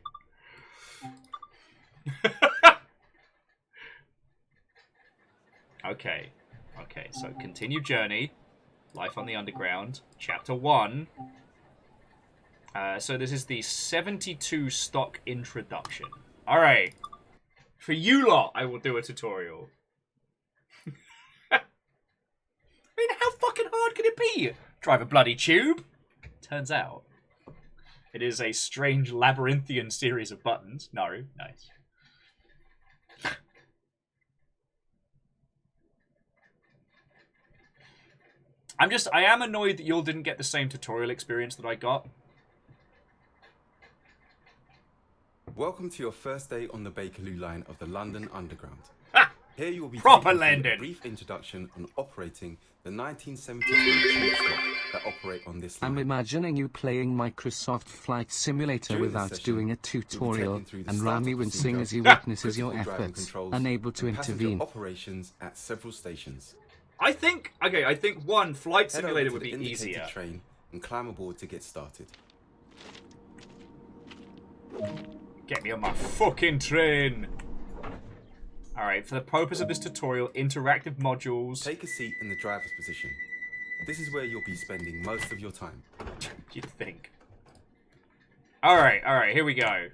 Okay. Okay, so continue journey. Life on the Underground. Chapter 1. So this is the 72 stock introduction. Alright. For you lot, I will do a tutorial. I mean, how fucking hard can it be? Drive a bloody tube? Turns out. It is a strange labyrinthian series of buttons. No, nice. I am annoyed that y'all didn't get the same tutorial experience that I got. Welcome to your first day on the Bakerloo line of the London Underground. Ha! Here you will be Proper taken through London. a brief introduction on operating the 1972 tube stop that operate on this line. I'm imagining you playing Microsoft Flight Simulator During without this session, doing a you'll be tutorial, taken through the and startup Rami wincing procedure, as he witnesses your critical driving efforts, controls, unable to and passenger intervene. operations at several stations. I think one, Flight Head over Simulator to would the be indicated easier. train and climb aboard to get started. Get me on my fucking train. Alright, for the purpose of this tutorial, interactive modules. Take a seat in the driver's position. This is where you'll be spending most of your time. You'd think. Alright, here we go.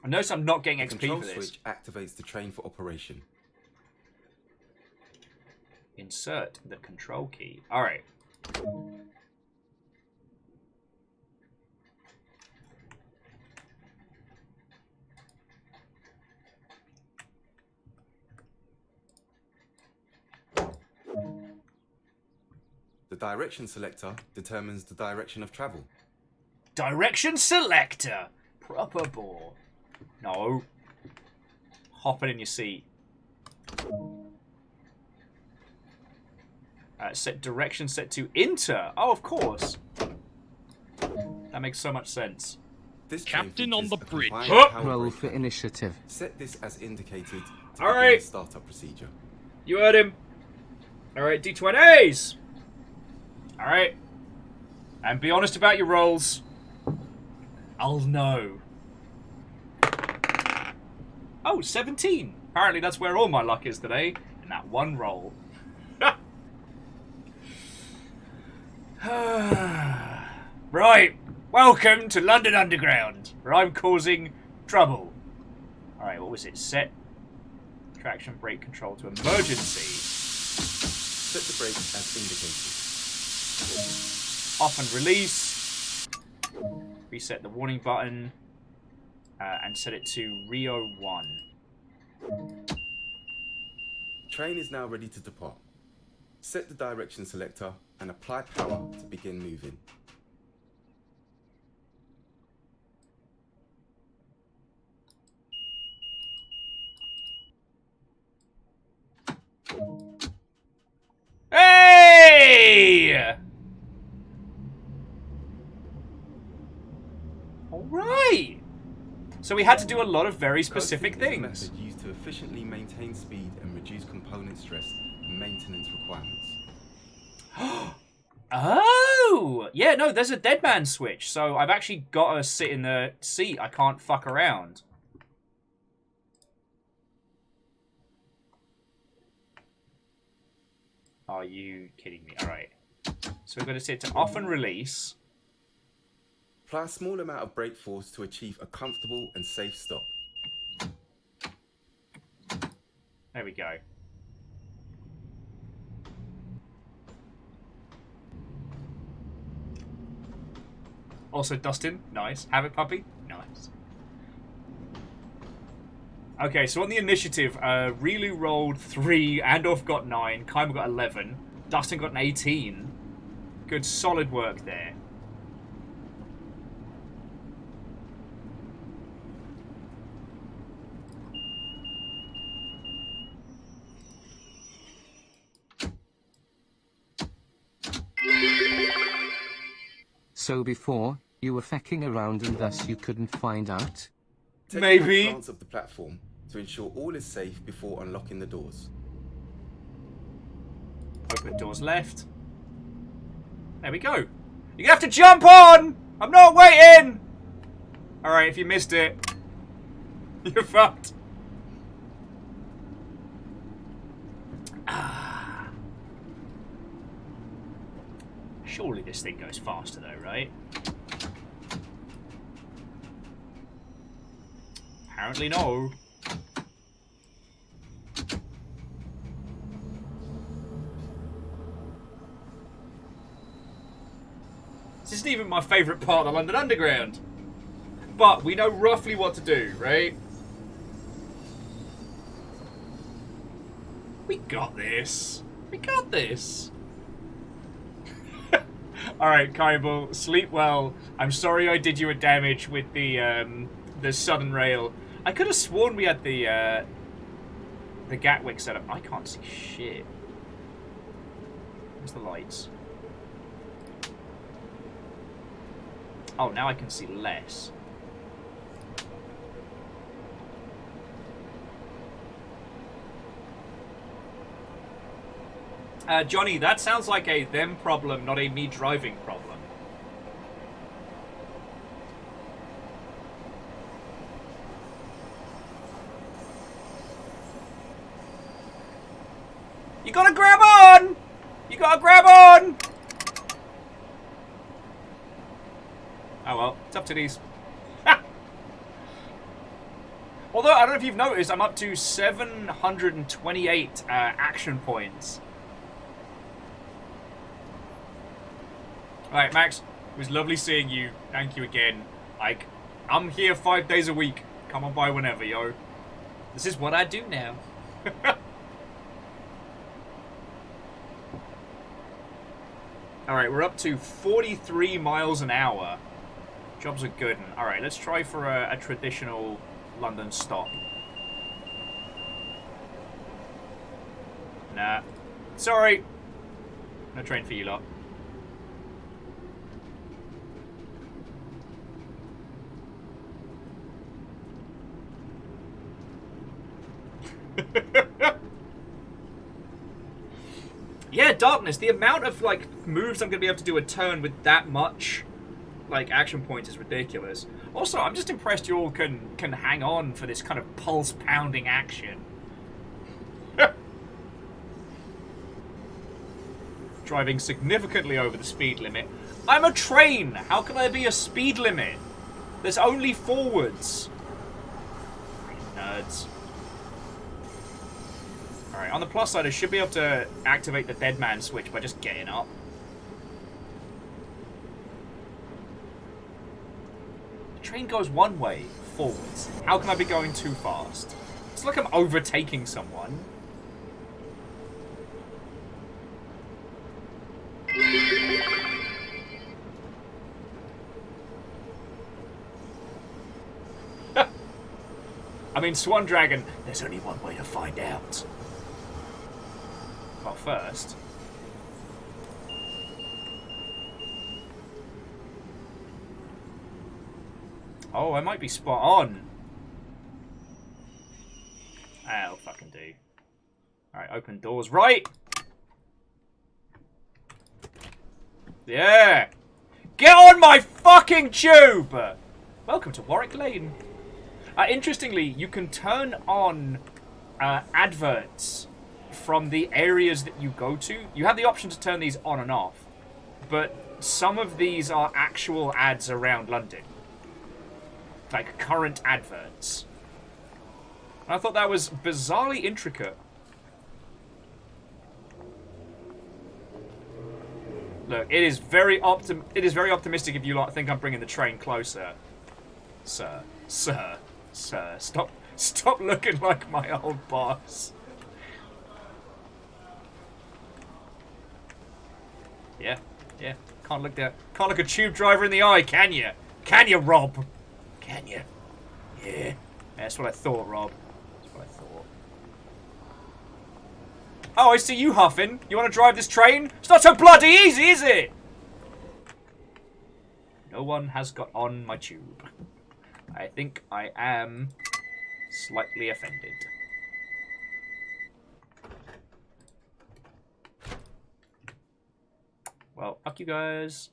I notice I'm not getting The XP control for this. switch activates the train for operation. Insert the control key. Alright. The direction selector determines the direction of travel. Direction selector. Proper bore. No. Hopping in your seat. Set direction set to enter. Oh, of course. That makes so much sense. This train Captain on features the a bridge. combined Huh? power Roll breaker. for initiative. Set this as indicated to All begin right. the startup procedure. You heard him. Alright, D20s. Alright. And be honest about your rolls. I'll know. Oh, 17. Apparently that's where all my luck is today. In that one roll. Right. Welcome to London Underground, where I'm causing trouble. Alright, what was it? Set traction brake control to emergency. Set the brake as indicated. Off and release. Reset the warning button. and set it to Rio 1. Train is now ready to depart. Set the direction selector and apply power to begin moving. Hey! Alright! So we had to do a lot of very specific Coasting is a things. method used to efficiently maintain speed and reduce component stress and maintenance requirements. Oh! Yeah, no, there's a dead man switch, so I've actually got to sit in the seat. I can't fuck around. Are you kidding me? Alright. So we're going to set to off and release. Apply a small amount of brake force to achieve a comfortable and safe stop. There we go. Also, Dustin, nice. Have it, puppy? Nice. Okay, so on the initiative, Rilu rolled 3, Andorf got 9, Kaimer got 11, Dustin got an 18. Good, solid work there. So before, you were fecking around and thus you couldn't find out? Take Maybe. a glance of the platform to ensure all is safe before unlocking the doors. Open doors left. There we go. You're gonna have to jump on! I'm not waiting! Alright, if you missed it, you're fucked. Surely this thing goes faster though, right? Apparently no. This isn't even my favourite part of the London Underground. But we know roughly what to do, right? We got this. We got this. Alright, Kaibal, sleep well. I'm sorry I did you a damage with the southern rail. I could have sworn we had the Gatwick set up. I can't see shit. Where's the lights? Oh, now I can see less. Johnny, that sounds like a them problem, not a me driving problem. You gotta grab on! You gotta grab on! Oh well, it's up to these. Although, I don't know if you've noticed, I'm up to 728 action points. Alright, Max, it was lovely seeing you. Thank you again. Like, I'm here 5 days a week. Come on by whenever, yo. This is what I do now. Alright, we're up to 43 miles an hour. Jobs are good. Alright, let's try for a traditional London stop. Nah. Sorry. No train for you lot. Yeah, Darkness, the amount of, like, moves I'm going to be able to do a turn with that much, like, action points is ridiculous. Also, I'm just impressed you all can hang on for this kind of pulse-pounding action. Driving significantly over the speed limit. I'm a train! How can there be a speed limit? There's only forwards. Nerds. Alright, on the plus side, I should be able to activate the dead man switch by just getting up. Train goes one way, forwards. How can I be going too fast? It's like I'm overtaking someone. I mean, Swan Dragon, there's only one way to find out. Well, first... Oh, I might be spot on. I'll fucking do. Alright, open doors. Right! Yeah! Get on my fucking tube! Welcome to Warwick Lane. Interestingly, you can turn on adverts from the areas that you go to. You have the option to turn these on and off, but some of these are actual ads around London. Like current adverts. I thought that was bizarrely intricate. Look, it is very optimistic if you lot think I'm bringing the train closer. Sir. Stop looking like my old boss. Yeah. Can't look a tube driver in the eye, can you? Can you, Rob? Can you? Yeah. That's what I thought, Rob. That's what I thought. Oh, I see you huffing. You want to drive this train? It's not so bloody easy, is it? No one has got on my tube. I think I am slightly offended. Well, fuck you guys.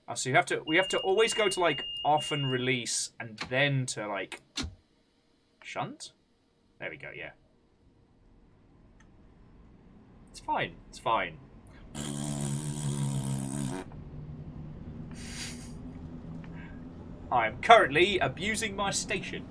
Oh, so we have to always go to like off and release and then to like shunt? There we go, yeah. It's fine. It's fine. I'm currently abusing my station.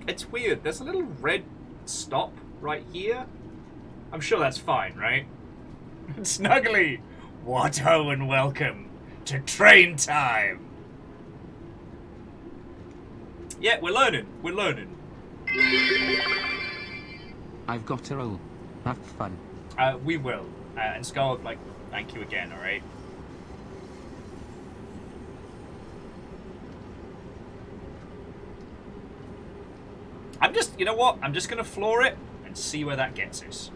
It's weird. There's a little red stop right here. I'm sure that's fine, right? Snuggly! What ho and welcome to train time! Yeah, we're learning. We're learning. I've got to roll. Have fun. We will. And Skull, like, thank you again, alright? You know what? I'm just gonna floor it and see where that gets us.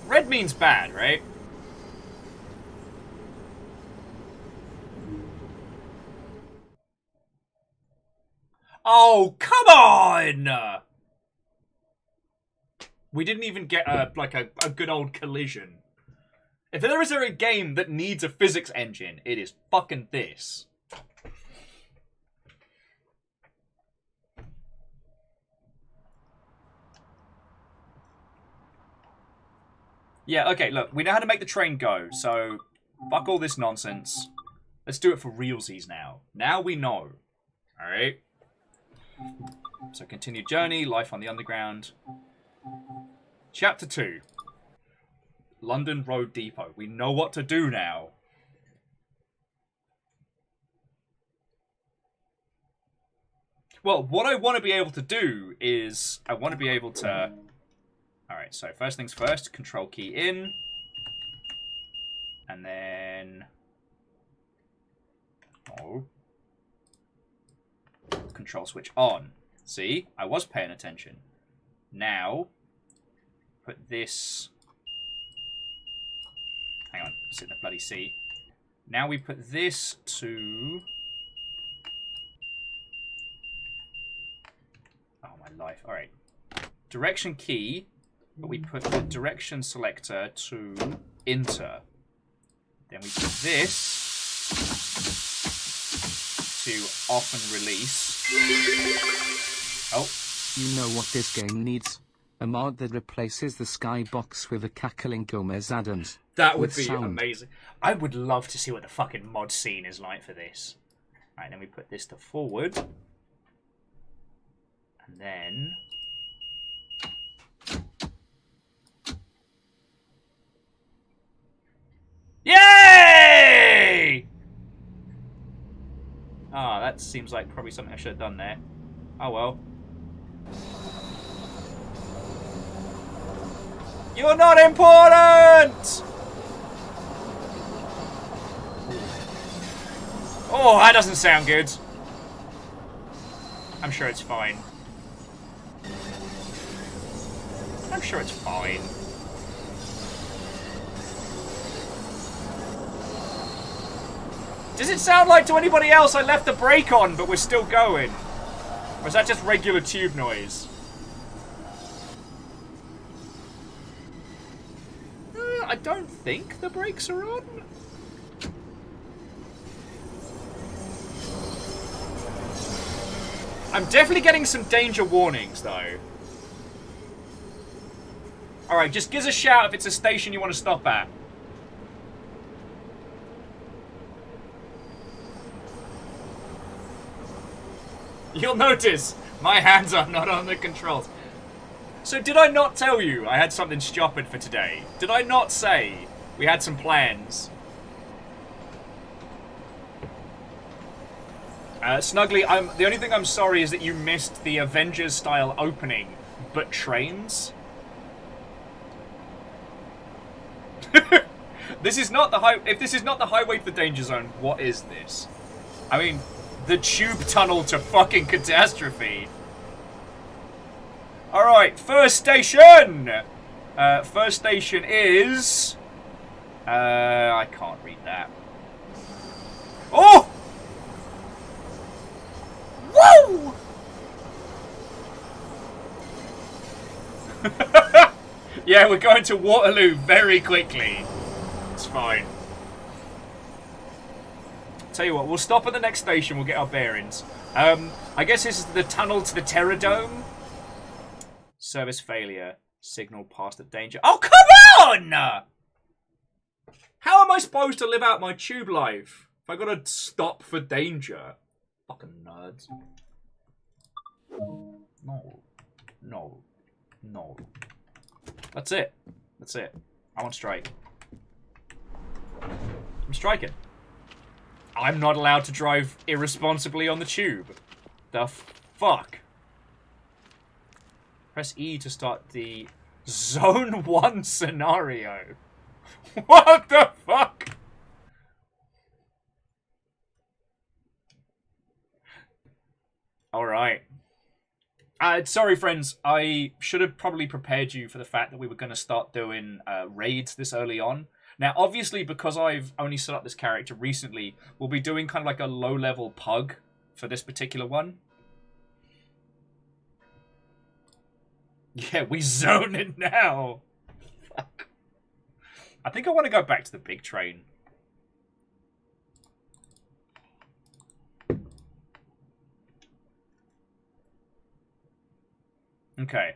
Red means bad, right? Oh, come on! We didn't even get a good old collision. If there is a game that needs a physics engine, it is fucking this. Yeah, okay, look, we know how to make the train go, so fuck all this nonsense. Let's do it for realsies now. Now we know. Alright? So continue journey, life on the underground. Chapter 2. London Road Depot. We know what to do now. Well, what I want to be able to do is... I want to be able to... Alright, so first things first. Control key in. And then... Oh. Control switch on. See? I was paying attention. Now... Put this... Hang on, sit in the bloody C. Now we put this to... Oh, my life. Alright. Direction key, but we put the direction selector to enter. Then we put this to off and release. Oh. You know what this game needs? A mod that replaces the skybox with a cackling Gomez Adams. That would with be sound. amazing. I would love to see what the fucking mod scene is like for this. Alright, then we put this to forward. And then... Yay! Ah, that seems like probably something I should have done there. Oh well. You're not important! Oh, that doesn't sound good. I'm sure it's fine. I'm sure it's fine. Does it sound like to anybody else I left the brake on, but we're still going? Or is that just regular tube noise? I don't think the brakes are on. I'm definitely getting some danger warnings, though. Alright, just give us a shout if it's a station you want to stop at. You'll notice my hands are not on the controls. So did I not tell you I had something stupid for today? Did I not say we had some plans? Snuggly, the only thing I'm sorry is that you missed the Avengers-style opening, but trains. This is not the if this is not the highway to the danger zone, what is this? I mean, the tube tunnel to fucking catastrophe. Alright, first station! First station is... I can't read that. Oh! Woo! Yeah, we're going to Waterloo very quickly. It's fine. Tell you what, we'll stop at the next station, we'll get our bearings. I guess this is the tunnel to the Terror Dome. Service failure. Signal past the danger. Oh, come on! How am I supposed to live out my tube life if I gotta stop for danger? Fucking nerds. No. No. No. That's it. That's it. I want strike. I'm striking. I'm not allowed to drive irresponsibly on the tube. The fuck? Press E to start the Zone 1 scenario. What the fuck? Alright. Sorry, friends. I should have probably prepared you for the fact that we were going to start doing raids this early on. Now, obviously, because I've only set up this character recently, we'll be doing kind of like a low-level pug for this particular one. Yeah, we zone it now. Fuck. I think I want to go back to the big train. Okay.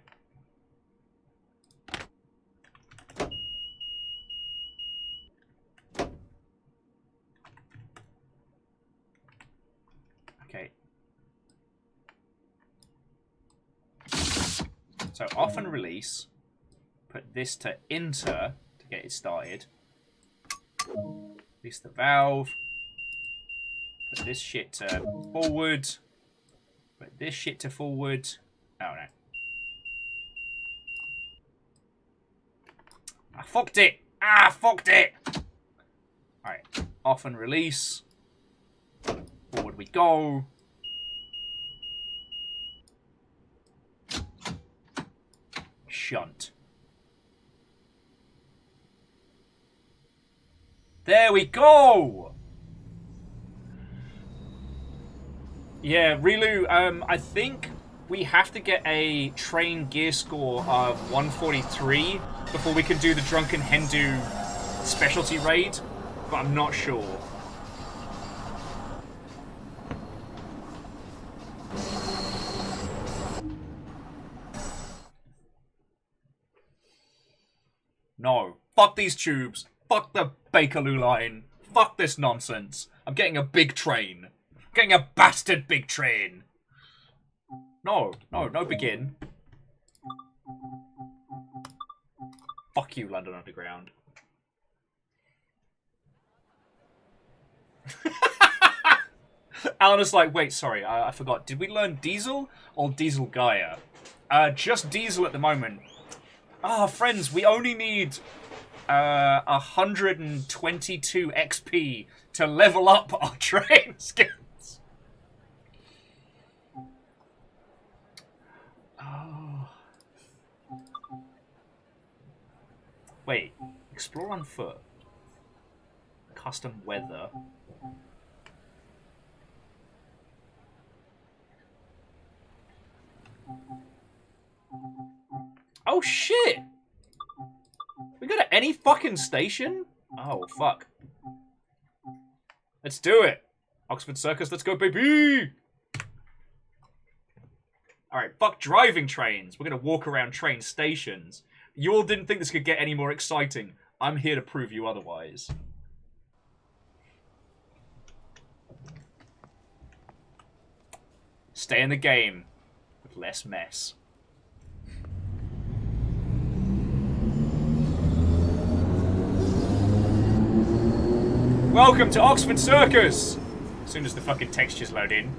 Okay. So off and release. Put this to enter to get it started. Release the valve. Put this shit to forward. Put this shit to forward. Oh no. I fucked it! Ah, fucked it! Alright, off and release. Forward we go. Shunt. There we go! Yeah, Rilu, I think we have to get a train gear score of 143 before we can do the Drunken Hindu specialty raid, but I'm not sure. No. Fuck these tubes. Fuck the Bakerloo line. Fuck this nonsense. I'm getting a big train. I'm getting a bastard big train. No, begin. Fuck you, London Underground. Alan is like, wait, sorry, I forgot. Did we learn Diesel or Diesel Gaia? Just Diesel at the moment. Ah, friends, we only need 122 XP to level up our train skills. Oh. Wait, explore on foot. Custom weather. Oh shit! We go to any fucking station? Oh fuck. Let's do it! Oxford Circus, let's go baby! Alright, fuck driving trains. We're gonna walk around train stations. You all didn't think this could get any more exciting. I'm here to prove you otherwise. Stay in the game with less mess. Welcome to Oxford Circus! As soon as the fucking textures load in.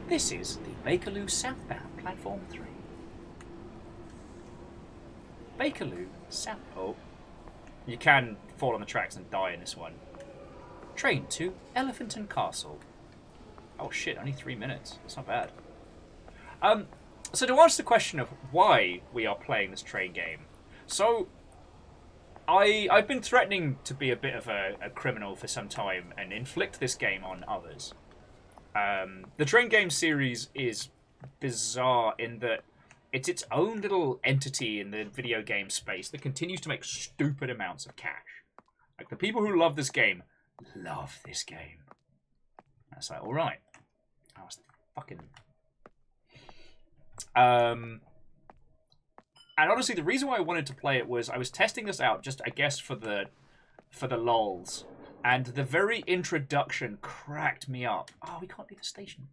This is the Bakerloo southbound platform 3. Bakerloo south. Oh. You can fall on the tracks and die in this one. Train to Elephant Castle. Oh shit, only 3 minutes. That's not bad. So to answer the question of why we are playing this train game. So, I've been threatening to be a bit of a criminal for some time and inflict this game on others. The train game series is bizarre in that it's its own little entity in the video game space that continues to make stupid amounts of cash. Like, the people who love this game love this game. And it's like, alright. I was fucking... And honestly, the reason why I wanted to play it was I was testing this out just, I guess, for the lols. And the very introduction cracked me up. Oh, we can't leave the station.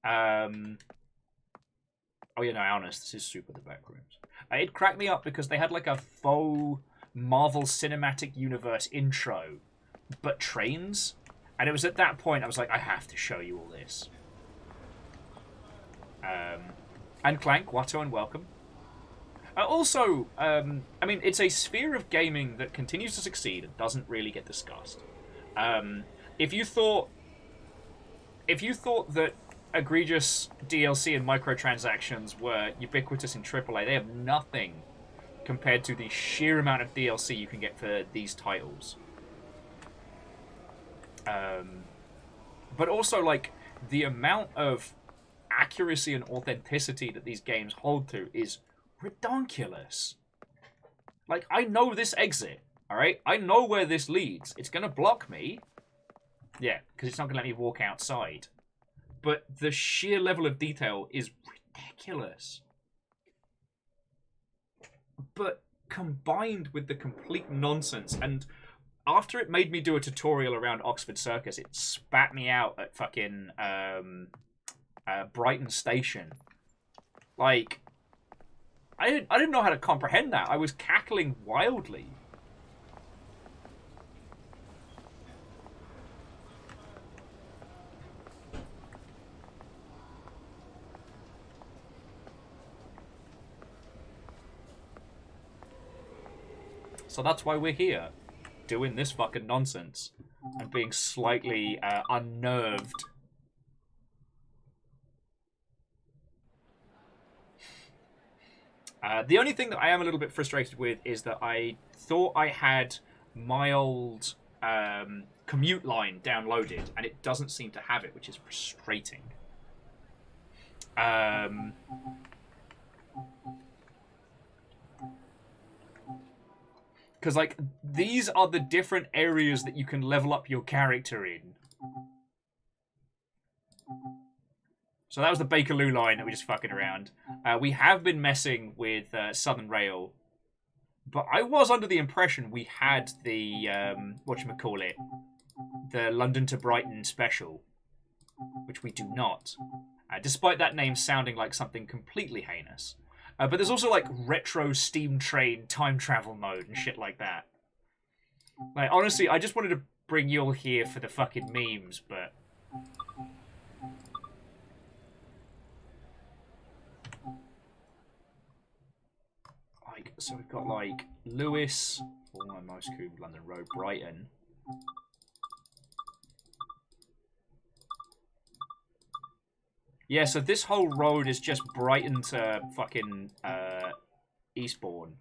Oh, yeah, no, honest, this is super the back rooms. It cracked me up because they had like a faux Marvel Cinematic Universe intro, but trains. And it was at that point I was like, I have to show you all this. And Clank, Watto, and welcome. Also, I mean, it's a sphere of gaming that continues to succeed and doesn't really get discussed. If you thought that egregious DLC and microtransactions were ubiquitous in AAA, they have nothing compared to the sheer amount of DLC you can get for these titles. But also, like, the amount of accuracy and authenticity that these games hold to is redonkulous. Like, I know this exit, alright? I know where this leads. It's gonna block me. Yeah, because it's not gonna let me walk outside. But the sheer level of detail is ridiculous. But combined with the complete nonsense, and after it made me do a tutorial around Oxford Circus, it spat me out at fucking Brighton Station. Like, I didn't know how to comprehend that. I was cackling wildly. So that's why we're here, doing this fucking nonsense and being slightly unnerved. The only thing that I am a little bit frustrated with is that I thought I had my old commute line downloaded, and it doesn't seem to have it, which is frustrating. Because, like, these are the different areas that you can level up your character in. So that was the Bakerloo line that we just fucking around. We have been messing with Southern Rail. But I was under the impression we had the, whatchamacallit, the London to Brighton special, which we do not. Despite that name sounding like something completely heinous. But there's also, like, retro steam train time travel mode and shit like that. Like, honestly, I just wanted to bring you all here for the fucking memes, but... Like, so we've got, like, Lewis, Former Most Cool, London Road, Brighton. Yeah, so this whole road is just Brighton to fucking Eastbourne.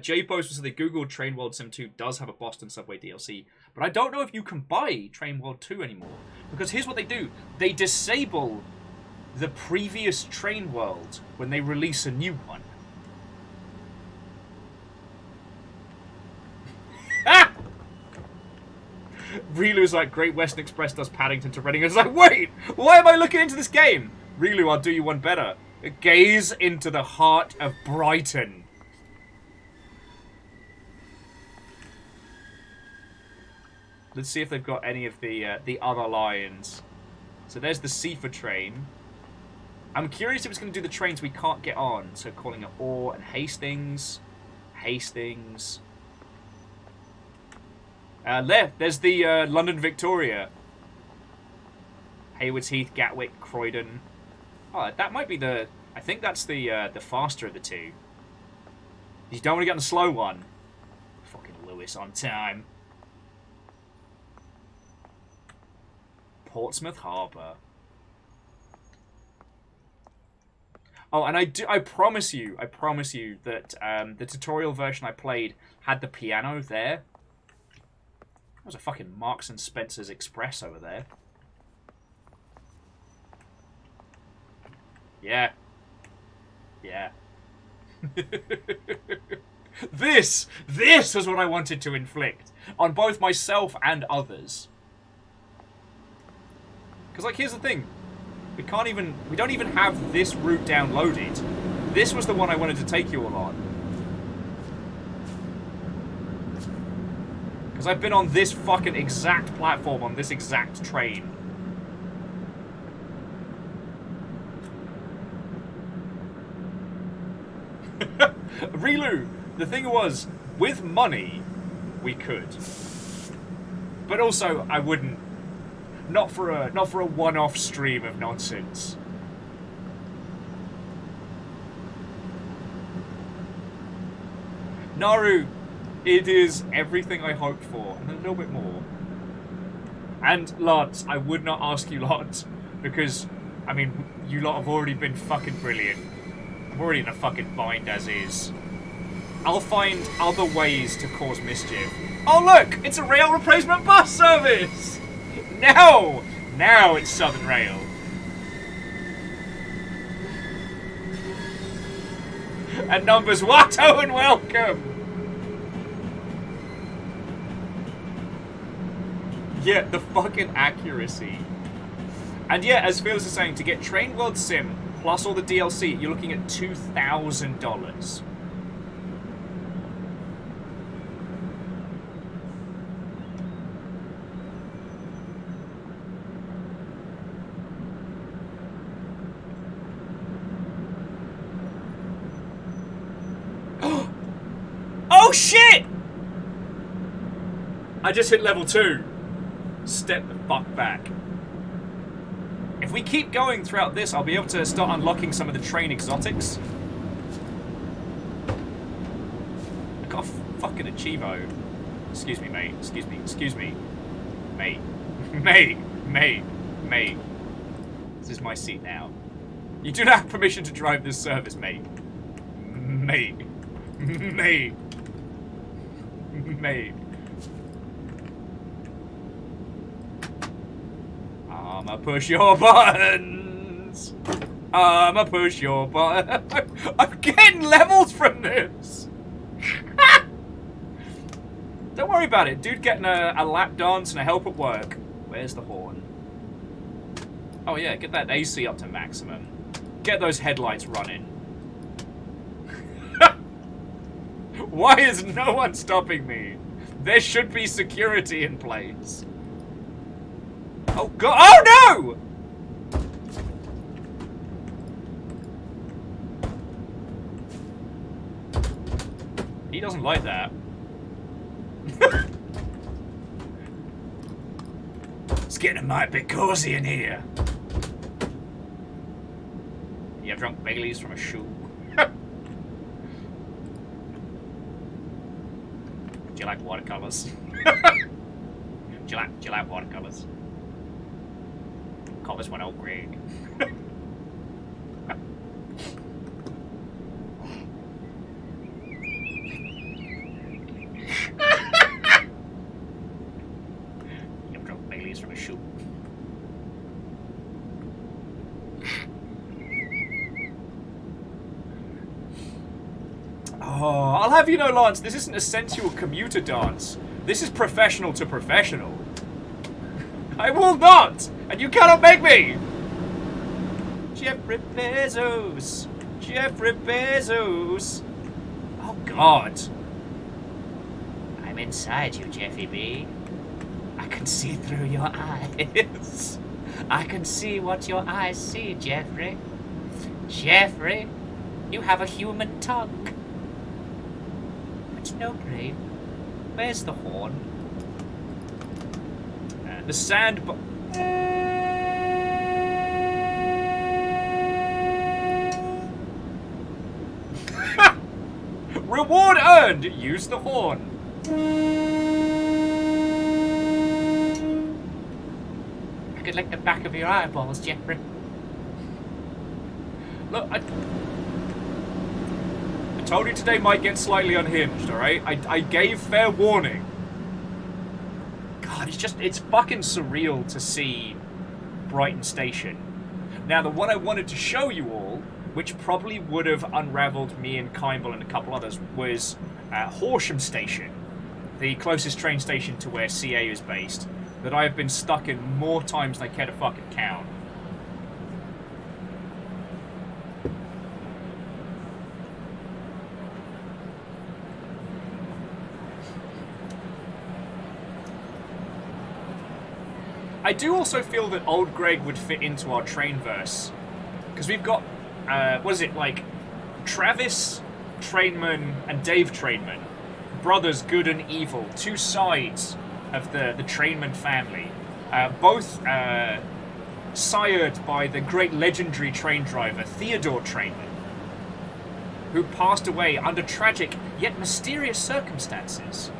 J-Post was the Googled Train World Sim 2 does have a Boston Subway DLC, but I don't know if you can buy Train World 2 anymore. Because here's what they do. They disable the previous Train World when they release a new one. Ah! Rilu's like, Great Western Express does Paddington to Reading. It's like, wait! Why am I looking into this game? Rilu, I'll do you one better. Gaze into the heart of Brighton. Let's see if they've got any of the other lines. So there's the Seaford train. I'm curious if it's going to do the trains we can't get on. So calling it Orr and Hastings. Hastings. There's the London Victoria. Haywards Heath, Gatwick, Croydon. Oh, that might be the... I think that's the faster of the two. You don't want to get on the slow one. Fucking Lewis on time. Portsmouth Harbour. Oh, and I promise you that the tutorial version I played had the piano there. That was a fucking Marks and Spencer's Express over there. Yeah. Yeah. This is what I wanted to inflict on both myself and others. Because, like, here's the thing. We don't even have this route downloaded. This was the one I wanted to take you all on. Because I've been on this fucking exact platform on this exact train. Rilu, the thing was, with money, we could. But also, I wouldn't. Not for a one-off stream of nonsense. Naru, it is everything I hoped for, and a little bit more. And lads, I would not ask you lot, because, I mean, you lot have already been fucking brilliant. I'm already in a fucking bind as is. I'll find other ways to cause mischief. Oh look, it's a rail replacement bus service! Now it's Southern Rail. And numbers, Watto and welcome! Yeah, the fucking accuracy. And yeah, as Phil is saying, to get Train World Sim plus all the DLC, you're looking at $2,000. Oh shit! I just hit level 2. Step the fuck back. If we keep going throughout this, I'll be able to start unlocking some of the train exotics. I got a fucking achievo. Excuse me, mate. Excuse me. Excuse me. Mate. Mate. This is my seat now. You do not have permission to drive this service, mate. Mate. I'ma push your buttons. I'ma push your buttons. I'm getting levels from this. Don't worry about it. Dude getting a lap dance and a help at work. Where's the horn? Oh yeah, get that AC up to maximum. Get those headlights running. Why is no one stopping me? There should be security in place. Oh god! Oh no! He doesn't like that. It's getting a mite bit cozy in here. You have drunk Baileys from a shoe. Do you like watercolors? Do you like watercolors? Call this one old Greg. You've drunk Baileys from a shoe. Oh, I'll have you know, Lance, this isn't a sensual commuter dance. This is professional to professional. I will not! And you cannot make me! Jeffrey Bezos! Jeffrey Bezos! Oh, God. I'm inside you, Jeffy B. I can see through your eyes. I can see what your eyes see, Jeffrey. Jeffrey, you have a human tongue. But no brain. Where's the horn? The sand... Reward earned! Use the horn. I could lick the back of your eyeballs, Jeffrey. Look, I told you today might get slightly unhinged, alright? I gave fair warning. God, it's fucking surreal to see Brighton Station. Now, the one I wanted to show you all, which probably would have unraveled me and Kimball and a couple others, was Horsham Station, the closest train station to where CA is based, that I have been stuck in more times than I care to fucking count. I do also feel that old Greg would fit into our train verse. Because we've got, what is it, like, Travis Trainman and Dave Trainman. Brothers, good and evil. Two sides of the Trainman family. Both sired by the great legendary train driver, Theodore Trainman. Who passed away under tragic yet mysterious circumstances.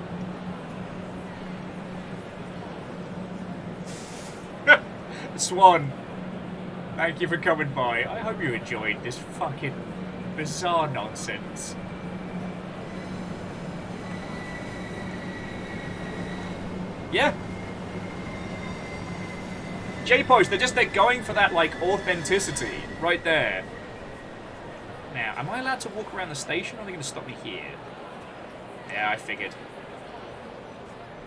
Swan, thank you for coming by. I hope you enjoyed this fucking bizarre nonsense. Yeah. J-Post, they're going for that, like, authenticity right there. Now, am I allowed to walk around the station, or are they going to stop me here? Yeah, I figured.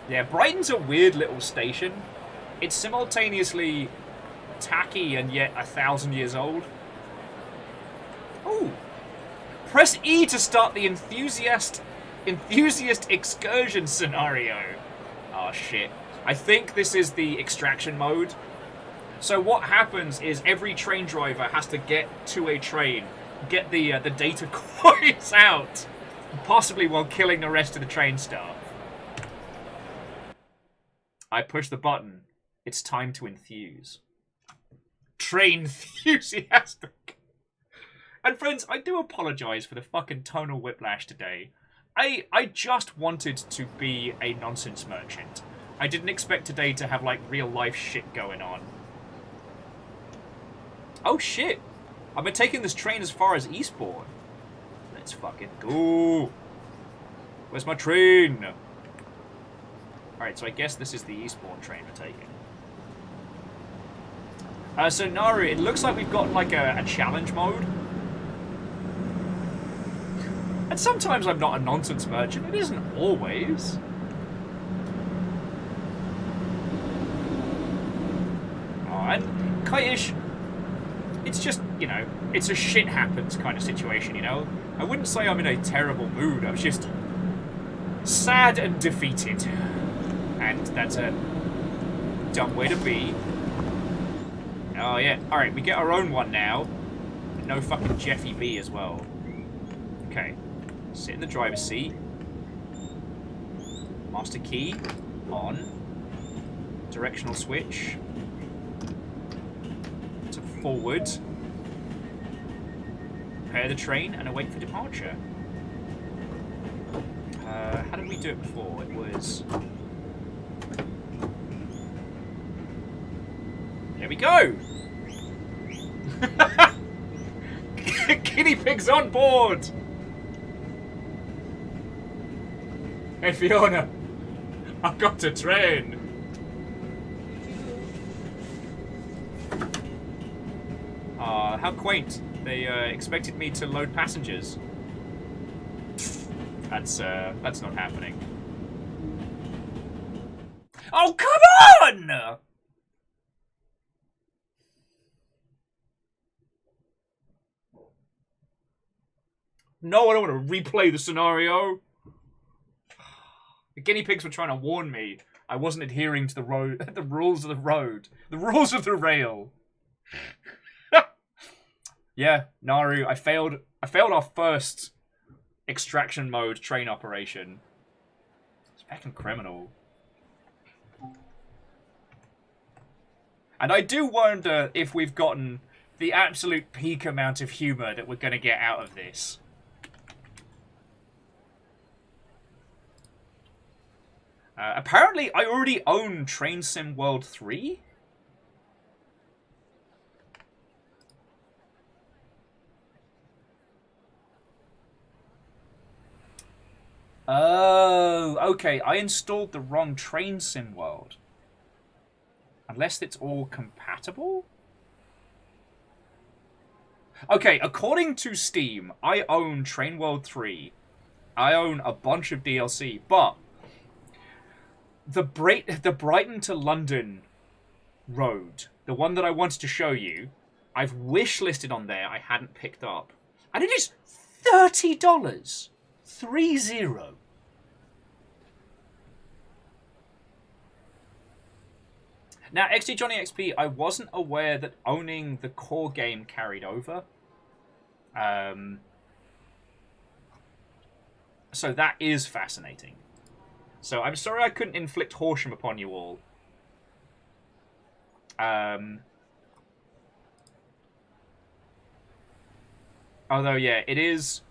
Yeah, Brighton's a weird little station. It's simultaneously tacky and yet 1,000 years old. Ooh. Press E to start the enthusiast excursion scenario. Oh shit. I think this is the extraction mode. So what happens is every train driver has to get to a train, get the data coins out, possibly while killing the rest of the train staff. I push the button. It's time to enthuse. Train enthusiastic. And friends, I do apologise for the fucking tonal whiplash today. I just wanted to be a nonsense merchant. I didn't expect today to have, like, real life shit going on. Oh shit! I've been taking this train as far as Eastbourne. Let's fucking go. Where's my train? Alright, so I guess this is the Eastbourne train we're taking. So Naru, it looks like we've got like a challenge mode. And sometimes I'm not a nonsense merchant. It isn't always. Oh, and Kaitish, it's just, you know, it's a shit happens kind of situation, you know? I wouldn't say I'm in a terrible mood. I was just sad and defeated. And that's a dumb way to be. Oh, yeah. Alright, we get our own one now. No fucking Jeffy B as well. Okay. Sit in the driver's seat. Master key. On. Directional switch. To forward. Prepare the train and await for departure. How did we do it before? It was... There we go! Guinea pigs on board! Hey Fiona, I've got to train. How quaint. They expected me to load passengers. That's not happening. Oh, come on! No, I don't want to replay the scenario. The guinea pigs were trying to warn me I wasn't adhering to the road, the rules of the road, the rules of the rail. Yeah, Naru, I failed our first extraction mode train operation. It's fucking criminal. And I do wonder if we've gotten the absolute peak amount of humor that we're going to get out of this. Apparently, I already own Train Sim World 3. Oh, okay. I installed the wrong Train Sim World. Unless it's all compatible? Okay, according to Steam, I own Train World 3. I own a bunch of DLC, but the Brighton to London road, the one that I wanted to show you, I've wishlisted on there. I hadn't picked up. And it is $30. 30. Now, XD Johnny XP, I wasn't aware that owning the core game carried over. So that is fascinating. So I'm sorry I couldn't inflict Horsham upon you all. Although, yeah, it is...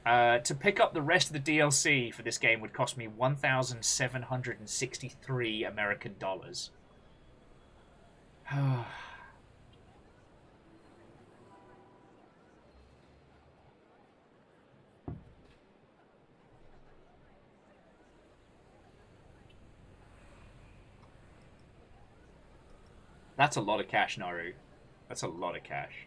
to pick up the rest of the DLC for this game would cost me 1,763 American dollars. That's a lot of cash, Naru. That's a lot of cash.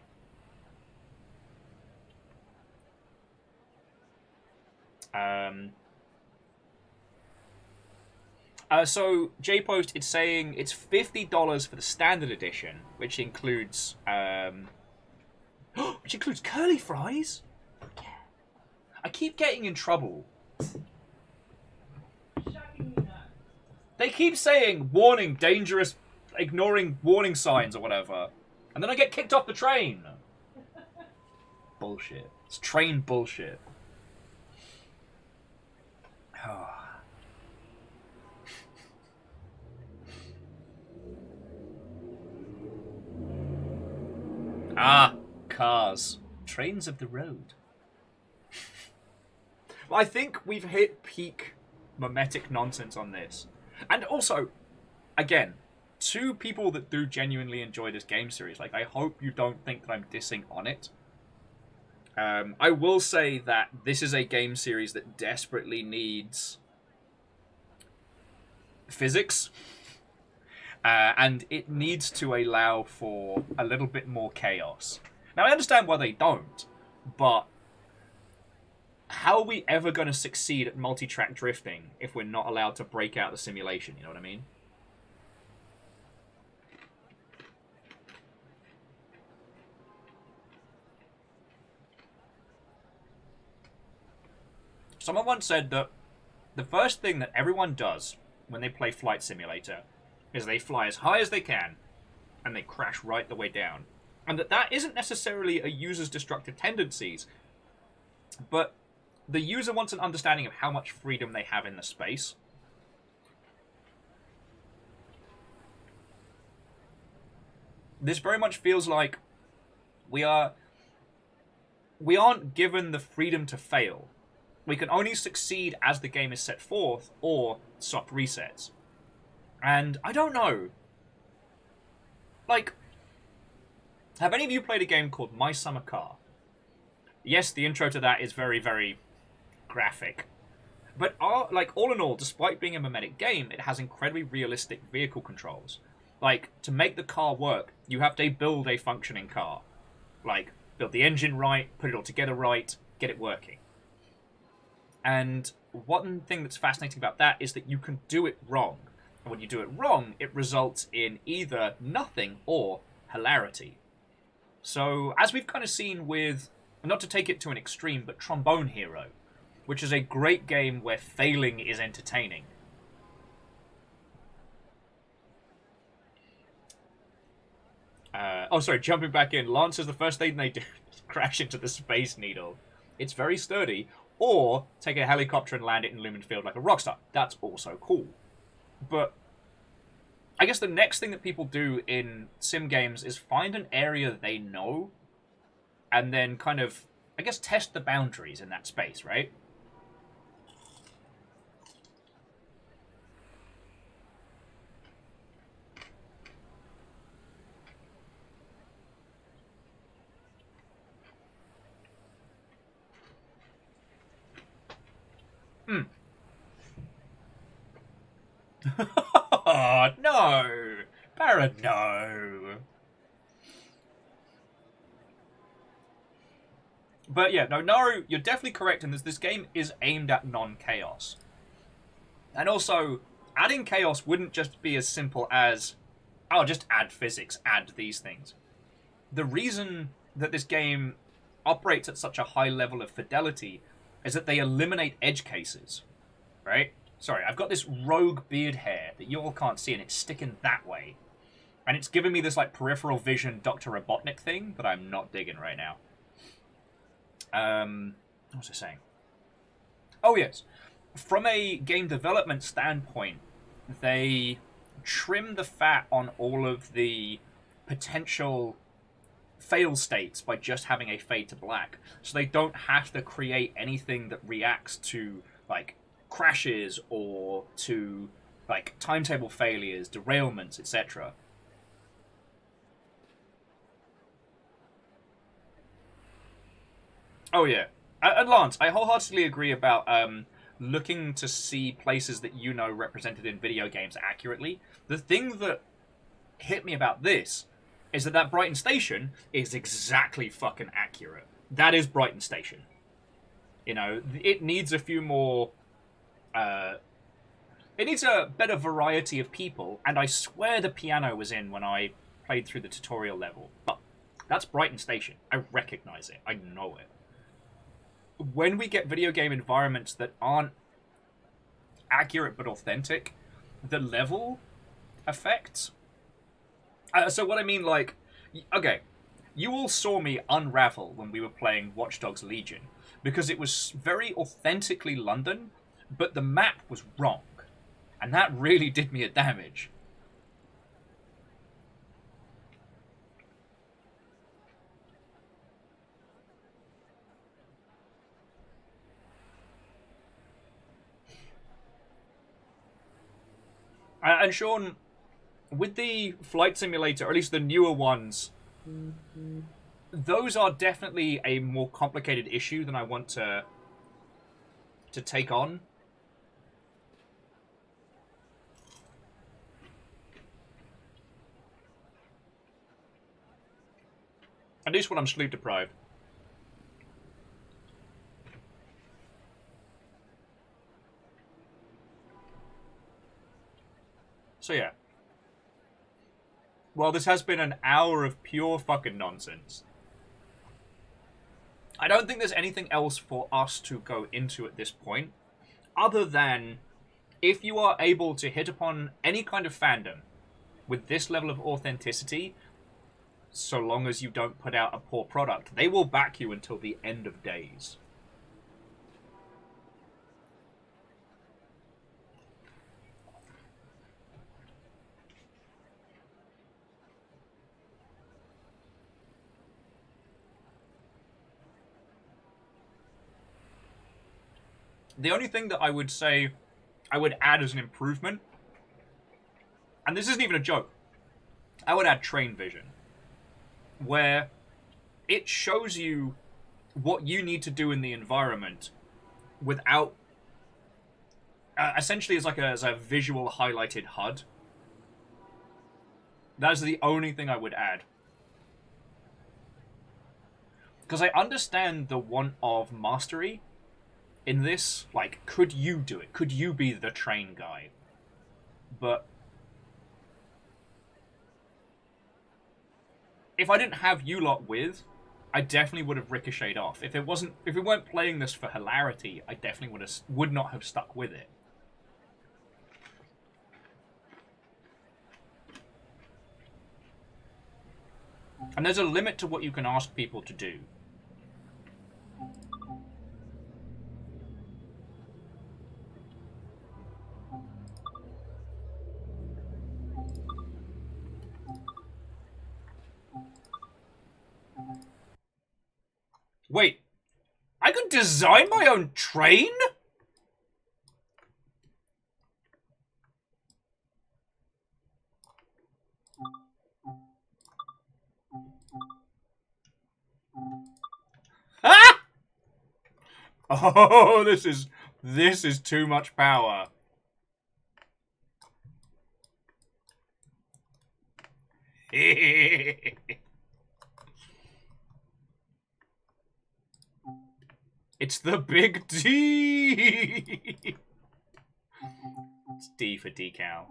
So J-Post, it's saying it's $50 for the standard edition, which includes curly fries. Yeah. I keep getting in trouble. They keep saying warning, dangerous, ignoring warning signs or whatever, and then I get kicked off the train. Bullshit. It's train bullshit. Ah, cars. Trains of the road. Well, I think we've hit peak memetic nonsense on this. And also, again, to people that do genuinely enjoy this game series, like, I hope you don't think that I'm dissing on it. I will say that this is a game series that desperately needs physics. And it needs to allow for a little bit more chaos. Now, I understand why they don't, but how are we ever going to succeed at multi-track drifting if we're not allowed to break out the simulation? You know what I mean? Someone once said that the first thing that everyone does when they play Flight Simulator is they fly as high as they can and they crash right the way down. And that isn't necessarily a user's destructive tendencies, but the user wants an understanding of how much freedom they have in the space. This very much feels like we aren't given the freedom to fail. We can only succeed as the game is set forth, or soft resets. And I don't know. Like, have any of you played a game called My Summer Car? Yes, the intro to that is very, very graphic. But all in all, despite being a mimetic game, it has incredibly realistic vehicle controls. Like, to make the car work, you have to build a functioning car. Like, build the engine right, put it all together right, get it working. And one thing that's fascinating about that is that you can do it wrong. And when you do it wrong, it results in either nothing or hilarity. So, as we've kind of seen with, not to take it to an extreme, but Trombone Hero, which is a great game where failing is entertaining. Jumping back in. Lance says the first thing they do is crash into the Space Needle. It's very sturdy. Or take a helicopter and land it in Lumen Field like a rockstar. That's also cool. But I guess the next thing that people do in sim games is find an area they know and then kind of, I guess, test the boundaries in that space, right? Oh, no! Barrett, no! But yeah, no, Naru, you're definitely correct in this game is aimed at non-chaos. And also, adding chaos wouldn't just be as simple as, oh, just add physics, add these things. The reason that this game operates at such a high level of fidelity is that they eliminate edge cases, right? Sorry, I've got this rogue beard hair that you all can't see, and it's sticking that way. And it's giving me this, like, peripheral vision Dr. Robotnik thing that I'm not digging right now. What was I saying? Oh, yes. From a game development standpoint, they trim the fat on all of the potential fail states by just having a fade to black. So they don't have to create anything that reacts to, like, crashes or to, like, timetable failures, derailments, etc. Oh, yeah. And Lance, I wholeheartedly agree about looking to see places that you know represented in video games accurately. The thing that hit me about this is that Brighton Station is exactly fucking accurate. That is Brighton Station. You know, it needs a few more... it needs a better variety of people, and I swear the piano was in when I played through the tutorial level. But that's Brighton Station. I recognize it. I know it. When we get video game environments that aren't accurate but authentic, the level effects... so what I mean, like... Okay, you all saw me unravel when we were playing Watch Dogs Legion, because it was very authentically London, but the map was wrong. And that really did me a damage. And Sean, with the Flight Simulator, or at least the newer ones, those are definitely a more complicated issue than I want to take on. At least when I'm sleep deprived. So yeah. Well, this has been an hour of pure fucking nonsense. I don't think there's anything else for us to go into at this point, other than if you are able to hit upon any kind of fandom with this level of authenticity, so long as you don't put out a poor product, they will back you until the end of days. The only thing that I would say I would add as an improvement, and this isn't even a joke, I would add train vision, where it shows you what you need to do in the environment without, essentially as like as a visual highlighted HUD. That is the only thing I would add. Because I understand the want of mastery in this. Like, could you do it? Could you be the train guy? But if I didn't have you lot with, I definitely would have ricocheted off. If we weren't playing this for hilarity, I definitely would not have stuck with it. And there's a limit to what you can ask people to do. Wait, I could design my own train? Ah! Oh, this is too much power. It's the big D! It's D for decal.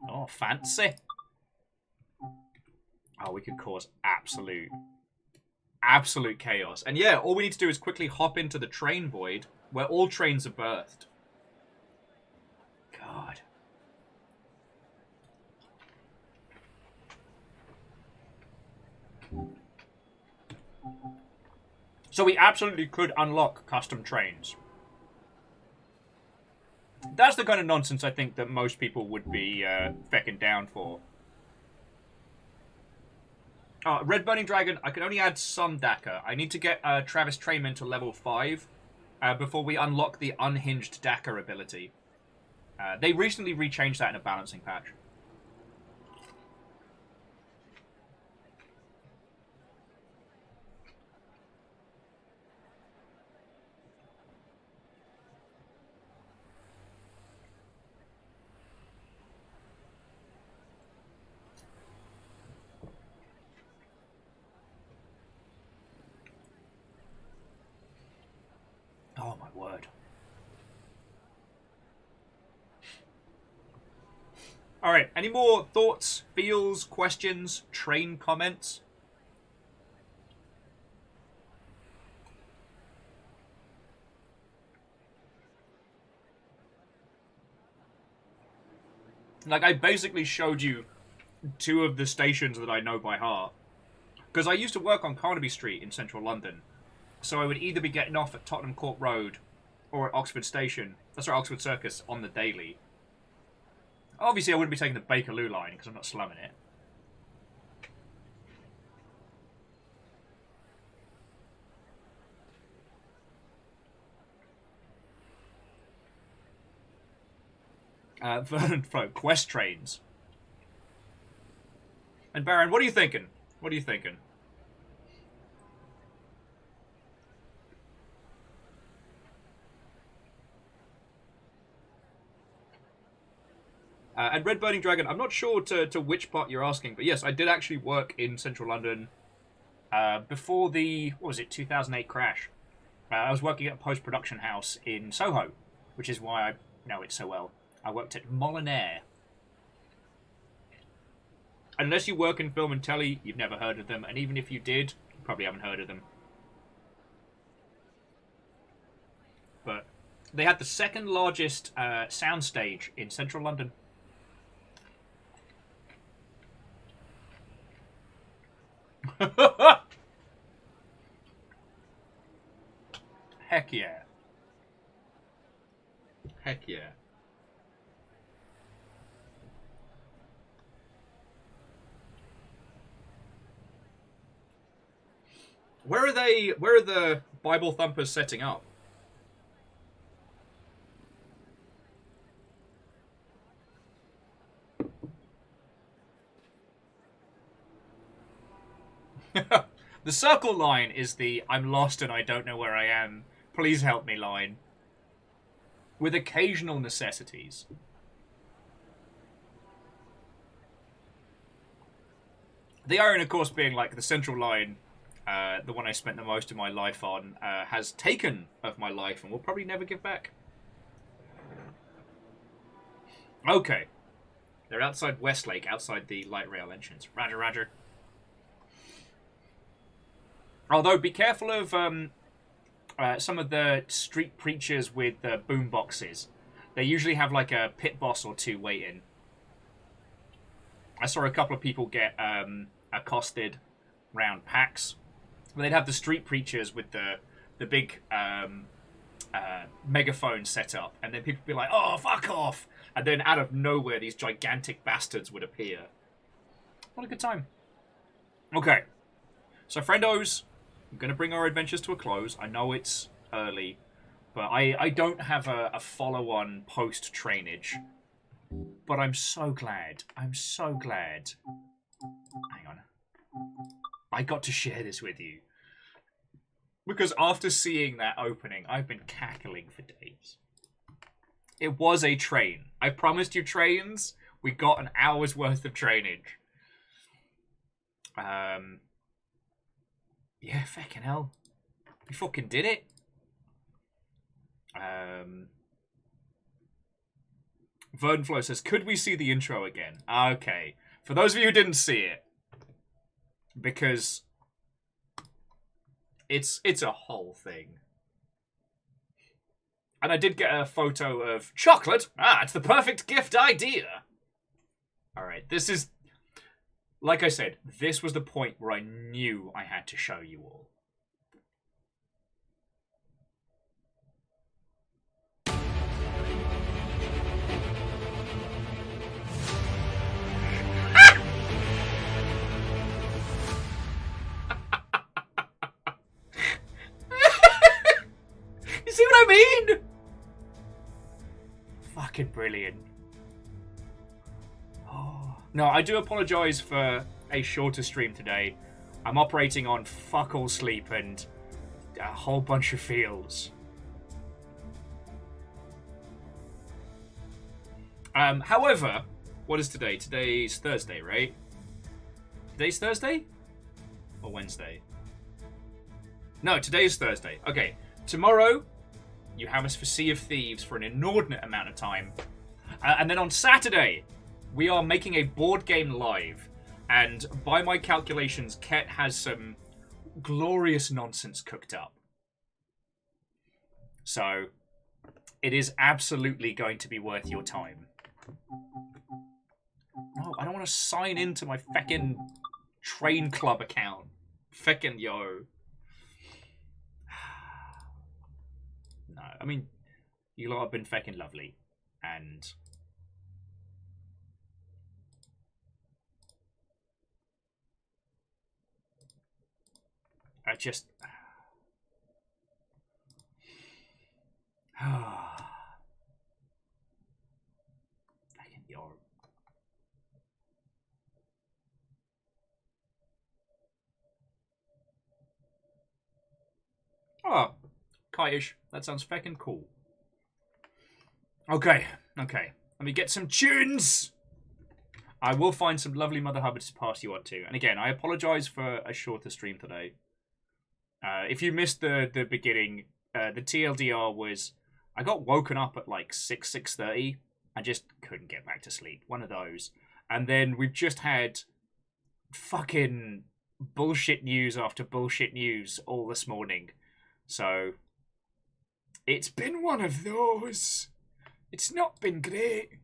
Oh, fancy. Oh, we could cause absolute chaos. And yeah, all we need to do is quickly hop into the train void, where all trains are birthed. God. So we absolutely could unlock custom trains. That's the kind of nonsense I think that most people would be fecking down for. Red Burning Dragon, I can only add some DACA. I need to get Travis Trainman to level 5 before we unlock the unhinged DACA ability. They recently rechanged that in a balancing patch. Oh my word. Alright, any more thoughts, feels, questions, train comments? Like, I basically showed you 2 of the stations that I know by heart. Because I used to work on Carnaby Street in central London. So I would either be getting off at Tottenham Court Road or at Oxford Station. That's right, Oxford Circus on the daily. Obviously, I wouldn't be taking the Bakerloo line because I'm not slumming it. Vernon Folk, Quest trains. And Baron, what are you thinking? What are you thinking? And Red Burning Dragon, I'm not sure to which part you're asking, but yes, I did actually work in central London before the, what was it, 2008 crash. I was working at a post-production house in Soho, which is why I know it so well. I worked at Molinaire. Unless you work in film and telly, you've never heard of them. And even if you did, you probably haven't heard of them. But they had the second largest soundstage in central London. Heck yeah. Heck yeah. Where are they? Where are the Bible thumpers setting up? The circle line is the "I'm lost and I don't know where I am. Please help me" line. With occasional necessities. The irony, of course, being like the central line, the one I spent the most of my life on, has taken of my life and will probably never give back. Okay. They're outside Westlake, outside the light rail entrance. Roger, roger. Although, be careful of some of the street preachers with the boom boxes. They usually have like a pit boss or two waiting. I saw a couple of people get accosted round PAX. But they'd have the street preachers with the big megaphone set up. And then people would be like, "Oh, fuck off!" And then out of nowhere, these gigantic bastards would appear. What a good time. Okay. So, friendos, I'm going to bring our adventures to a close. I know it's early, but I don't have a follow-on post-trainage. But I'm so glad. I'm so glad. Hang on. I got to share this with you. Because after seeing that opening, I've been cackling for days. It was a train. I promised you trains. We got an hour's worth of trainage. Yeah, fucking hell. We fucking did it. Vernflow says, could we see the intro again? Okay. For those of you who didn't see it, because it's a whole thing. And I did get a photo of chocolate. Ah, it's the perfect gift idea. Alright, this is... Like I said, this was the point where I knew I had to show you all. You see what I mean? Fucking brilliant. Oh. No, I do apologise for a shorter stream today. I'm operating on fuck all sleep and a whole bunch of feels. However, what is today? Today's Thursday, right? Today's Thursday? Or Wednesday? No, today's Thursday. Okay, tomorrow you have us for Sea of Thieves for an inordinate amount of time. And then on Saturday, we are making a board game live. And by my calculations, Ket has some glorious nonsense cooked up. So, it is absolutely going to be worth your time. No, I don't want to sign into my feckin' Train Club account. Feckin' yo. No, I mean, you lot have been feckin' lovely. And... I just... Feckin' yo. Oh, kite-ish. That sounds feckin' cool. Okay. Let me get some tunes! I will find some lovely Mother Hubbards to pass you on to. And again, I apologise for a shorter stream today. If you missed the beginning, the TLDR was... I got woken up at like 6:30. I just couldn't get back to sleep. One of those. And then we've just had fucking bullshit news after bullshit news all this morning. So, it's been one of those. It's not been great.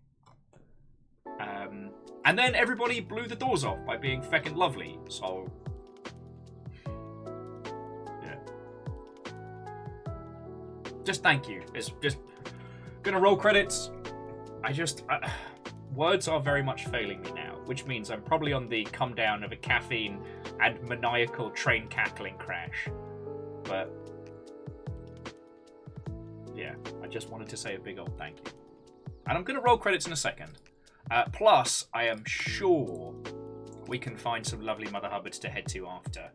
And then everybody blew the doors off by being feckin' lovely, so... yeah. Just thank you. It's just... gonna roll credits. Words are very much failing me now, which means I'm probably on the come down of a caffeine and maniacal train cackling crash. But... yeah, I just wanted to say a big old thank you. And I'm gonna roll credits in a second. Plus, I am sure we can find some lovely Mother Hubbards to head to after.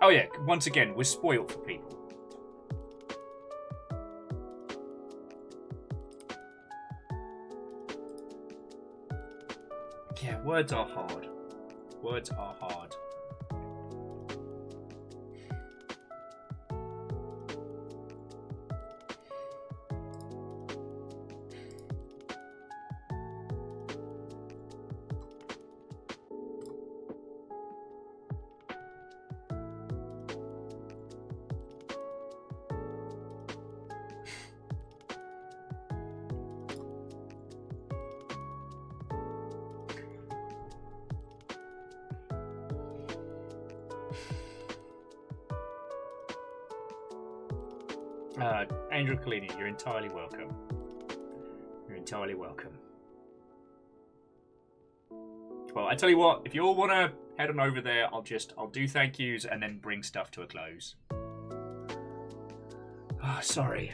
Oh yeah, once again, we're spoiled for people. Yeah, words are hard. Words are hard. Angel Collini, you're entirely welcome. You're entirely welcome. Well, I tell you what, if you all want to head on over there, I'll do thank yous and then bring stuff to a close. Oh, sorry,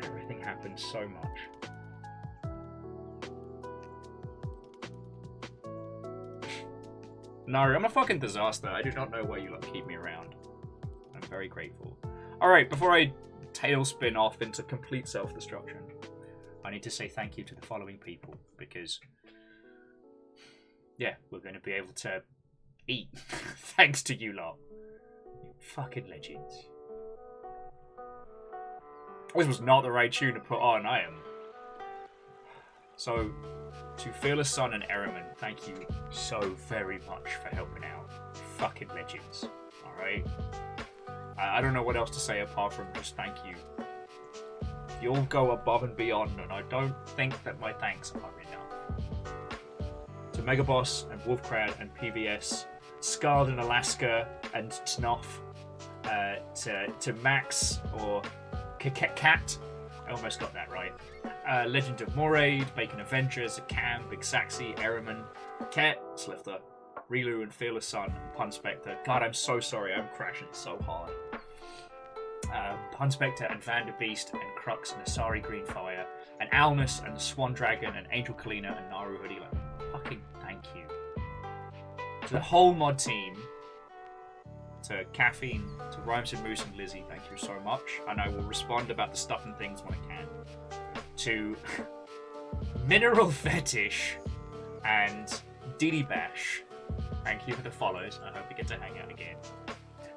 everything happens so much. No, I'm a fucking disaster. I do not know why you lot keep me around. I'm very grateful. Alright, before I tailspin off into complete self-destruction, I need to say thank you to the following people, because, yeah, we're going to be able to eat thanks to you lot. You fucking legends. This was not the right tune to put on, I am. So, to Fearless Sun and Ehrman, thank you so very much for helping out. Fucking legends, alright? I don't know what else to say apart from just thank you. You'll go above and beyond, and I don't think that my thanks are enough. To Megaboss and Wolfcrad and PVS, Scarred in Alaska and Tnoff, to Max or Cat, I almost got that right. Legend of Moraid, Bacon Avengers, Cam, Big Saxy, Ehrman, Ket, Slifter, Rilu and Fearless Sun, and Pun Spectre. God, I'm so sorry, I'm crashing so hard. Pun Spectre and Vanderbeast and Crux and Asari Greenfire, and Alnus and Swan Dragon and Angel Kalina and Naru Hoodie. Like, fucking thank you. To the whole mod team, to Caffeine, to Rhymes and Moose and Lizzie, thank you so much. And I will respond about the stuff and things when I can. To Mineral Fetish and Didi Bash, thank you for the follows. I hope we get to hang out again.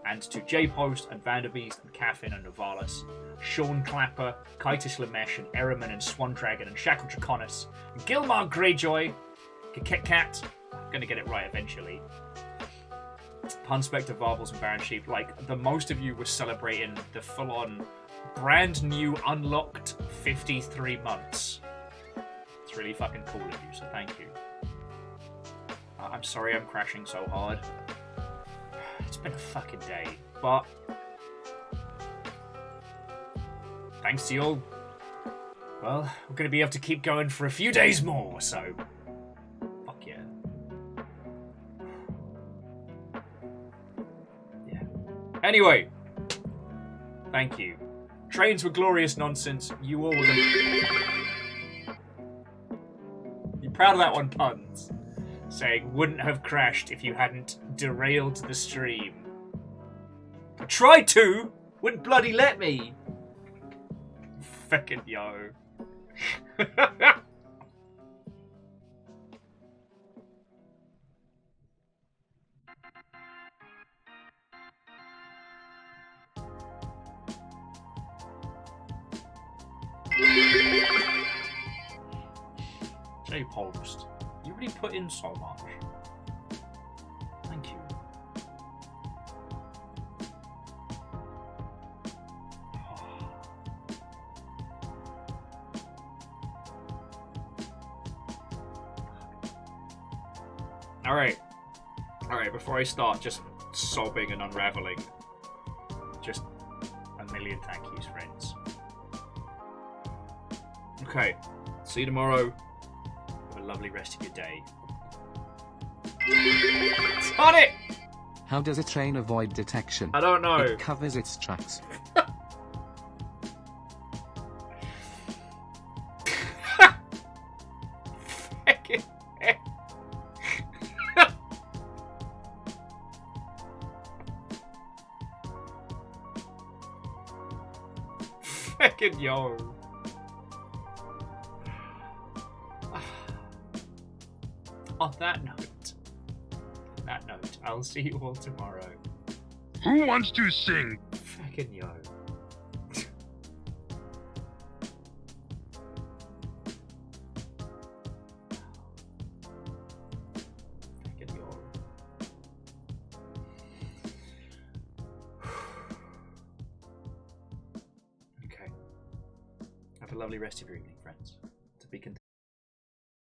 And to J-Post and Vanderbeest and Caffin and Novalis, Sean Clapper, Kaitish Lamesh and Ehrman and Swan Dragon and Shackle Draconis, and Gilmar Greyjoy, Cat, I'm gonna get it right eventually. Pun Spectre, Varbles and Baron Sheep. Like, the most of you were celebrating the full-on brand new unlocked 53 months. It's really fucking cool of you, so thank you. I'm sorry I'm crashing so hard. It's been a fucking day, but thanks to you all, well, we're going to be able to keep going for a few days more, so fuck yeah. Yeah. Anyway, thank you. Trains were glorious nonsense. You all were You proud of that one, Puns? Saying, wouldn't have crashed if you hadn't derailed the stream. I tried to! Wouldn't bloody let me! Feckin' yo. Stay post. You really put in so much. Thank you. Alright. Alright, before I start just sobbing and unraveling, just a million thank yous, friends. Okay. See you tomorrow. Have a lovely rest of your day. On it! How does a train avoid detection? I don't know. It covers its tracks. Fucking yo. On that note, I'll see you all tomorrow. Who wants to sing? Fucking yo. Fucking yo. Okay. Have a lovely rest of your evening, friends. To be continued.